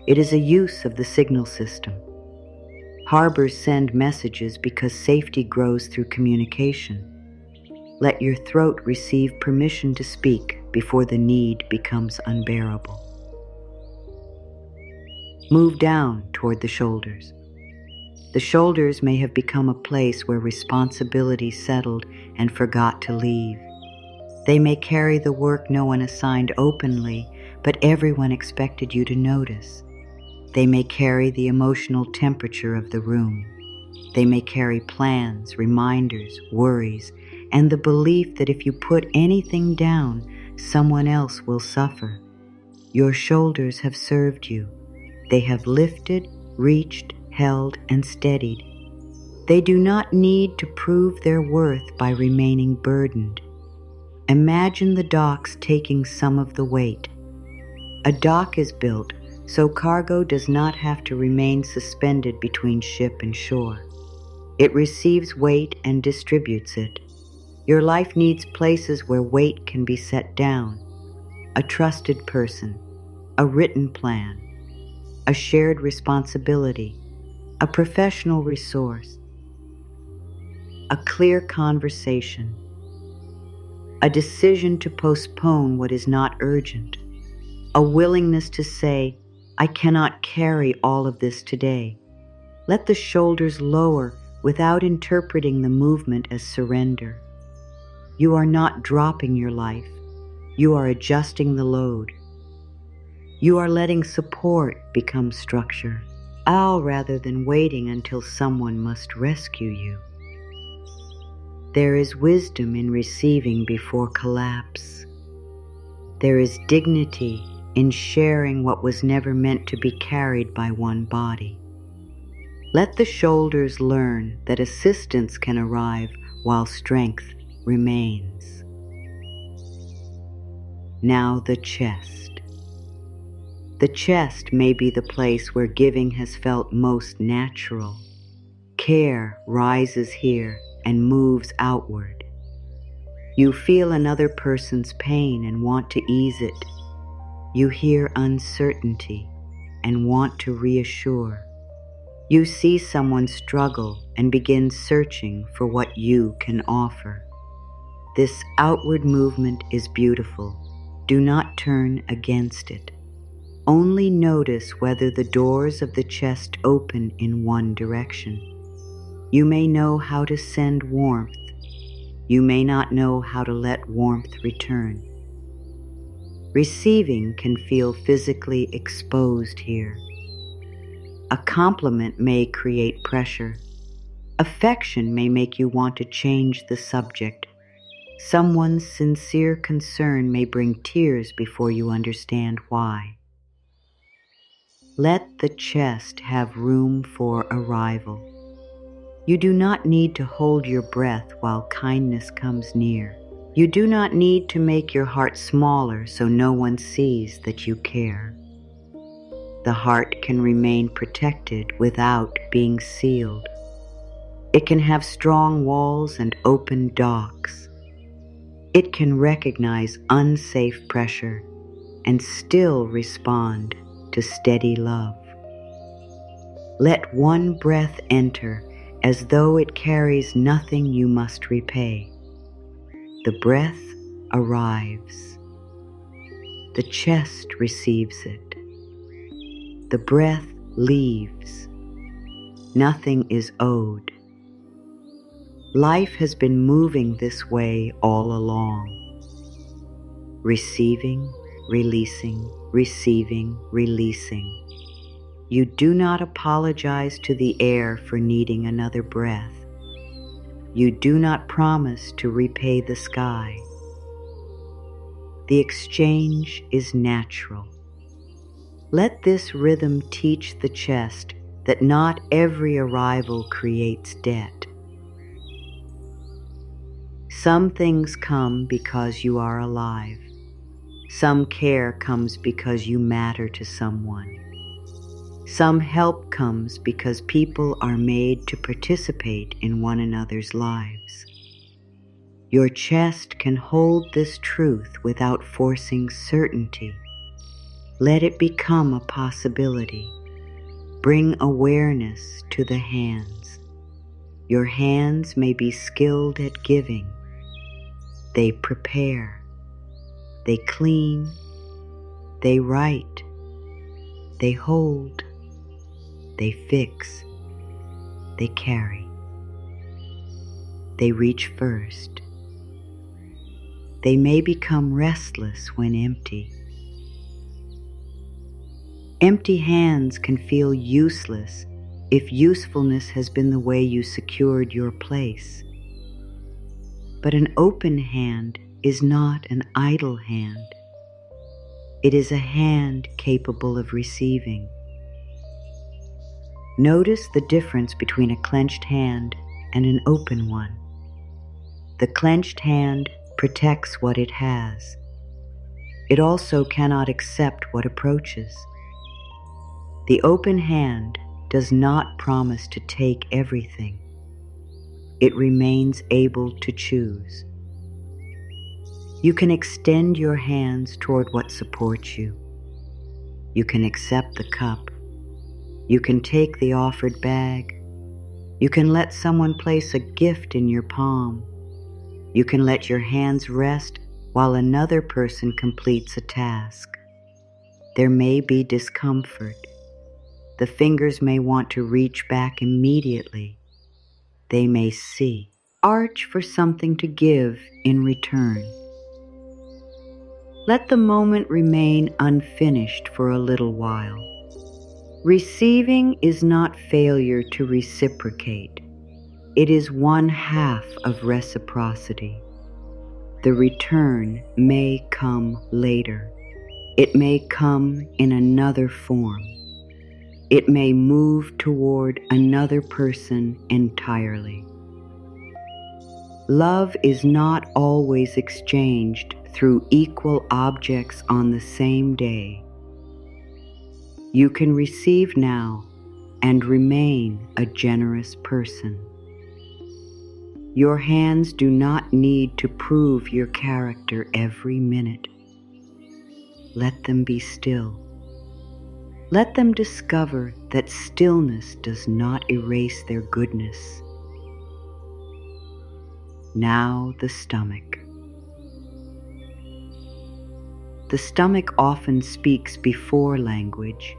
It is a use of the signal system. Harbors send messages because safety grows through communication. Let your throat receive permission to speak before the need becomes unbearable. Move down toward the shoulders. The shoulders may have become a place where responsibility settled and forgot to leave. They may carry the work no one assigned openly, but everyone expected you to notice. They may carry the emotional temperature of the room. They may carry plans, reminders, worries, and the belief that if you put anything down, someone else will suffer. Your shoulders have served you. They have lifted, reached, held, and steadied. They do not need to prove their worth by remaining burdened. Imagine the docks taking some of the weight. A dock is built so cargo does not have to remain suspended between ship and shore. It receives weight and distributes it. Your life needs places where weight can be set down. A trusted person, a written plan, a shared responsibility, a professional resource, a clear conversation, a decision to postpone what is not urgent, a willingness to say, I cannot carry all of this today. Let the shoulders lower without interpreting the movement as surrender. You are not dropping your life. You are adjusting the load. You are letting support become structure, all rather than waiting until someone must rescue you. There is wisdom in receiving before collapse. There is dignity in sharing what was never meant to be carried by one body. Let the shoulders learn that assistance can arrive while strength remains. Now the chest. The chest may be the place where giving has felt most natural. Care rises here and moves outward. You feel another person's pain and want to ease it. You hear uncertainty and want to reassure. You see someone struggle and begin searching for what you can offer. This outward movement is beautiful. Do not turn against it. Only notice whether the doors of the chest open in one direction. You may know how to send warmth. You may not know how to let warmth return. Receiving can feel physically exposed here. A compliment may create pressure. Affection may make you want to change the subject. Someone's sincere concern may bring tears before you understand why. Let the chest have room for arrival. You do not need to hold your breath while kindness comes near. You do not need to make your heart smaller so no one sees that you care. The heart can remain protected without being sealed. It can have strong walls and open docks. It can recognize unsafe pressure and still respond to steady love. Let one breath enter as though it carries nothing you must repay. The breath arrives. The chest receives it. The breath leaves. Nothing is owed. Life has been moving this way all along. Receiving, releasing, receiving, releasing. You do not apologize to the air for needing another breath. You do not promise to repay the sky. The exchange is natural. Let this rhythm teach the chest that not every arrival creates debt. Some things come because you are alive. Some care comes because you matter to someone. Some help comes because people are made to participate in one another's lives. Your chest can hold this truth without forcing certainty. Let it become a possibility. Bring awareness to the hands. Your hands may be skilled at giving. They prepare. They clean. They write. They hold. They fix. They carry. They reach first. They may become restless when empty. Empty hands can feel useless if usefulness has been the way you secured your place. But an open hand is not an idle hand. It is a hand capable of receiving. Notice the difference between a clenched hand and an open one. The clenched hand protects what it has. It also cannot accept what approaches. The open hand does not promise to take everything. It remains able to choose. You can extend your hands toward what supports you. You can accept the cup. You can take the offered bag. You can let someone place a gift in your palm. You can let your hands rest while another person completes a task. There may be discomfort. The fingers may want to reach back immediately. They may see. Arch for something to give in return. Let the moment remain unfinished for a little while. Receiving is not failure to reciprocate. It is one half of reciprocity. The return may come later. It may come in another form. It may move toward another person entirely. Love is not always exchanged through equal objects on the same day. You can receive now and remain a generous person. Your hands do not need to prove your character every minute. Let them be still. Let them discover that stillness does not erase their goodness. Now the stomach. The stomach often speaks before language.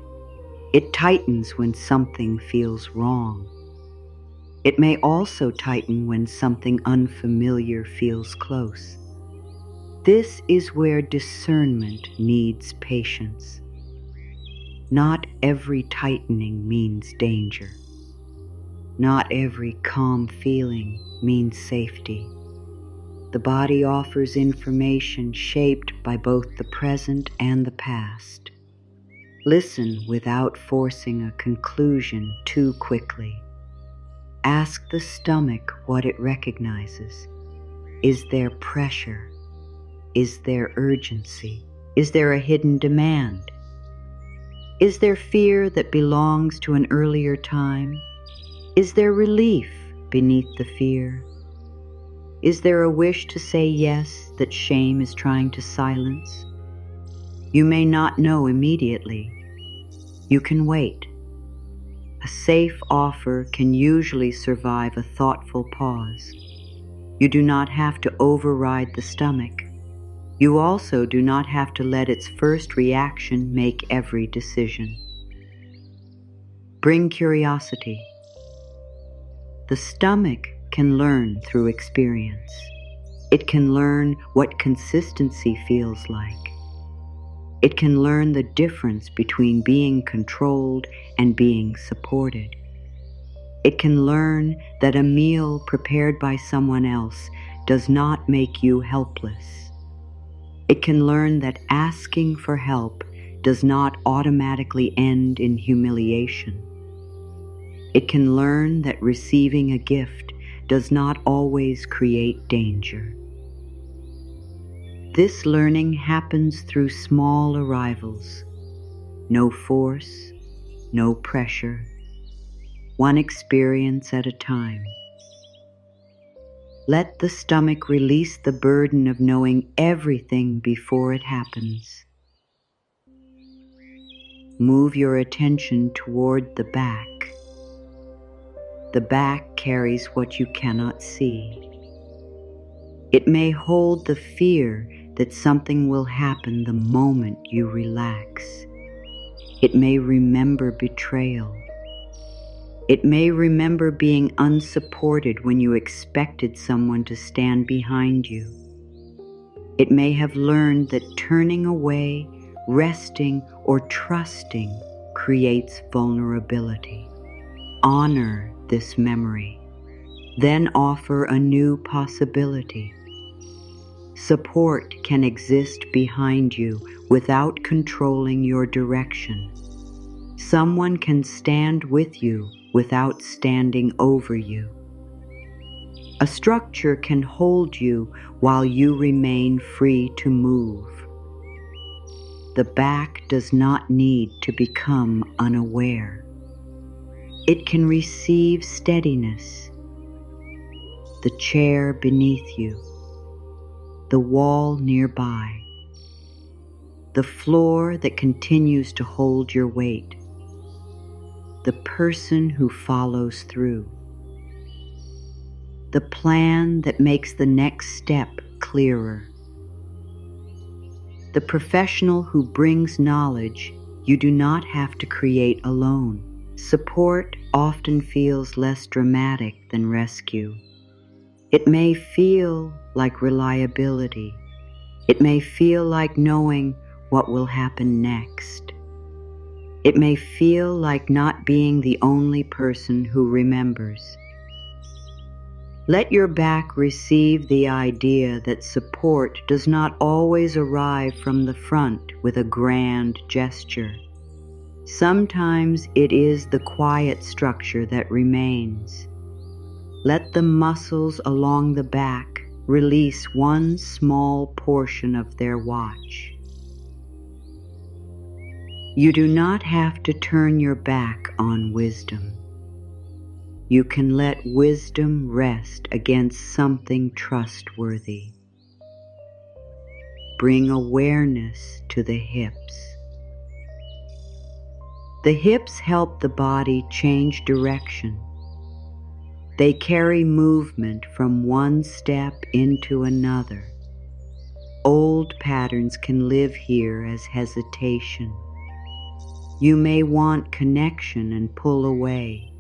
It tightens when something feels wrong. It may also tighten when something unfamiliar feels close. This is where discernment needs patience. Not every tightening means danger. Not every calm feeling means safety. The body offers information shaped by both the present and the past. Listen without forcing a conclusion too quickly. Ask the stomach what it recognizes. Is there pressure? Is there urgency? Is there a hidden demand? Is there fear that belongs to an earlier time? Is there relief beneath the fear? Is there a wish to say yes that shame is trying to silence? You may not know immediately. You can wait. A safe offer can usually survive a thoughtful pause. You do not have to override the stomach. You also do not have to let its first reaction make every decision. Bring curiosity. The stomach can learn through experience. It can learn what consistency feels like. It can learn the difference between being controlled and being supported. It can learn that a meal prepared by someone else does not make you helpless. It can learn that asking for help does not automatically end in humiliation. It can learn that receiving a gift does not always create danger. This learning happens through small arrivals. No force, no pressure. One experience at a time. Let the stomach release the burden of knowing everything before it happens. Move your attention toward the back. The back carries what you cannot see. It may hold the fear that something will happen the moment you relax. It may remember betrayal. It may remember being unsupported when you expected someone to stand behind you. It may have learned that turning away, resting, or trusting creates vulnerability. Honor this memory, then offer a new possibility. Support can exist behind you without controlling your direction. Someone can stand with you without standing over you. A structure can hold you while you remain free to move. The back does not need to become unaware. It can receive steadiness. The chair beneath you, the wall nearby, the floor that continues to hold your weight, the person who follows through, the plan that makes the next step clearer, the professional who brings knowledge you do not have to create alone. Support often feels less dramatic than rescue. It may feel like reliability. It may feel like knowing what will happen next. It may feel like not being the only person who remembers. Let your back receive the idea that support does not always arrive from the front with a grand gesture. Sometimes it is the quiet structure that remains. Let the muscles along the back release one small portion of their watch. You do not have to turn your back on wisdom. You can let wisdom rest against something trustworthy. Bring awareness to the hips. The hips help the body change direction. They carry movement from one step into another. Old patterns can live here as hesitation. You may want connection and pull away.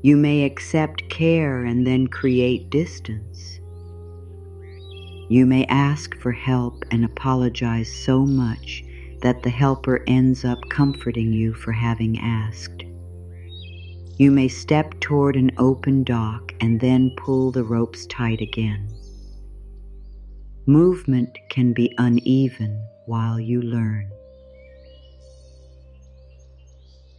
You may accept care and then create distance. You may ask for help and apologize so much that the helper ends up comforting you for having asked. You may step toward an open dock and then pull the ropes tight again. Movement can be uneven while you learn.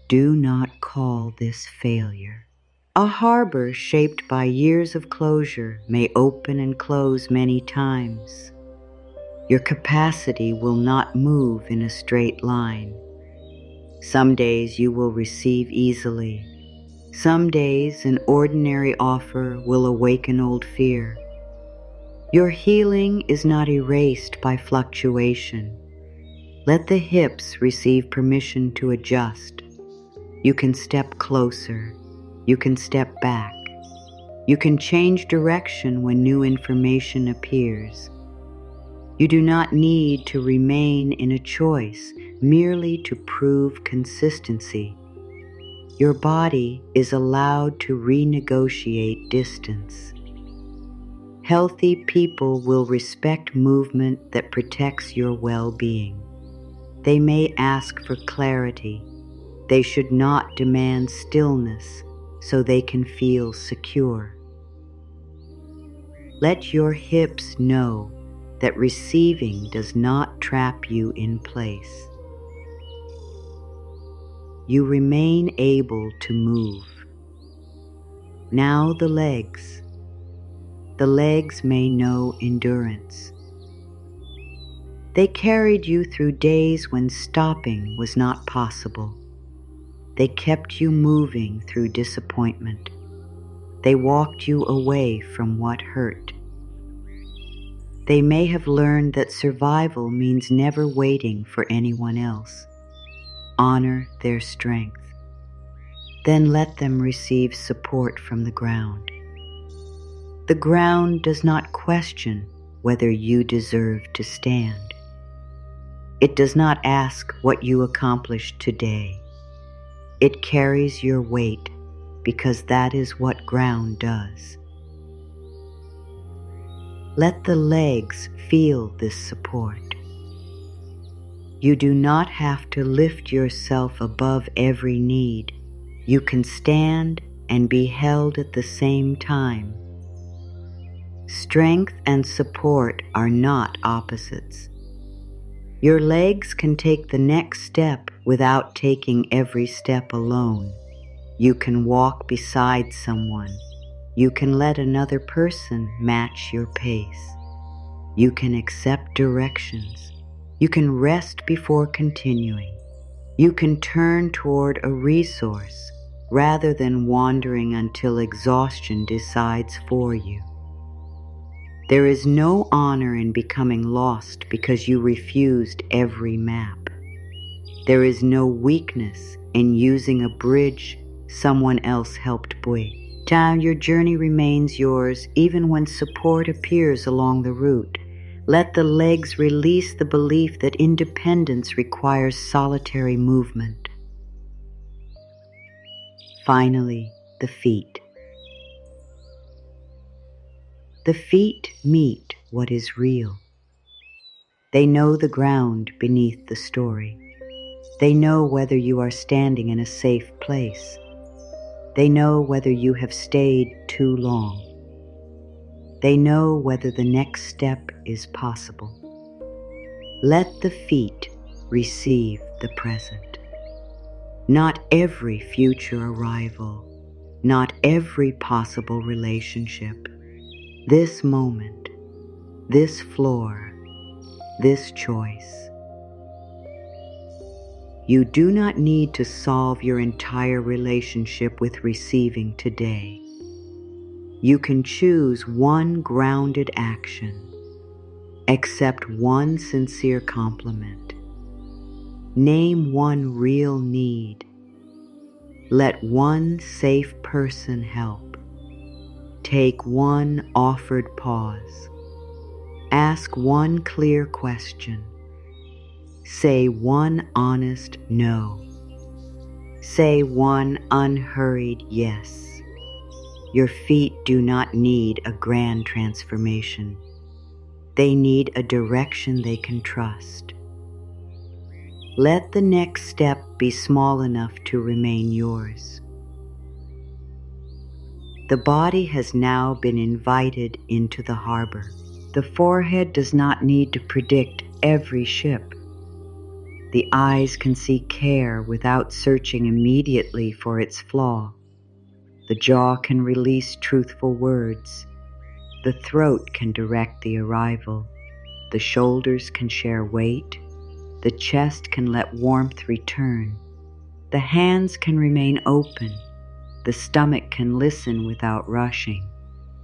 Do not call this failure. A harbor shaped by years of closure may open and close many times. Your capacity will not move in a straight line. Some days you will receive easily. Some days an ordinary offer will awaken old fear. Your healing is not erased by fluctuation. Let the hips receive permission to adjust. You can step closer. You can step back. You can change direction when new information appears. You do not need to remain in a choice merely to prove consistency. Your body is allowed to renegotiate distance. Healthy people will respect movement that protects your well-being. They may ask for clarity. They should not demand stillness so they can feel secure. Let your hips know that receiving does not trap you in place. You remain able to move. Now the legs. The legs may know endurance. They carried you through days when stopping was not possible. They kept you moving through disappointment. They walked you away from what hurt. They may have learned that survival means never waiting for anyone else. Honor their strength. Then let them receive support from the ground. The ground does not question whether you deserve to stand. It does not ask what you accomplished today. It carries your weight because that is what ground does. Let the legs feel this support. You do not have to lift yourself above every need. You can stand and be held at the same time. Strength and support are not opposites. Your legs can take the next step without taking every step alone. You can walk beside someone. You can let another person match your pace. You can accept directions. You can rest before continuing. You can turn toward a resource rather than wandering until exhaustion decides for you. There is no honor in becoming lost because you refused every map. There is no weakness in using a bridge someone else helped build. Your journey remains yours even when support appears along the route. Let the legs release the belief that independence requires solitary movement. Finally, the feet. The feet meet what is real. They know the ground beneath the story. They know whether you are standing in a safe place. They know whether you have stayed too long. They know whether the next step is possible. Let the feet receive the present. Not every future arrival, not every possible relationship. This moment, this floor, this choice. You do not need to solve your entire relationship with receiving today. You can choose one grounded action, accept one sincere compliment, name one real need, let one safe person help, take one offered pause, ask one clear question, say one honest no, say one unhurried yes. Your feet do not need a grand transformation. They need a direction they can trust. Let the next step be small enough to remain yours. The body has now been invited into the harbor. The forehead does not need to predict every ship. The eyes can see care without searching immediately for its flaw. The jaw can release truthful words. The throat can direct the arrival. The shoulders can share weight. The chest can let warmth return. The hands can remain open. The stomach can listen without rushing.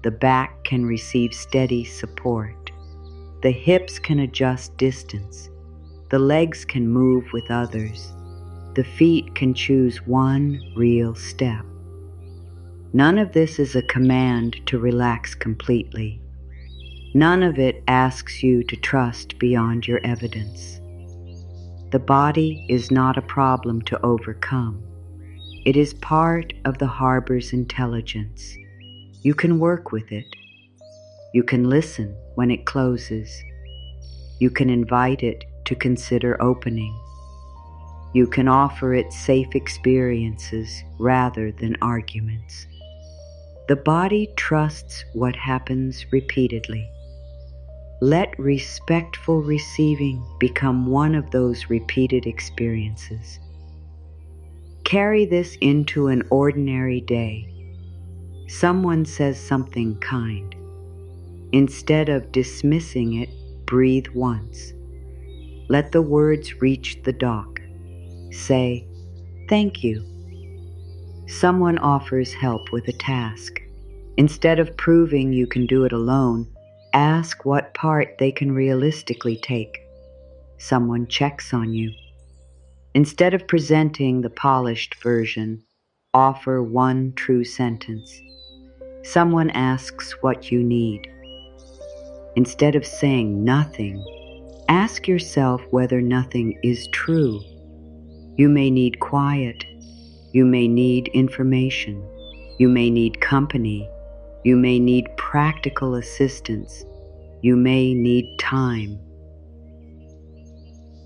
The back can receive steady support. The hips can adjust distance. The legs can move with others. The feet can choose one real step. None of this is a command to relax completely. None of it asks you to trust beyond your evidence. The body is not a problem to overcome. It is part of the harbor's intelligence. You can work with it. You can listen when it closes. You can invite it to consider opening. You can offer it safe experiences rather than arguments. The body trusts what happens repeatedly. Let respectful receiving become one of those repeated experiences. Carry this into an ordinary day. Someone says something kind. Instead of dismissing it, breathe once. Let the words reach the dock. Say, "Thank you." Someone offers help with a task. Instead of proving you can do it alone, ask what part they can realistically take. Someone checks on you. Instead of presenting the polished version, offer one true sentence. Someone asks what you need. Instead of saying nothing, ask yourself whether nothing is true. You may need quiet. You may need information. You may need company. You may need practical assistance. You may need time.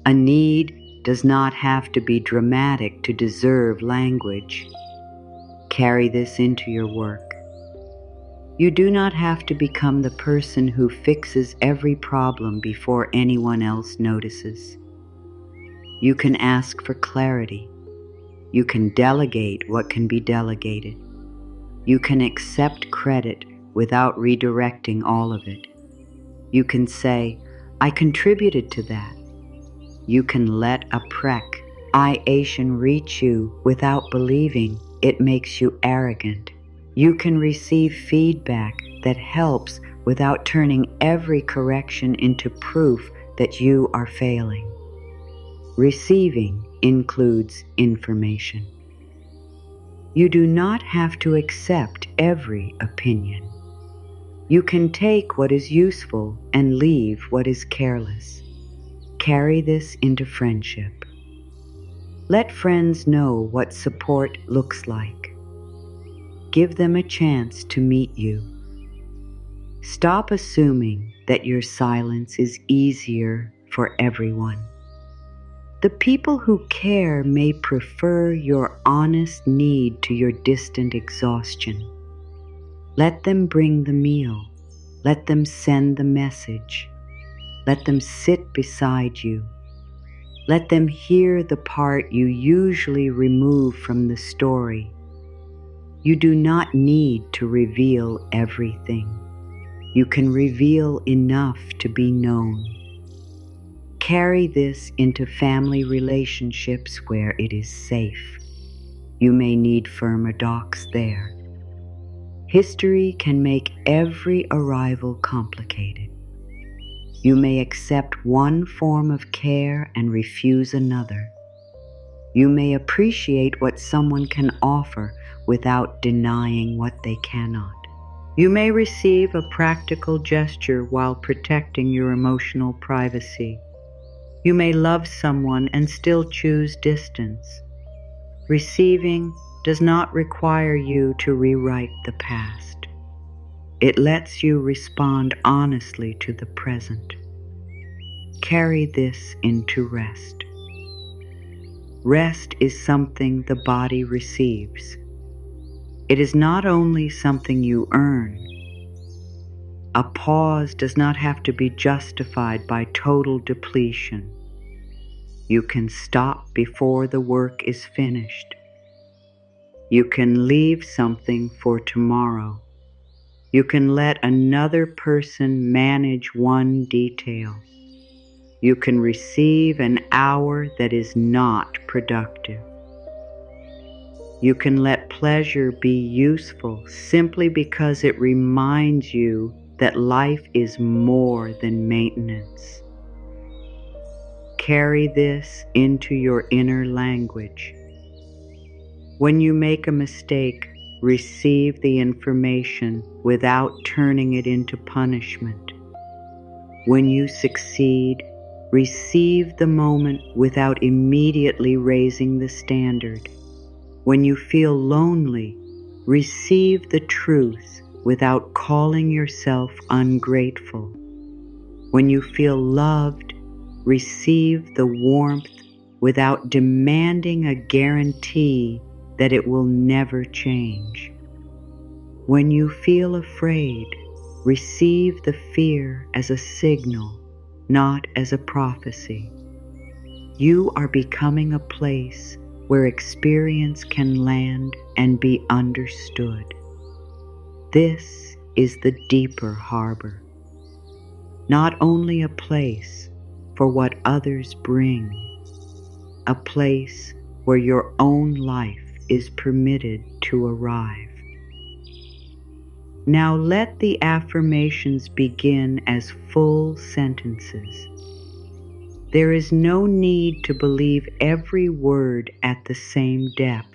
A need does not have to be dramatic to deserve language. Carry this into your work. You do not have to become the person who fixes every problem before anyone else notices. You can ask for clarity. You can delegate what can be delegated. You can accept credit without redirecting all of it. You can say, I contributed to that. You can let a precaution reach you without believing it makes you arrogant. You can receive feedback that helps without turning every correction into proof that you are failing. Receiving includes information. You do not have to accept every opinion. You can take what is useful and leave what is careless. Carry this into friendship. Let friends know what support looks like. Give them a chance to meet you. Stop assuming that your silence is easier for everyone. The people who care may prefer your honest need to your distant exhaustion. Let them bring the meal. Let them send the message. Let them sit beside you. Let them hear the part you usually remove from the story. You do not need to reveal everything. You can reveal enough to be known. Carry this into family relationships where it is safe. You may need firmer docks there. History can make every arrival complicated. You may accept one form of care and refuse another. You may appreciate what someone can offer without denying what they cannot. You may receive a practical gesture while protecting your emotional privacy. You may love someone and still choose distance. Receiving does not require you to rewrite the past. It lets you respond honestly to the present. Carry this into rest. Rest is something the body receives. It is not only something you earn. A pause does not have to be justified by total depletion. You can stop before the work is finished. You can leave something for tomorrow. You can let another person manage one detail. You can receive an hour that is not productive. You can let pleasure be useful simply because it reminds you that life is more than maintenance. Carry this into your inner language. When you make a mistake, receive the information without turning it into punishment. When you succeed, receive the moment without immediately raising the standard. When you feel lonely, receive the truth without calling yourself ungrateful. When you feel loved, receive the warmth without demanding a guarantee that it will never change. When you feel afraid, receive the fear as a signal, not as a prophecy. You are becoming a place where experience can land and be understood. This is the deeper harbor. Not only a place for what others bring, a place where your own life is permitted to arrive. Now let the affirmations begin as full sentences. There is no need to believe every word at the same depth.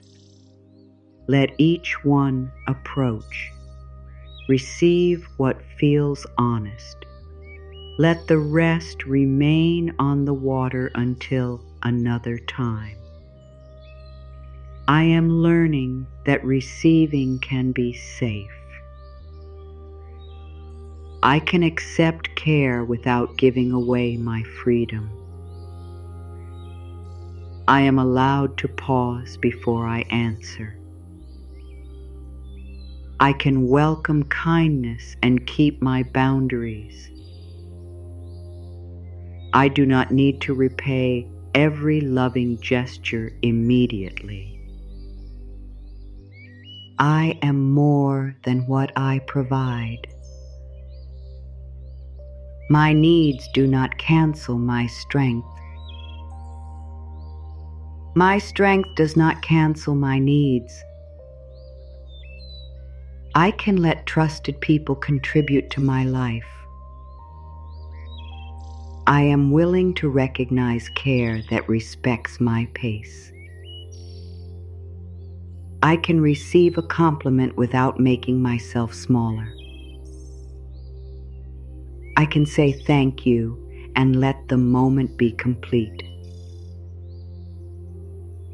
Let each one approach. Receive what feels honest. Let the rest remain on the water until another time. I am learning that receiving can be safe. I can accept care without giving away my freedom. I am allowed to pause before I answer. I can welcome kindness and keep my boundaries. I do not need to repay every loving gesture immediately. I am more than what I provide. My needs do not cancel my strength. My strength does not cancel my needs. I can let trusted people contribute to my life. I am willing to recognize care that respects my pace. I can receive a compliment without making myself smaller. I can say thank you and let the moment be complete.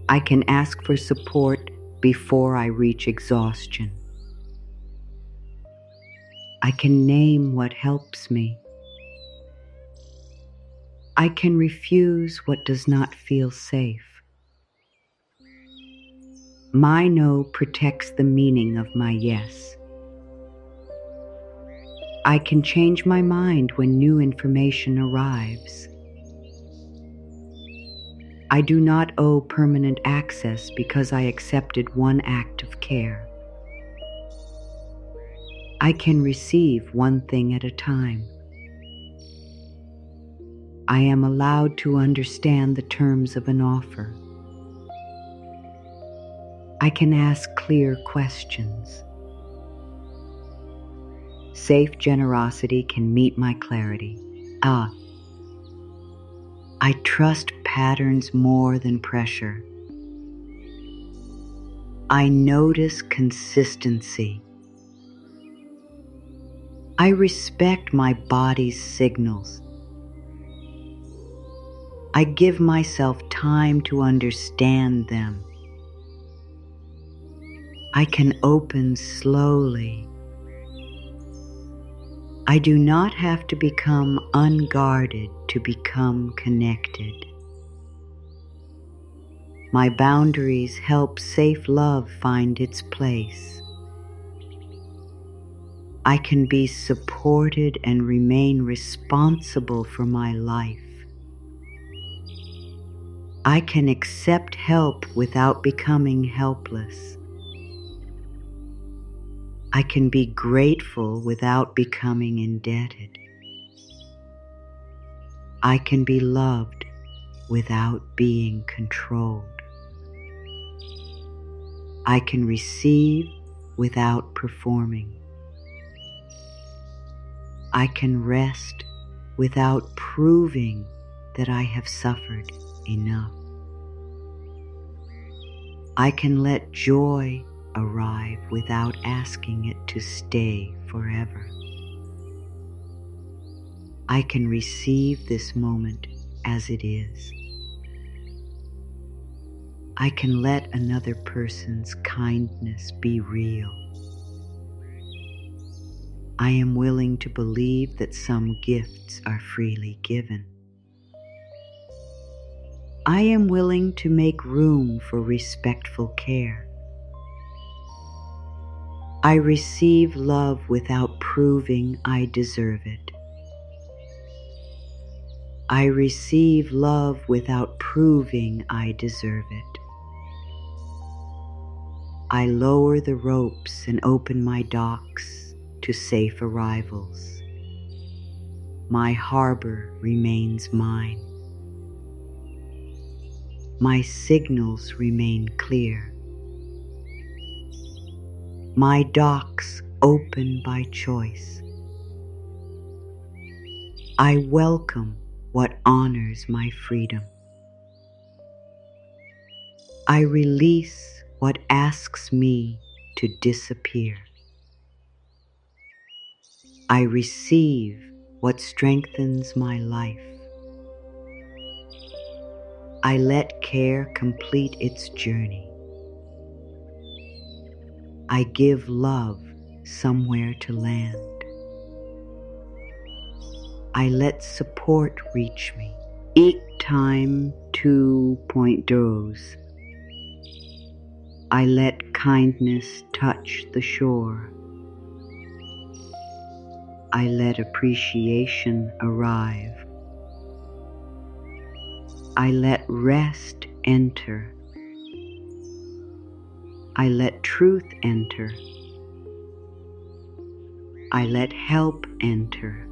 I can ask for support before I reach exhaustion. I can name what helps me. I can refuse what does not feel safe. My no protects the meaning of my yes. I can change my mind when new information arrives. I do not owe permanent access because I accepted one act of care. I can receive one thing at a time. I am allowed to understand the terms of an offer. I can ask clear questions. Safe generosity can meet my clarity. I trust patterns more than pressure. I notice consistency. I respect my body's signals. I give myself time to understand them. I can open slowly. I do not have to become unguarded to become connected. My boundaries help safe love find its place. I can be supported and remain responsible for my life. I can accept help without becoming helpless. I can be grateful without becoming indebted. I can be loved without being controlled. I can receive without performing. I can rest without proving that I have suffered enough. I can let joy arrive without asking it to stay forever. I can receive this moment as it is. I can let another person's kindness be real. I am willing to believe that some gifts are freely given. I am willing to make room for respectful care. I receive love without proving I deserve it. I receive love without proving I deserve it. I lower the ropes and open my docks to safe arrivals. My harbor remains mine. My signals remain clear. My docks open by choice. I welcome what honors my freedom. I release what asks me to disappear. I receive what strengthens my life. I let care complete its journey. I give love somewhere to land. I let support reach me. Ik time 2.0. I let kindness touch the shore. I let appreciation arrive. I let rest enter. I let truth enter. I let help enter.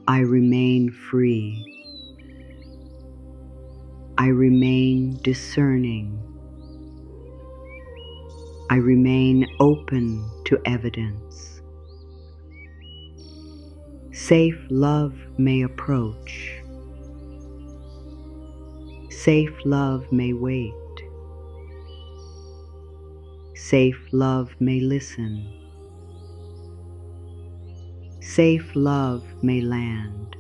I remain free. I remain discerning. I remain open to evidence. Safe love may approach. Safe love may wait. Safe love may listen. Safe love may land.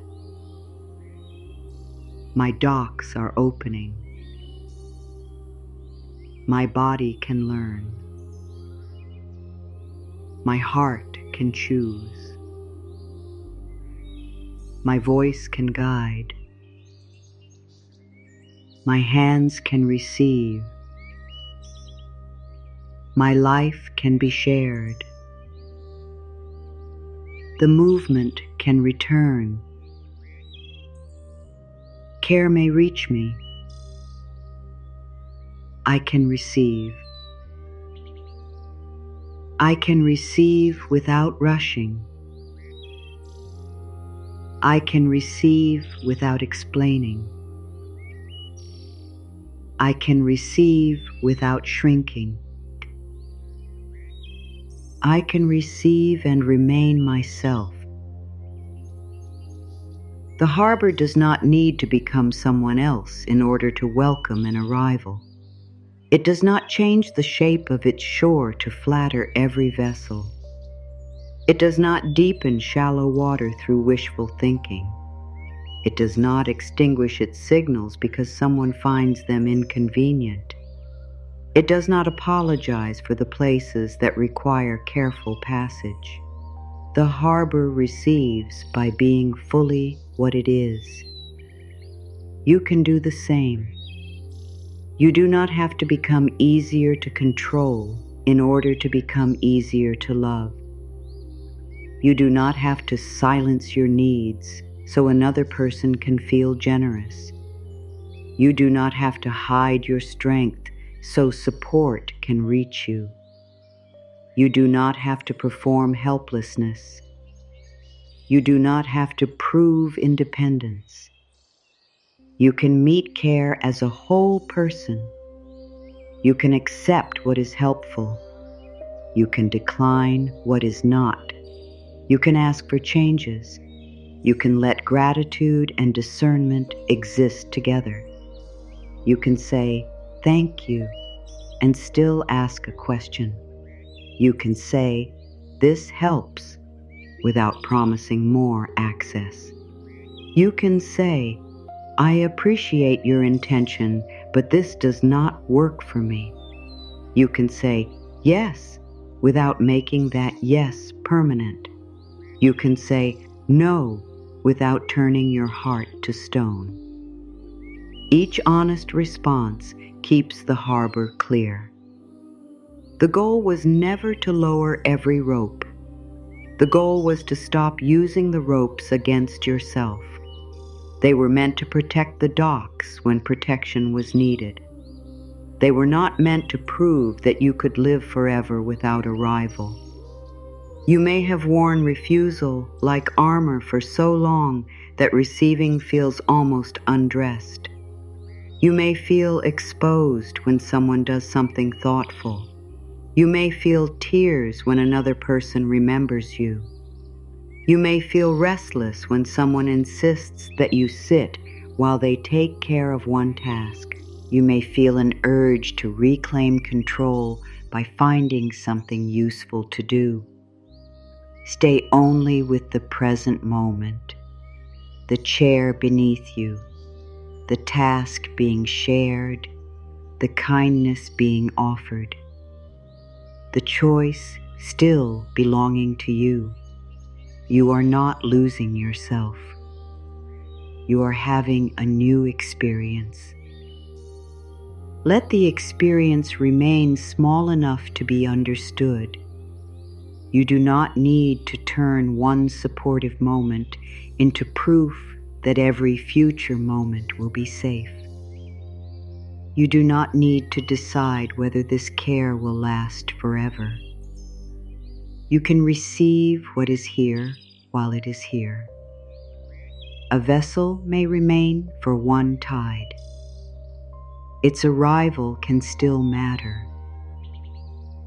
My docks are opening. My body can learn. My heart can choose. My voice can guide. My hands can receive. My life can be shared. The movement can return. Care may reach me. I can receive. I can receive without rushing. I can receive without explaining. I can receive without shrinking. I can receive and remain myself. The harbor does not need to become someone else in order to welcome an arrival. It does not change the shape of its shore to flatter every vessel. It does not deepen shallow water through wishful thinking. It does not extinguish its signals because someone finds them inconvenient. It does not apologize for the places that require careful passage. The harbor receives by being fully what it is. You can do the same. You do not have to become easier to control in order to become easier to love. You do not have to silence your needs so another person can feel generous. You do not have to hide your strength so support can reach you. You do not have to perform helplessness. You do not have to prove independence. You can meet care as a whole person. You can accept what is helpful. You can decline what is not. You can ask for changes. You can let gratitude and discernment exist together. You can say, "Thank you," and still ask a question. You can say, "This helps," without promising more access. You can say, "I appreciate your intention, but this does not work for me." You can say, "Yes," without making that yes permanent. You can say, "No," without turning your heart to stone. Each honest response keeps the harbor clear. The goal was never to lower every rope. The goal was to stop using the ropes against yourself. They were meant to protect the docks when protection was needed. They were not meant to prove that you could live forever without a rival. You may have worn refusal like armor for so long that receiving feels almost undressed. You may feel exposed when someone does something thoughtful. You may feel tears when another person remembers you. You may feel restless when someone insists that you sit while they take care of one task. You may feel an urge to reclaim control by finding something useful to do. Stay only with the present moment, the chair beneath you, the task being shared, the kindness being offered, the choice still belonging to you. You are not losing yourself. You are having a new experience. Let the experience remain small enough to be understood. You do not need to turn one supportive moment into proof that every future moment will be safe. You do not need to decide whether this care will last forever. You can receive what is here while it is here. A vessel may remain for one tide. Its arrival can still matter.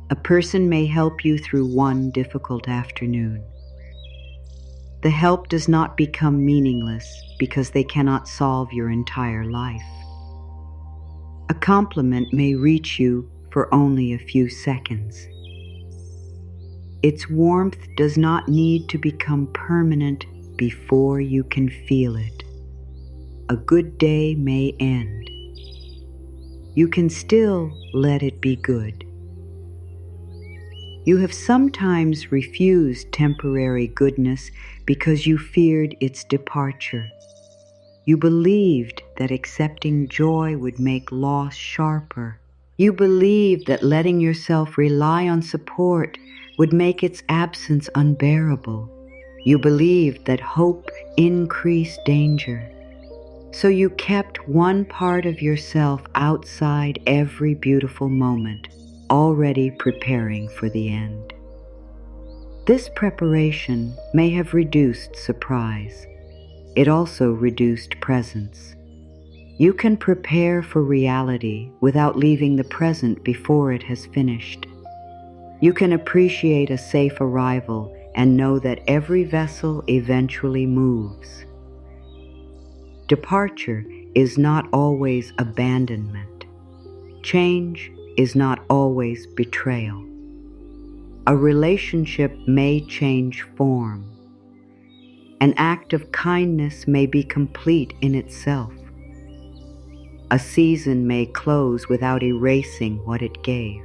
A person may help you through one difficult afternoon. The help does not become meaningless because they cannot solve your entire life. A compliment may reach you for only a few seconds. Its warmth does not need to become permanent before you can feel it. A good day may end. You can still let it be good. You have sometimes refused temporary goodness because you feared its departure. You believed that accepting joy would make loss sharper. You believed that letting yourself rely on support would make its absence unbearable. You believed that hope increased danger. So you kept one part of yourself outside every beautiful moment, already preparing for the end. This preparation may have reduced surprise. It also reduced presence. You can prepare for reality without leaving the present before it has finished. You can appreciate a safe arrival and know that every vessel eventually moves. Departure is not always abandonment. Change is not always betrayal. A relationship may change form. An act of kindness may be complete in itself. A season may close without erasing what it gave.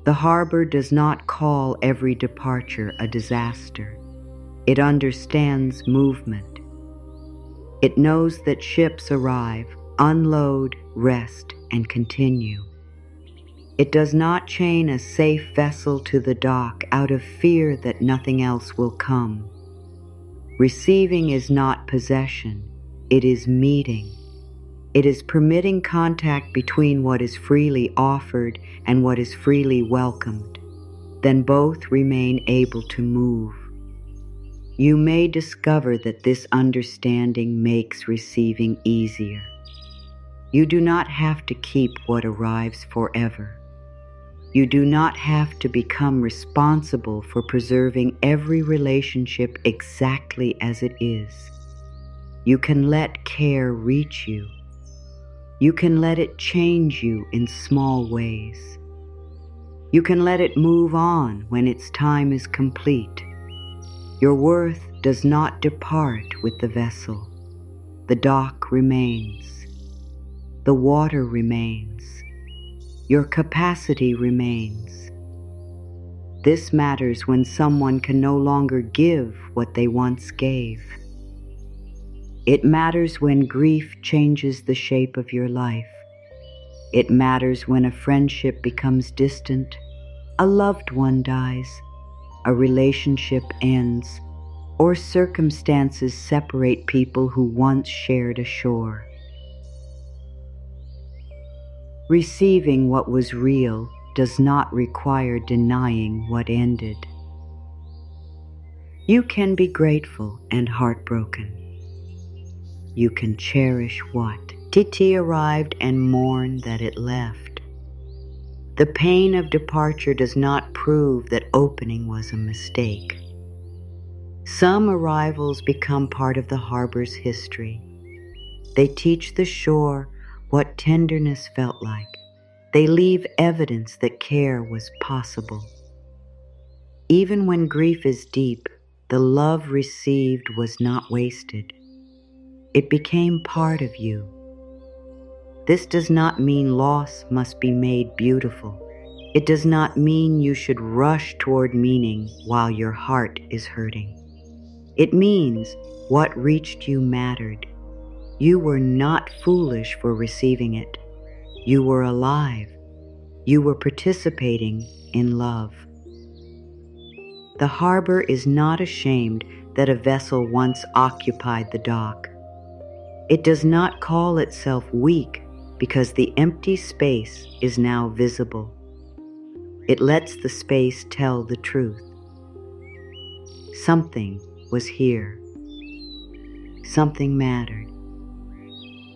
The harbor does not call every departure a disaster. It understands movement. It knows that ships arrive, unload, rest, and continue. It does not chain a safe vessel to the dock out of fear that nothing else will come. Receiving is not possession, it is meeting. It is permitting contact between what is freely offered and what is freely welcomed. Then both remain able to move. You may discover that this understanding makes receiving easier. You do not have to keep what arrives forever. You do not have to become responsible for preserving every relationship exactly as it is. You can let care reach you. You can let it change you in small ways. You can let it move on when its time is complete. Your worth does not depart with the vessel. The dock remains. The water remains. Your capacity remains. This matters when someone can no longer give what they once gave. It matters when grief changes the shape of your life. It matters when a friendship becomes distant, a loved one dies, a relationship ends, or circumstances separate people who once shared a shore. Receiving what was real does not require denying what ended. You can be grateful and heartbroken. You can cherish what Titi arrived and mourn that it left. The pain of departure does not prove that opening was a mistake. Some arrivals become part of the harbor's history. They teach the shore what tenderness felt like. They leave evidence that care was possible. Even when grief is deep, the love received was not wasted. It became part of you. This does not mean loss must be made beautiful. It does not mean you should rush toward meaning while your heart is hurting. It means what reached you mattered. You were not foolish for receiving it. You were alive. You were participating in love. The harbor is not ashamed that a vessel once occupied the dock. It does not call itself weak because the empty space is now visible. It lets the space tell the truth. Something was here. Something mattered.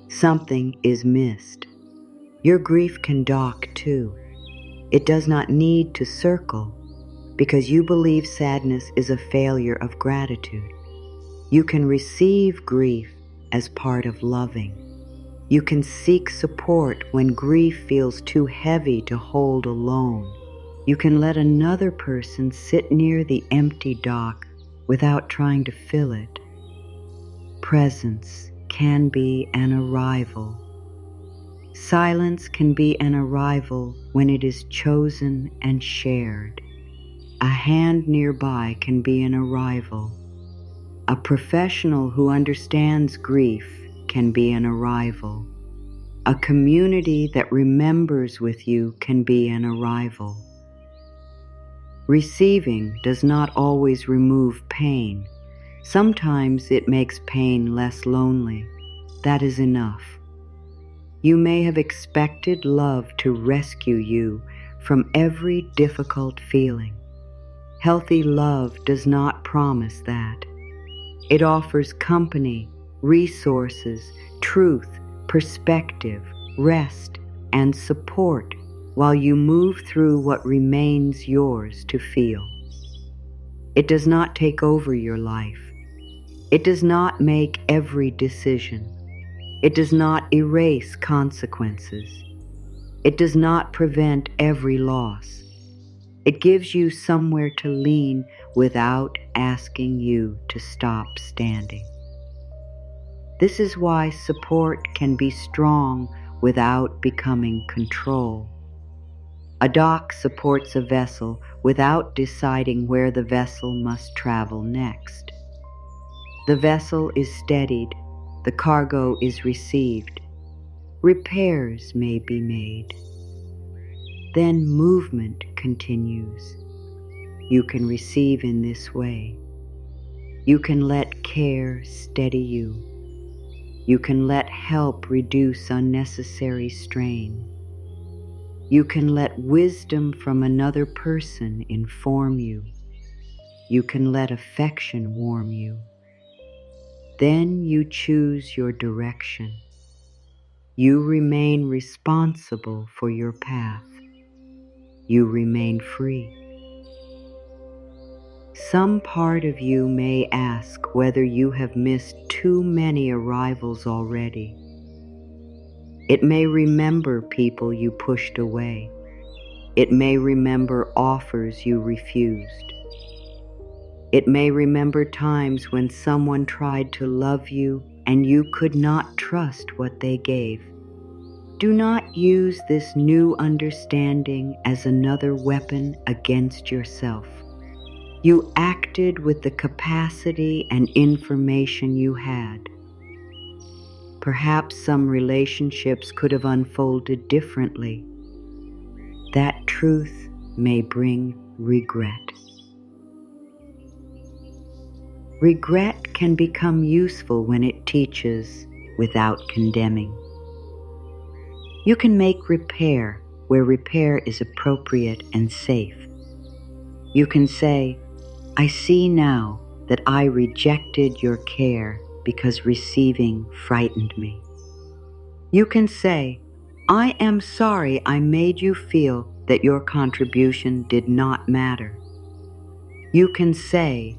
Something is missed. Your grief can dock too. It does not need to circle because you believe sadness is a failure of gratitude. You can receive grief as part of loving. You can seek support when grief feels too heavy to hold alone. You can let another person sit near the empty dock without trying to fill it. Presence can be an arrival. Silence can be an arrival when it is chosen and shared. A hand nearby can be an arrival. A professional who understands grief can be an arrival. A community that remembers with you can be an arrival. Receiving does not always remove pain. Sometimes it makes pain less lonely. That is enough. You may have expected love to rescue you from every difficult feeling. Healthy love does not promise that. It offers company, resources, truth, perspective, rest, and support while you move through what remains yours to feel. It does not take over your life. It does not make every decision. It does not erase consequences. It does not prevent every loss. It gives you somewhere to lean without asking you to stop standing. This is why support can be strong without becoming control. A dock supports a vessel without deciding where the vessel must travel next. The vessel is steadied, the cargo is received, repairs may be made. Then movement continues. You can receive in this way. You can let care steady you. You can let help reduce unnecessary strain. You can let wisdom from another person inform you. You can let affection warm you. Then you choose your direction. You remain responsible for your path. You remain free. Some part of you may ask whether you have missed too many arrivals already. It may remember people you pushed away. It may remember offers you refused. It may remember times when someone tried to love you and you could not trust what they gave. Do not use this new understanding as another weapon against yourself. You acted with the capacity and information you had. Perhaps some relationships could have unfolded differently. That truth may bring regret. Regret can become useful when it teaches without condemning. You can make repair where repair is appropriate and safe. You can say, I see now that I rejected your care because receiving frightened me. You can say, I am sorry I made you feel that your contribution did not matter. You can say,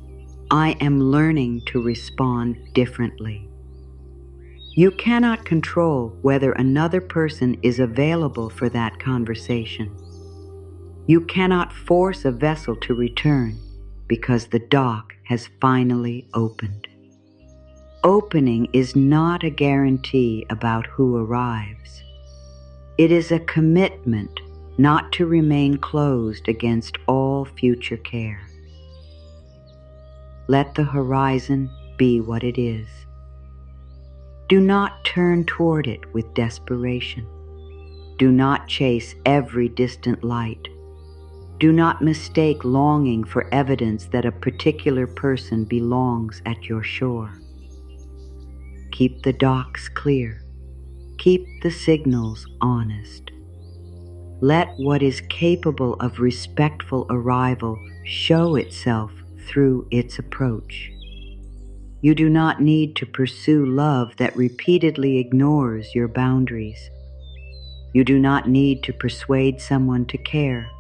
I am learning to respond differently. You cannot control whether another person is available for that conversation. You cannot force a vessel to return because the dock has finally opened. Opening is not a guarantee about who arrives. It is a commitment not to remain closed against all future care. Let the horizon be what it is. Do not turn toward it with desperation. Do not chase every distant light. Do not mistake longing for evidence that a particular person belongs at your shore. Keep the docks clear. Keep the signals honest. Let what is capable of respectful arrival show itself through its approach. You do not need to pursue love that repeatedly ignores your boundaries. You do not need to persuade someone to care.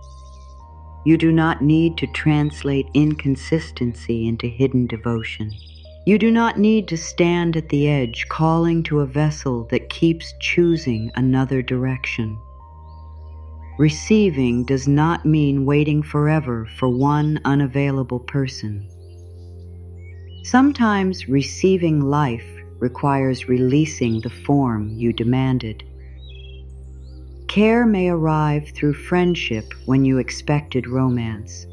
You do not need to translate inconsistency into hidden devotion. You do not need to stand at the edge calling to a vessel that keeps choosing another direction. Receiving does not mean waiting forever for one unavailable person. Sometimes receiving life requires releasing the form you demanded. Care may arrive through friendship when you expected romance.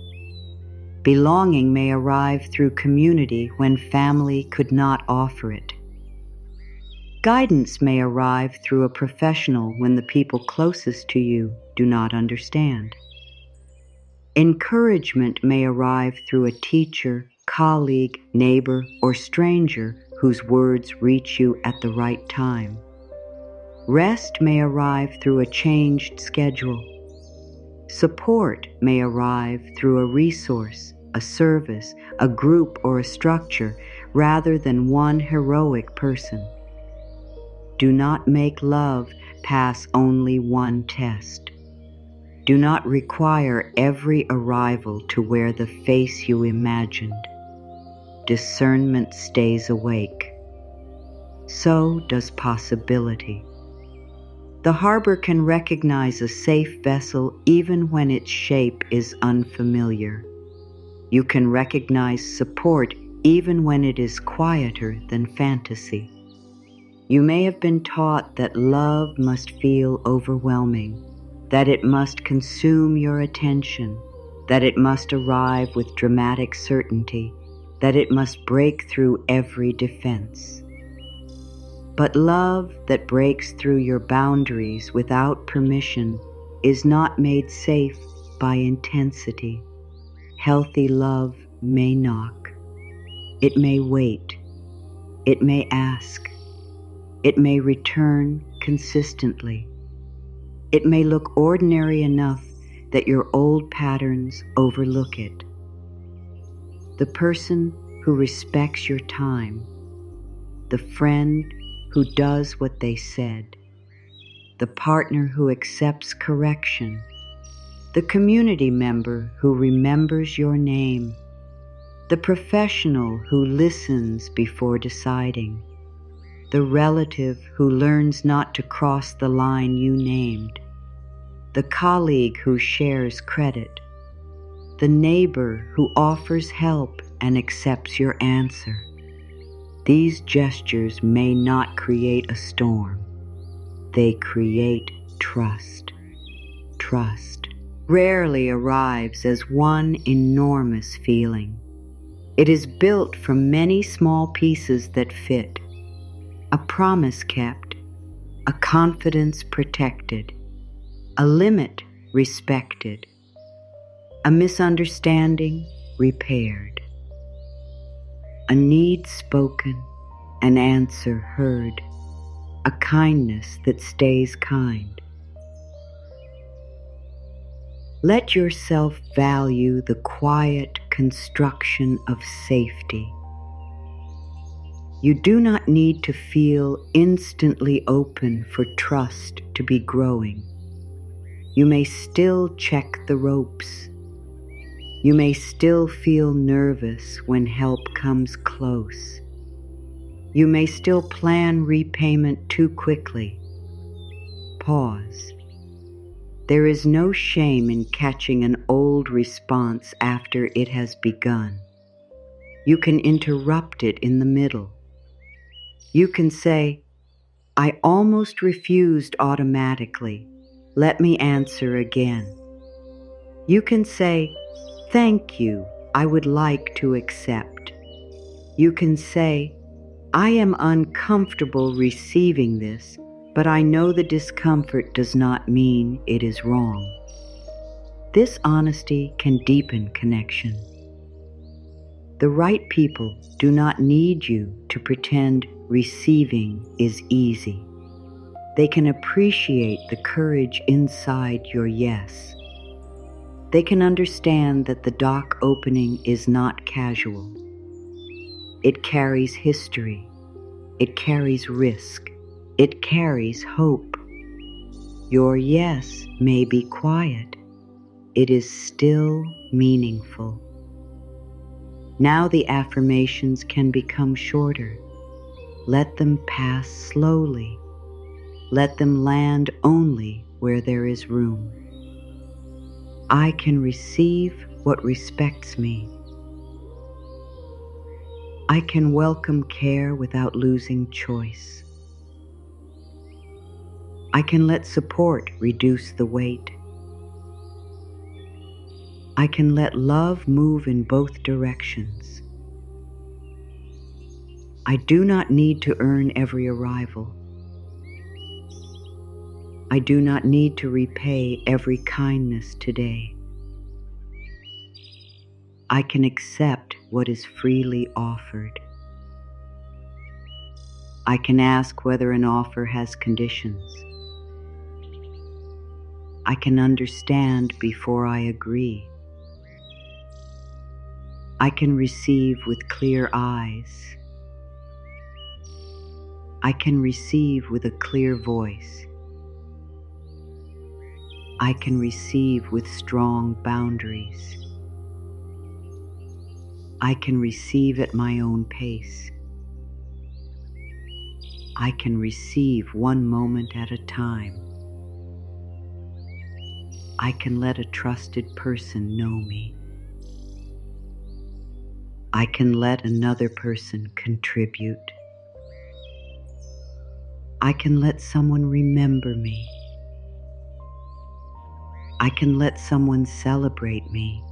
Belonging may arrive through community when family could not offer it. Guidance may arrive through a professional when the people closest to you do not understand. Encouragement may arrive through a teacher, colleague, neighbor, or stranger whose words reach you at the right time. Rest may arrive through a changed schedule. Support may arrive through a resource, a service, a group, or a structure, rather than one heroic person. Do not make love pass only one test. Do not require every arrival to wear the face you imagined. Discernment stays awake. So does possibility. The harbor can recognize a safe vessel even when its shape is unfamiliar. You can recognize support even when it is quieter than fantasy. You may have been taught that love must feel overwhelming, that it must consume your attention, that it must arrive with dramatic certainty, that it must break through every defense. But love that breaks through your boundaries without permission is not made safe by intensity. Healthy love may knock. It may wait. It may ask. It may return consistently. It may look ordinary enough that your old patterns overlook it. The person who respects your time, the friend who does what they said, the partner who accepts correction, the community member who remembers your name, the professional who listens before deciding, the relative who learns not to cross the line you named, the colleague who shares credit, the neighbor who offers help and accepts your answer. These gestures may not create a storm. They create trust. Trust rarely arrives as one enormous feeling. It is built from many small pieces that fit. A promise kept, a confidence protected, a limit respected, a misunderstanding repaired, a need spoken, an answer heard, a kindness that stays kind. Let yourself value the quiet construction of safety. You do not need to feel instantly open for trust to be growing. You may still check the ropes. You may still feel nervous when help comes close. You may still plan repayment too quickly. Pause. There is no shame in catching an old response after it has begun. You can interrupt it in the middle. You can say, I almost refused automatically. Let me answer again. You can say, thank you, I would like to accept. You can say, I am uncomfortable receiving this, but I know the discomfort does not mean it is wrong. This honesty can deepen connection. The right people do not need you to pretend receiving is easy. They can appreciate the courage inside your yes. They can understand that the dock opening is not casual. It carries history. It carries risk. It carries hope. Your yes may be quiet. It is still meaningful. Now the affirmations can become shorter. Let them pass slowly. Let them land only where there is room. I can receive what respects me. I can welcome care without losing choice. I can let support reduce the weight. I can let love move in both directions. I do not need to earn every arrival. I do not need to repay every kindness today. I can accept what is freely offered. I can ask whether an offer has conditions. I can understand before I agree. I can receive with clear eyes. I can receive with a clear voice. I can receive with strong boundaries. I can receive at my own pace. I can receive one moment at a time. I can let a trusted person know me. I can let another person contribute. I can let someone remember me. I can let someone celebrate me.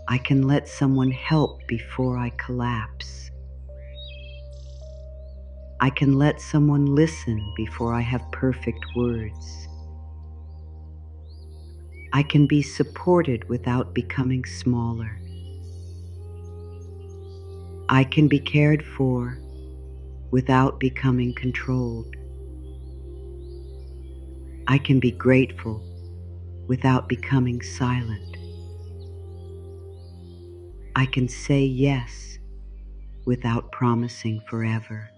I can let someone help before I collapse. I can let someone listen before I have perfect words. I can be supported without becoming smaller. I can be cared for without becoming controlled. I can be grateful without becoming silent. I can say yes without promising forever.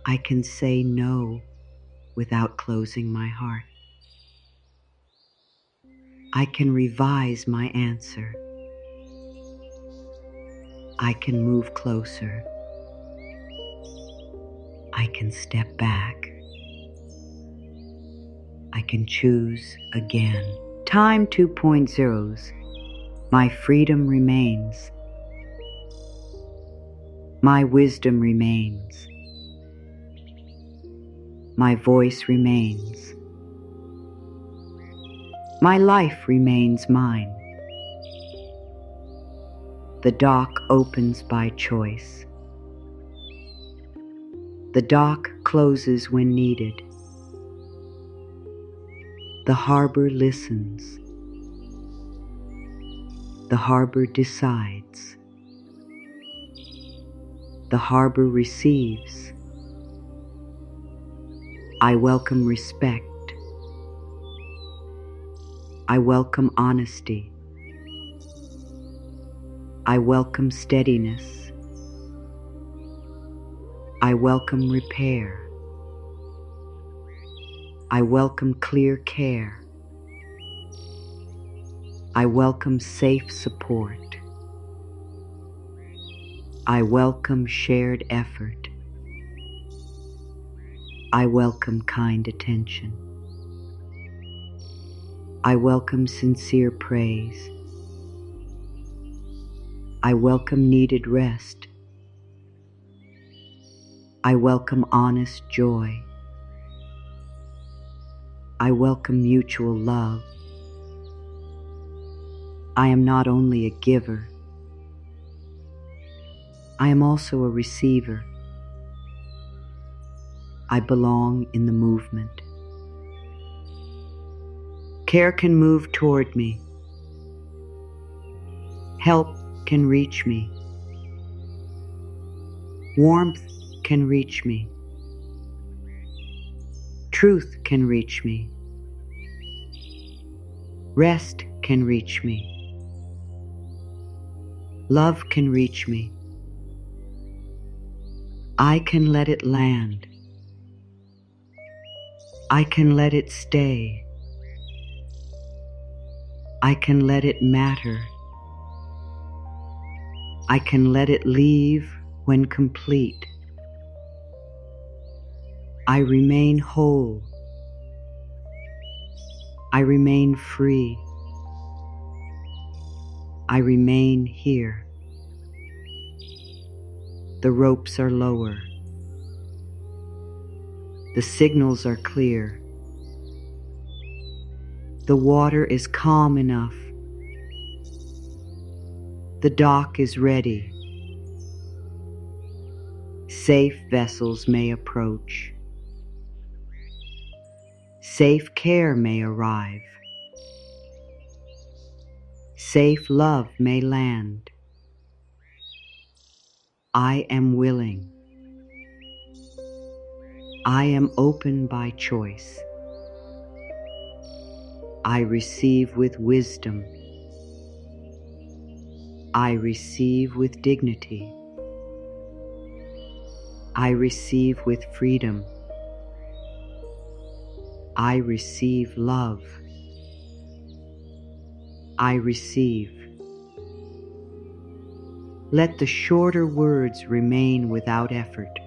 I can say no without closing my heart. I can revise my answer. I can move closer. I can step back. I can choose again. Time 2.0's. My freedom remains. My wisdom remains. My voice remains. My life remains mine. The dock opens by choice. The dock closes when needed. The harbor listens. The harbor decides. The harbor receives. I welcome respect. I welcome honesty. I welcome steadiness. I welcome repair. I welcome clear care. I welcome safe support. I welcome shared effort. I welcome kind attention. I welcome sincere praise. I welcome needed rest. I welcome honest joy. I welcome mutual love. I am not only a giver, I am also a receiver. I belong in the movement. Care can move toward me. Help can reach me. Warmth can reach me. Truth can reach me. Rest can reach me. Love can reach me. I can let it land. I can let it stay. I can let it matter. I can let it leave when complete. I remain whole. I remain free. I remain here. The ropes are lower. The signals are clear. The water is calm enough. The dock is ready. Safe vessels may approach. Safe care may arrive. Safe love may land. I am willing. I am open by choice. I receive with wisdom. I receive with dignity. I receive with freedom. I receive love. I receive. Let the shorter words remain without effort.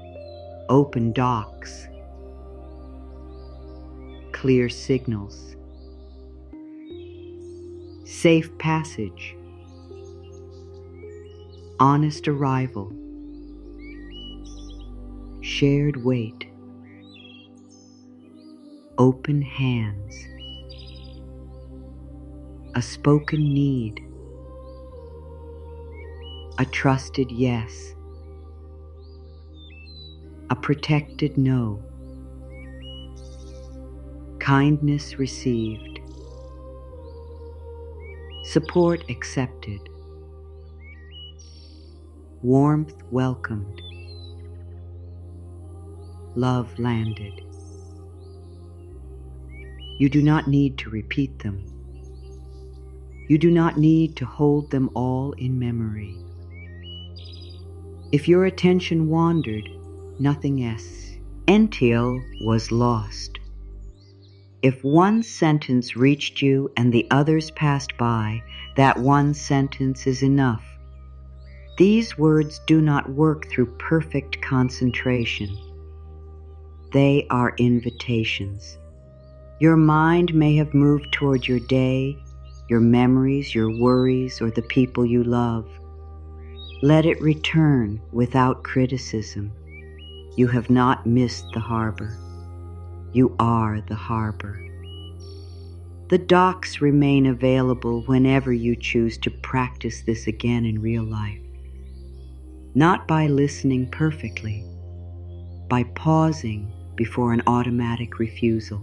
Open docks. Clear signals. Safe passage. Honest arrival. Shared weight. Open hands. A spoken need. A trusted yes. A protected no. Kindness received. Support accepted. Warmth welcomed. Love landed. You do not need to repeat them. You do not need to hold them all in memory. If your attention wandered, nothing essential was lost. If one sentence reached you and the others passed by, that one sentence is enough. These words do not work through perfect concentration. They are invitations. Your mind may have moved toward your day, your memories, your worries, or the people you love. Let it return without criticism. You have not missed the harbor. You are the harbor. The docks remain available whenever you choose to practice this again in real life. Not by listening perfectly, by pausing before an automatic refusal,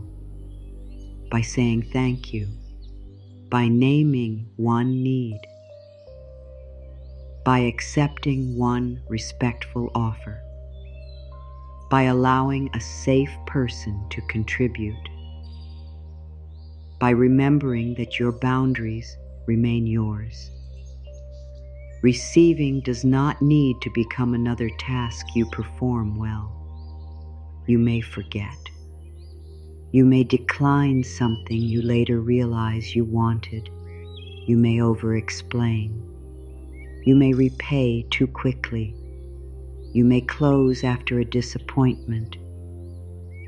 by saying thank you, by naming one need, by accepting one respectful offer, by allowing a safe person to contribute, by remembering that your boundaries remain yours. Receiving does not need to become another task you perform well. You may forget. You may decline something you later realize you wanted. You may over-explain. You may repay too quickly. You may close after a disappointment.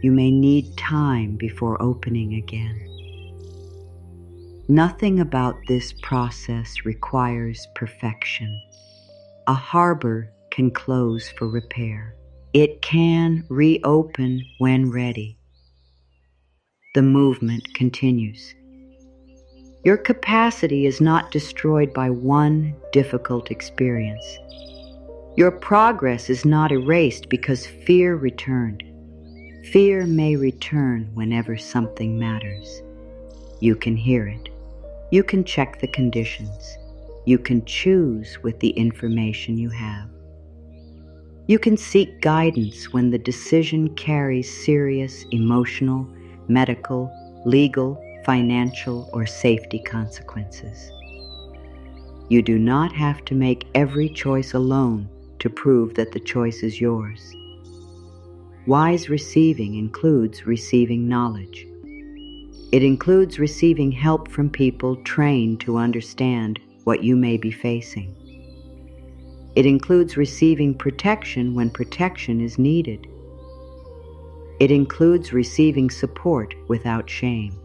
You may need time before opening again. Nothing about this process requires perfection. A harbor can close for repair. It can reopen when ready. The movement continues. Your capacity is not destroyed by one difficult experience. Your progress is not erased because fear returned. Fear may return whenever something matters. You can hear it. You can check the conditions. You can choose with the information you have. You can seek guidance when the decision carries serious emotional, medical, legal, financial, or safety consequences. You do not have to make every choice alone to prove that the choice is yours. Wise receiving includes receiving knowledge. It includes receiving help from people trained to understand what you may be facing. It includes receiving protection when protection is needed. It includes receiving support without shame.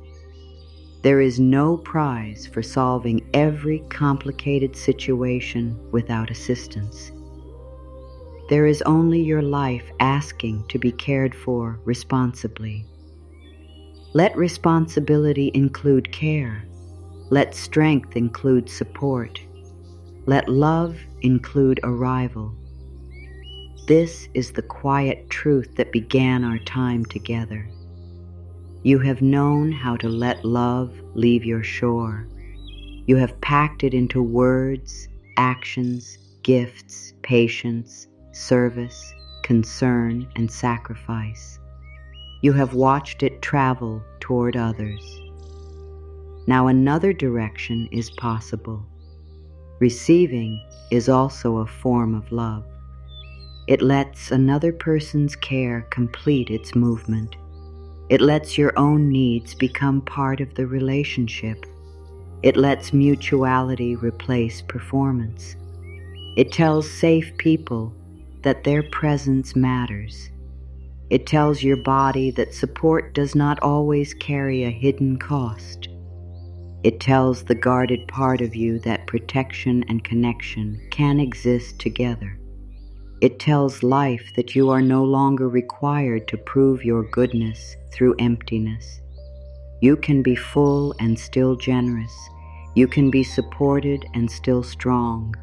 There is no prize for solving every complicated situation without assistance. There is only your life asking to be cared for responsibly. Let responsibility include care. Let strength include support. Let love include arrival. This is the quiet truth that began our time together. You have known how to let love leave your shore. You have packed it into words, actions, gifts, patience, service, concern, and sacrifice. You have watched it travel toward others. Now another direction is possible. Receiving is also a form of love. It lets another person's care complete its movement. It lets your own needs become part of the relationship. It lets mutuality replace performance. It tells safe people that their presence matters. It tells your body that support does not always carry a hidden cost. It tells the guarded part of you that protection and connection can exist together. It tells life that you are no longer required to prove your goodness through emptiness. You can be full and still generous. You can be supported and still strong.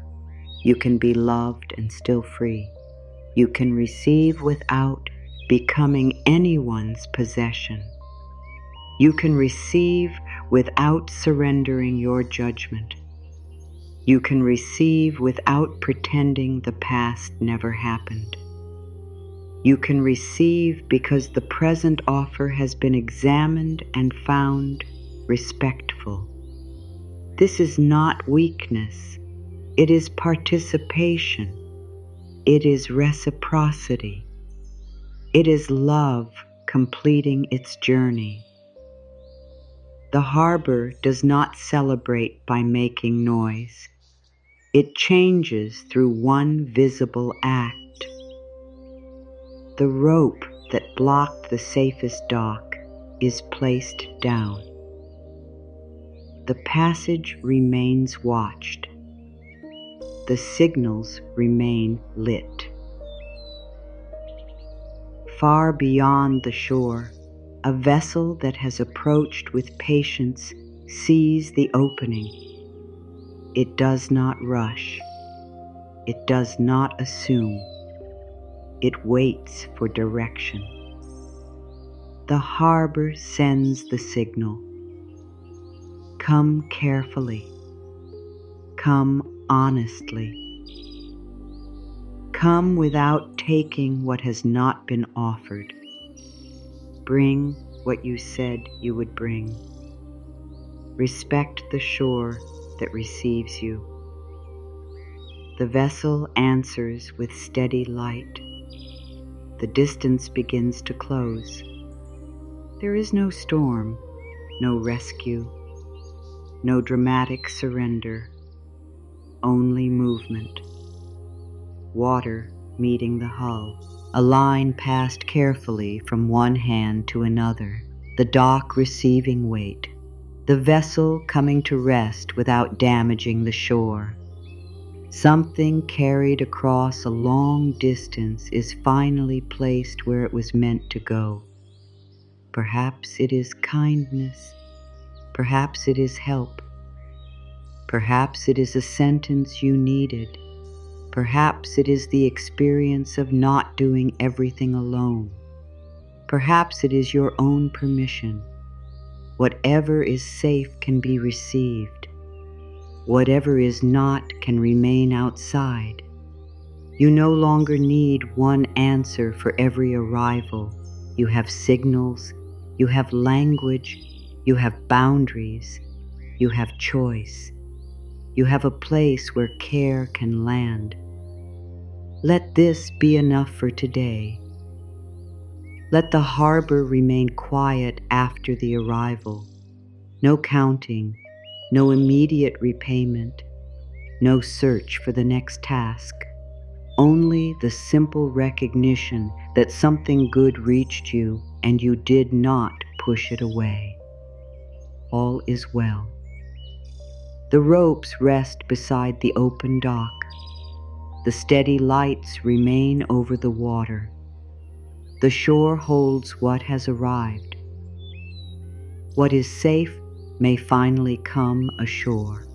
You can be loved and still free. You can receive without becoming anyone's possession. You can receive without surrendering your judgment. You can receive without pretending the past never happened. You can receive because the present offer has been examined and found respectful. This is not weakness. It is participation. It is reciprocity. It is love completing its journey. The harbor does not celebrate by making noise. It changes through one visible act. The rope that blocked the safest dock is placed down. The passage remains watched. The signals remain lit. Far beyond the shore, a vessel that has approached with patience sees the opening. It does not rush. It does not assume. It waits for direction. The harbor sends the signal. Come carefully. Come honestly. Come without taking what has not been offered. Bring what you said you would bring. Respect the shore that receives you. The vessel answers with steady light. The distance begins to close. There is no storm, no rescue, no dramatic surrender, only movement. Water meeting the hull, a line passed carefully from one hand to another, the dock receiving weight, the vessel coming to rest without damaging the shore. Something carried across a long distance is finally placed where it was meant to go. Perhaps it is kindness, perhaps it is help, perhaps it is a sentence you needed, perhaps it is the experience of not doing everything alone, perhaps it is your own permission. Whatever is safe can be received. Whatever is not can remain outside. You no longer need one answer for every arrival. You have signals, you have language, you have boundaries, you have choice. You have a place where care can land. Let this be enough for today. Let the harbor remain quiet after the arrival. No counting, no immediate repayment, no search for the next task. Only the simple recognition that something good reached you and you did not push it away. All is well. The ropes rest beside the open dock. The steady lights remain over the water. The shore holds what has arrived. What is safe may finally come ashore.